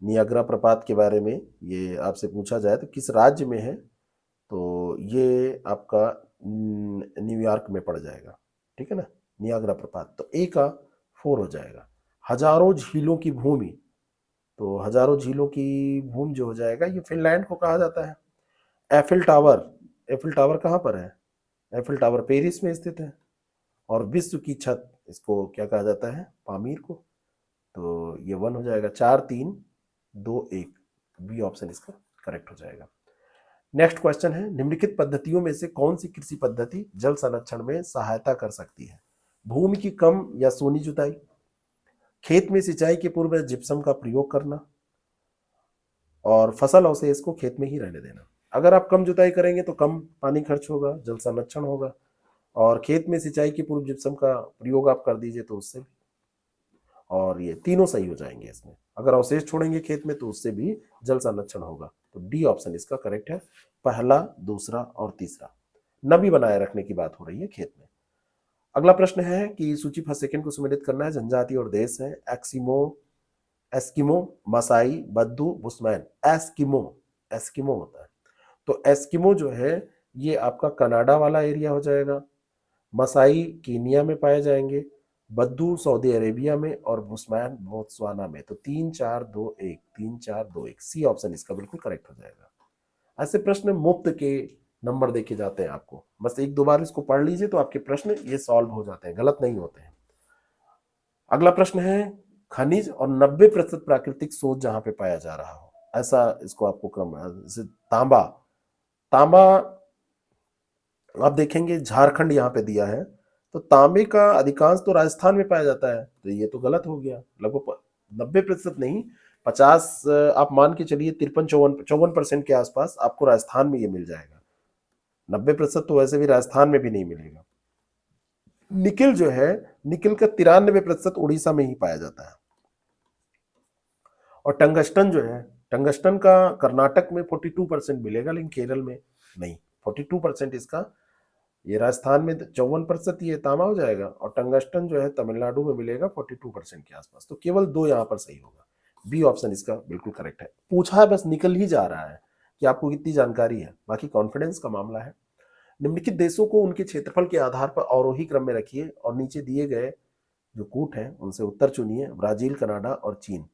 Speaker 1: नियाग्रा प्रपात के बारे में ये आपसे पूछा जाए तो किस राज्य में है, तो ये आपका न्यूयॉर्क में पड़ जाएगा, ठीक है ना, नियाग्रा प्रपात। तो ए का 4 हो जाएगा। हजारों झीलों की भूमि, तो हजारों झीलों की भूमि जो हो जाएगा ये फिनलैंड को कहा जाता है। एफिल टावर, एफिल टावर कहाँ पर है? एफिल टावर पेरिस में स्थित है। और विश्व की छत, इसको क्या कहा जाता है, पामीर को। तो ये 1 हो जाएगा। 4, 3, 2, 1, बी ऑप्शन इसका करेक्ट हो जाएगा। नेक्स्ट क्वेश्चन है, निम्नलिखित पद्धतियों में से कौन सी कृषि पद्धति जल संरक्षण में सहायता कर सकती है? भूमि की कम या सोनी जुताई, खेत में सिंचाई के पूर्व जिप्सम का प्रयोग करना, और फसल अवशेष को खेत में ही रहने देना। अगर आप कम जुताई करेंगे तो कम पानी खर्च होगा, जल संरक्षण होगा, और खेत में सिंचाई के पूर्व जिप्सम का प्रयोग आप कर दीजिए तो उससे भी, और ये तीनों सही हो जाएंगे इसमें। अगर अवशेष छोड़ेंगे खेत में तो उससे भी जल संरक्षण होगा। तो डी ऑप्शन इसका करेक्ट है, पहला, दूसरा और तीसरा। नमी बनाए रखने की बात हो रही है खेत में। अगला प्रश्न है कि सूची फर्स्ट सेकंड को सम्मिलित करना है। जनजाति और देश है, एस्किमो, मसाई, बद्दू, बुशमैन। एस्किमो, एस्किमो होता है। तो एस्किमो जो है ये आपका कनाडा वाला एरिया हो जाएगा, मसाई कीनिया में पाए जाएंगे, बद्दू सऊदी अरेबिया में, और बुशमैन बोत्सवाना में। तो 3, 4, 2, 1, 3, 4, 2, 1, सी ऑप्शन इसका बिल्कुल करेक्ट हो जाएगा। ऐसे प्रश्न मुफ्त के नंबर देखे जाते हैं आपको, बस 1-2 बार इसको पढ़ लीजिए तो आपके प्रश्न ये सॉल्व हो जाते हैं, गलत नहीं होते हैं। अगला प्रश्न है, खनिज और 90% प्राकृतिक स्रोत जहां पे पाया जा रहा हो, ऐसा इसको आपको क्रम है। जैसे तांबा, तांबा आप देखेंगे झारखंड यहाँ पे दिया है, तो तांबे का अधिकांश तो राजस्थान में पाया जाता है, तो ये तो गलत हो गया। लगभग 90% नहीं, 50 आप मान के चलिए, 53-54% के आसपास आपको राजस्थान में ये मिल जाएगा। 90% तो वैसे भी राजस्थान में भी नहीं मिलेगा। निकिल जो है, निकिल का 93% उड़ीसा में ही पाया जाता है। और टंगस्टन जो है, टंगस्टन का कर्नाटक में 42% मिलेगा, लेकिन केरल में नहीं। 42% इसका, ये राजस्थान में 54% ये तांबा हो जाएगा, और टंगस्टन जो है तमिलनाडु में मिलेगा 42% के आसपास। तो केवल 2 यहाँ पर सही होगा, बी ऑप्शन इसका बिल्कुल करेक्ट है। पूछा है बस, निकल ही जा रहा है कि आपको कितनी जानकारी है, बाकी कॉन्फिडेंस का मामला है। निम्नलिखित देशों को उनके क्षेत्रफल के आधार पर अवरोही क्रम में रखिए, और नीचे दिए गए जो कूट हैं उनसे उत्तर चुनिए, ब्राजील, कनाडा और चीन।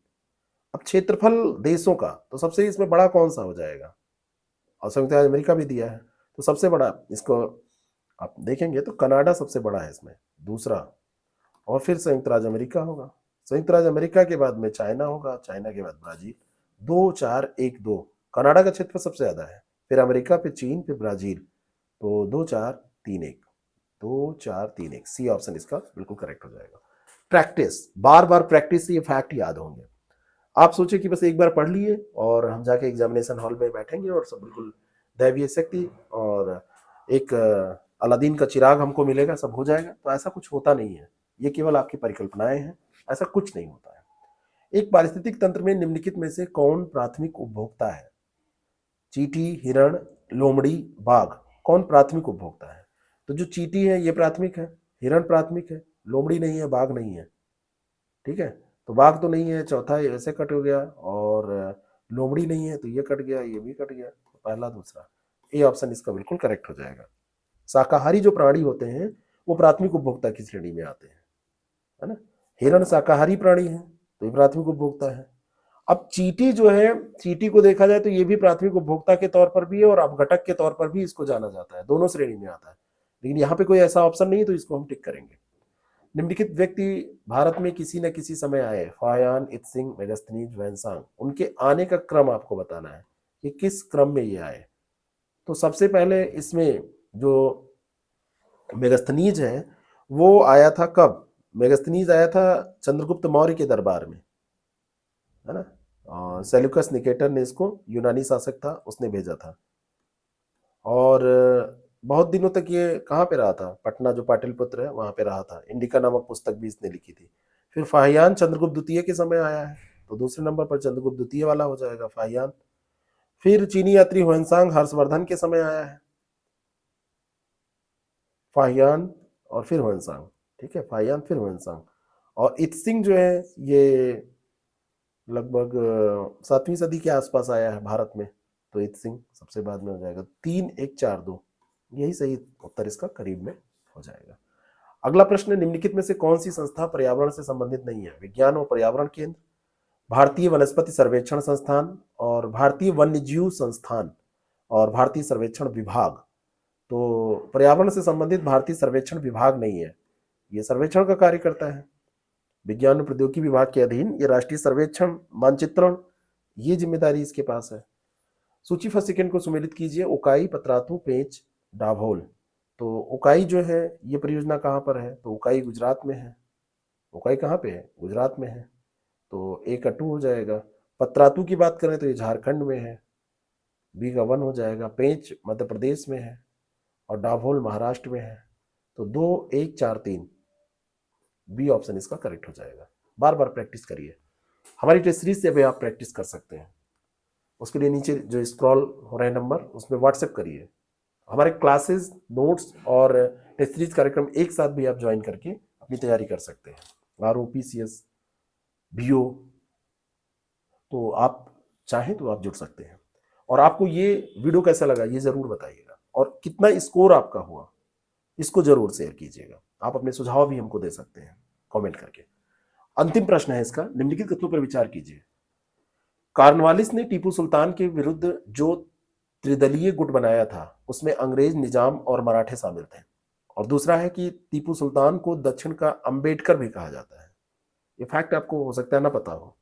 Speaker 1: अब क्षेत्रफल देशों का, तो सबसे इसमें बड़ा कौन सा हो जाएगा? और संयुक्त राज्य अमेरिका भी दिया है, तो सबसे बड़ा इसको आप देखेंगे तो कनाडा सबसे बड़ा है इसमें, दूसरा, और फिर संयुक्त राज्य अमेरिका होगा। संयुक्त राज्य अमेरिका के बाद में चाइना होगा, चाइना के बाद ब्राजील। 2, 4, 1, 2, कनाडा का क्षेत्रफल सबसे ज्यादा है, फिर अमेरिका, फिर चीन, फिर ब्राजील। तो 2, 4, 3, 1, 2, 4, 3, 1, सी ऑप्शन इसका बिल्कुल करेक्ट हो जाएगा। प्रैक्टिस, बार बार प्रैक्टिस से ये फैक्ट याद होंगे। आप सोचे कि बस एक बार पढ़ लिए और हम जाके एग्जामिनेशन हॉल में बैठेंगे और सब बिल्कुल दैवीय शक्ति और एक अलादीन का चिराग हमको मिलेगा, सब हो जाएगा, तो ऐसा कुछ होता नहीं है। ये केवल आपकी परिकल्पनाएं हैं, ऐसा कुछ नहीं होता है। एक पारिस्थितिक तंत्र में निम्नलिखित में से कौन प्राथमिक उपभोक्ता है? चींटी, हिरण, लोमड़ी, बाघ, कौन प्राथमिक उपभोक्ता है? तो जो चींटी है ये प्राथमिक है, हिरण प्राथमिक है, लोमड़ी नहीं है, बाघ नहीं है। ठीक है, तो बाघ तो नहीं है, चौथा ऐसे कट हो गया, और लोमड़ी नहीं है तो ये कट गया, ये भी कट गया, तो पहला, दूसरा, ए ऑप्शन इसका बिल्कुल करेक्ट हो जाएगा। शाकाहारी जो प्राणी होते हैं वो प्राथमिक उपभोक्ता की श्रेणी में आते हैं, है ना। हिरण शाकाहारी प्राणी है तो ये प्राथमिक उपभोक्ता है। अब चींटी जो है, चींटी को देखा जाए तो ये भी प्राथमिक उपभोक्ता के तौर पर भी है और अपघटक के तौर पर भी इसको जाना जाता है, दोनों श्रेणी में आता है, लेकिन यहाँ पे कोई ऐसा ऑप्शन नहीं है तो इसको हम टिक करेंगे। निम्नलिखित व्यक्ति भारत में किसी न किसी समय आए, फायान, इत्सिंग, मेगास्थनीज, वैनसांग, उनके आने का क्रम आपको बताना है कि किस क्रम में ये आए। तो सबसे पहले इसमें जो मेगास्थनीज है वो आया था कब? मेगास्थनीज आया था चंद्रगुप्त मौर्य के दरबार में, है ना। सेल्यूकस निकेटर ने इसको, यूनानी शासक था, उसने भेजा था, और बहुत दिनों तक ये कहाँ पे रहा था? पटना जो पाटलिपुत्र है वहां पे रहा था। इंडिका नामक पुस्तक भी इसने लिखी थी। फिर फाहियान चंद्रगुप्त द्वितीय के समय आया है, तो दूसरे नंबर पर चंद्रगुप्त द्वितीय वाला हो जाएगा, फाहियान। फिर चीनी यात्री हुएनसांग हर्षवर्धन के समय आया है, फाहियान और फिर हुएनसांग। ठीक है, फाहियान फिर हुएनसांग। और इत्सिंग जो है ये लगभग 7वीं सदी के आसपास आया है भारत में, तो इत्सिंग सबसे बाद में हो जाएगा। 3, 1, 4, 2, यही सही उत्तर इसका करीब में हो जाएगा। अगला प्रश्न, निम्नलिखित में से कौन सी संस्था पर्यावरण से संबंधित नहीं है? विज्ञान और पर्यावरण केंद्र, भारतीय वनस्पति सर्वेक्षण संस्थान, और भारतीय वन्यजीव संस्थान, और भारतीय सर्वेक्षण विभाग। तो पर्यावरण से संबंधित भारतीय सर्वेक्षण विभाग नहीं है, ये सर्वेक्षण का कार्य करता है। विज्ञान और प्रौद्योगिकी विभाग के अधीन ये राष्ट्रीय सर्वेक्षण मानचित्रण, ये जिम्मेदारी इसके पास है। सूची फर्स्ट सेकंड को सुमेलित कीजिए। उकाई, पतरातू, पेंच, डाभोल। तो उकाई जो है ये परियोजना कहाँ पर है? तो उकाई गुजरात में है। उकाई कहाँ पे है? गुजरात में है। तो ए का 2 हो जाएगा। पतरातू की बात करें तो ये झारखंड में है, बी का 1 हो जाएगा। पेंच मध्य प्रदेश में है और डाभोल महाराष्ट्र में है। तो 2, 1, 4, 3, बी ऑप्शन इसका करेक्ट हो जाएगा। बार बार प्रैक्टिस करिए। हमारी टेस्ट सीरीज से भी आप प्रैक्टिस कर सकते हैं। उसके लिए नीचे जो स्क्रॉल हो रहे हैं नंबर, उसमें व्हाट्सएप करिए। हमारे क्लासेस, नोट्स और टेस्ट सीरीज कार्यक्रम एक साथ भी आप ज्वाइन करके अपनी तैयारी कर सकते हैं। आर ओ, PCS, BO, तो आप चाहें तो आप जुड़ सकते हैं। और आपको ये वीडियो कैसा लगा ये जरूर बताइएगा, और कितना स्कोर आपका हुआ इसको जरूर शेयर कीजिएगा। आप अपने सुझाव भी हमको दे सकते हैं कमेंट करके। अंतिम प्रश्न है इसका, निम्नलिखित कथनों पर विचार कीजिए। कार्नवालिस ने टीपू सुल्तान के विरुद्ध जो त्रिदलीय गुट बनाया था उसमें अंग्रेज, निजाम और मराठे शामिल थे। और दूसरा है कि टीपू सुल्तान को दक्षिण का अंबेडकर भी कहा जाता है। ये फैक्ट आपको हो सकता है ना पता हो।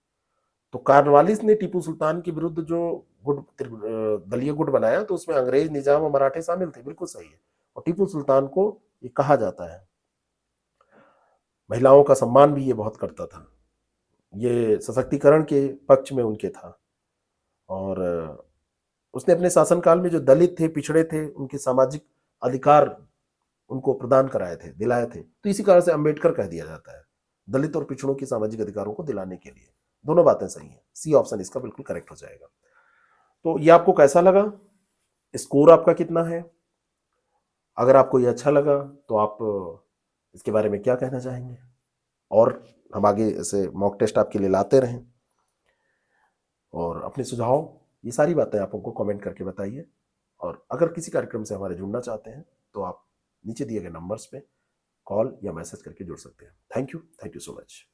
Speaker 1: तो कार्नवालिस ने टीपू सुल्तान के विरुद्ध जो दलीय गुट बनाया तो उसमें अंग्रेज, निजाम और मराठे शामिल थे, बिल्कुल सही है। और टीपू सुल्तान को ये कहा जाता है। महिलाओं का सम्मान भी ये बहुत करता था, ये सशक्तिकरण के पक्ष में उनके था। और उसने अपने शासनकाल में जो दलित थे, पिछड़े थे, उनके सामाजिक अधिकार उनको प्रदान कराए थे, दिलाए थे। तो इसी कारण से अंबेडकर कह दिया जाता है, दलित और पिछड़ों की सामाजिक अधिकारों को दिलाने के लिए। दोनों बातें सही हैं, सी ऑप्शन इसका बिल्कुल करेक्ट हो जाएगा। तो ये आपको कैसा लगा? स्कोर आपका कितना है? अगर आपको ये अच्छा लगा तो आप इसके बारे में क्या कहना चाहेंगे? और हम आगे ऐसे मॉक टेस्ट आपके लिए लाते रहें। और अपने सुझाव, ये सारी बातें आप हमको कमेंट करके बताइए। और अगर किसी कार्यक्रम से हमारे जुड़ना चाहते हैं तो आप नीचे दिए गए नंबर्स पे कॉल या मैसेज करके जुड़ सकते हैं। Thank you so much.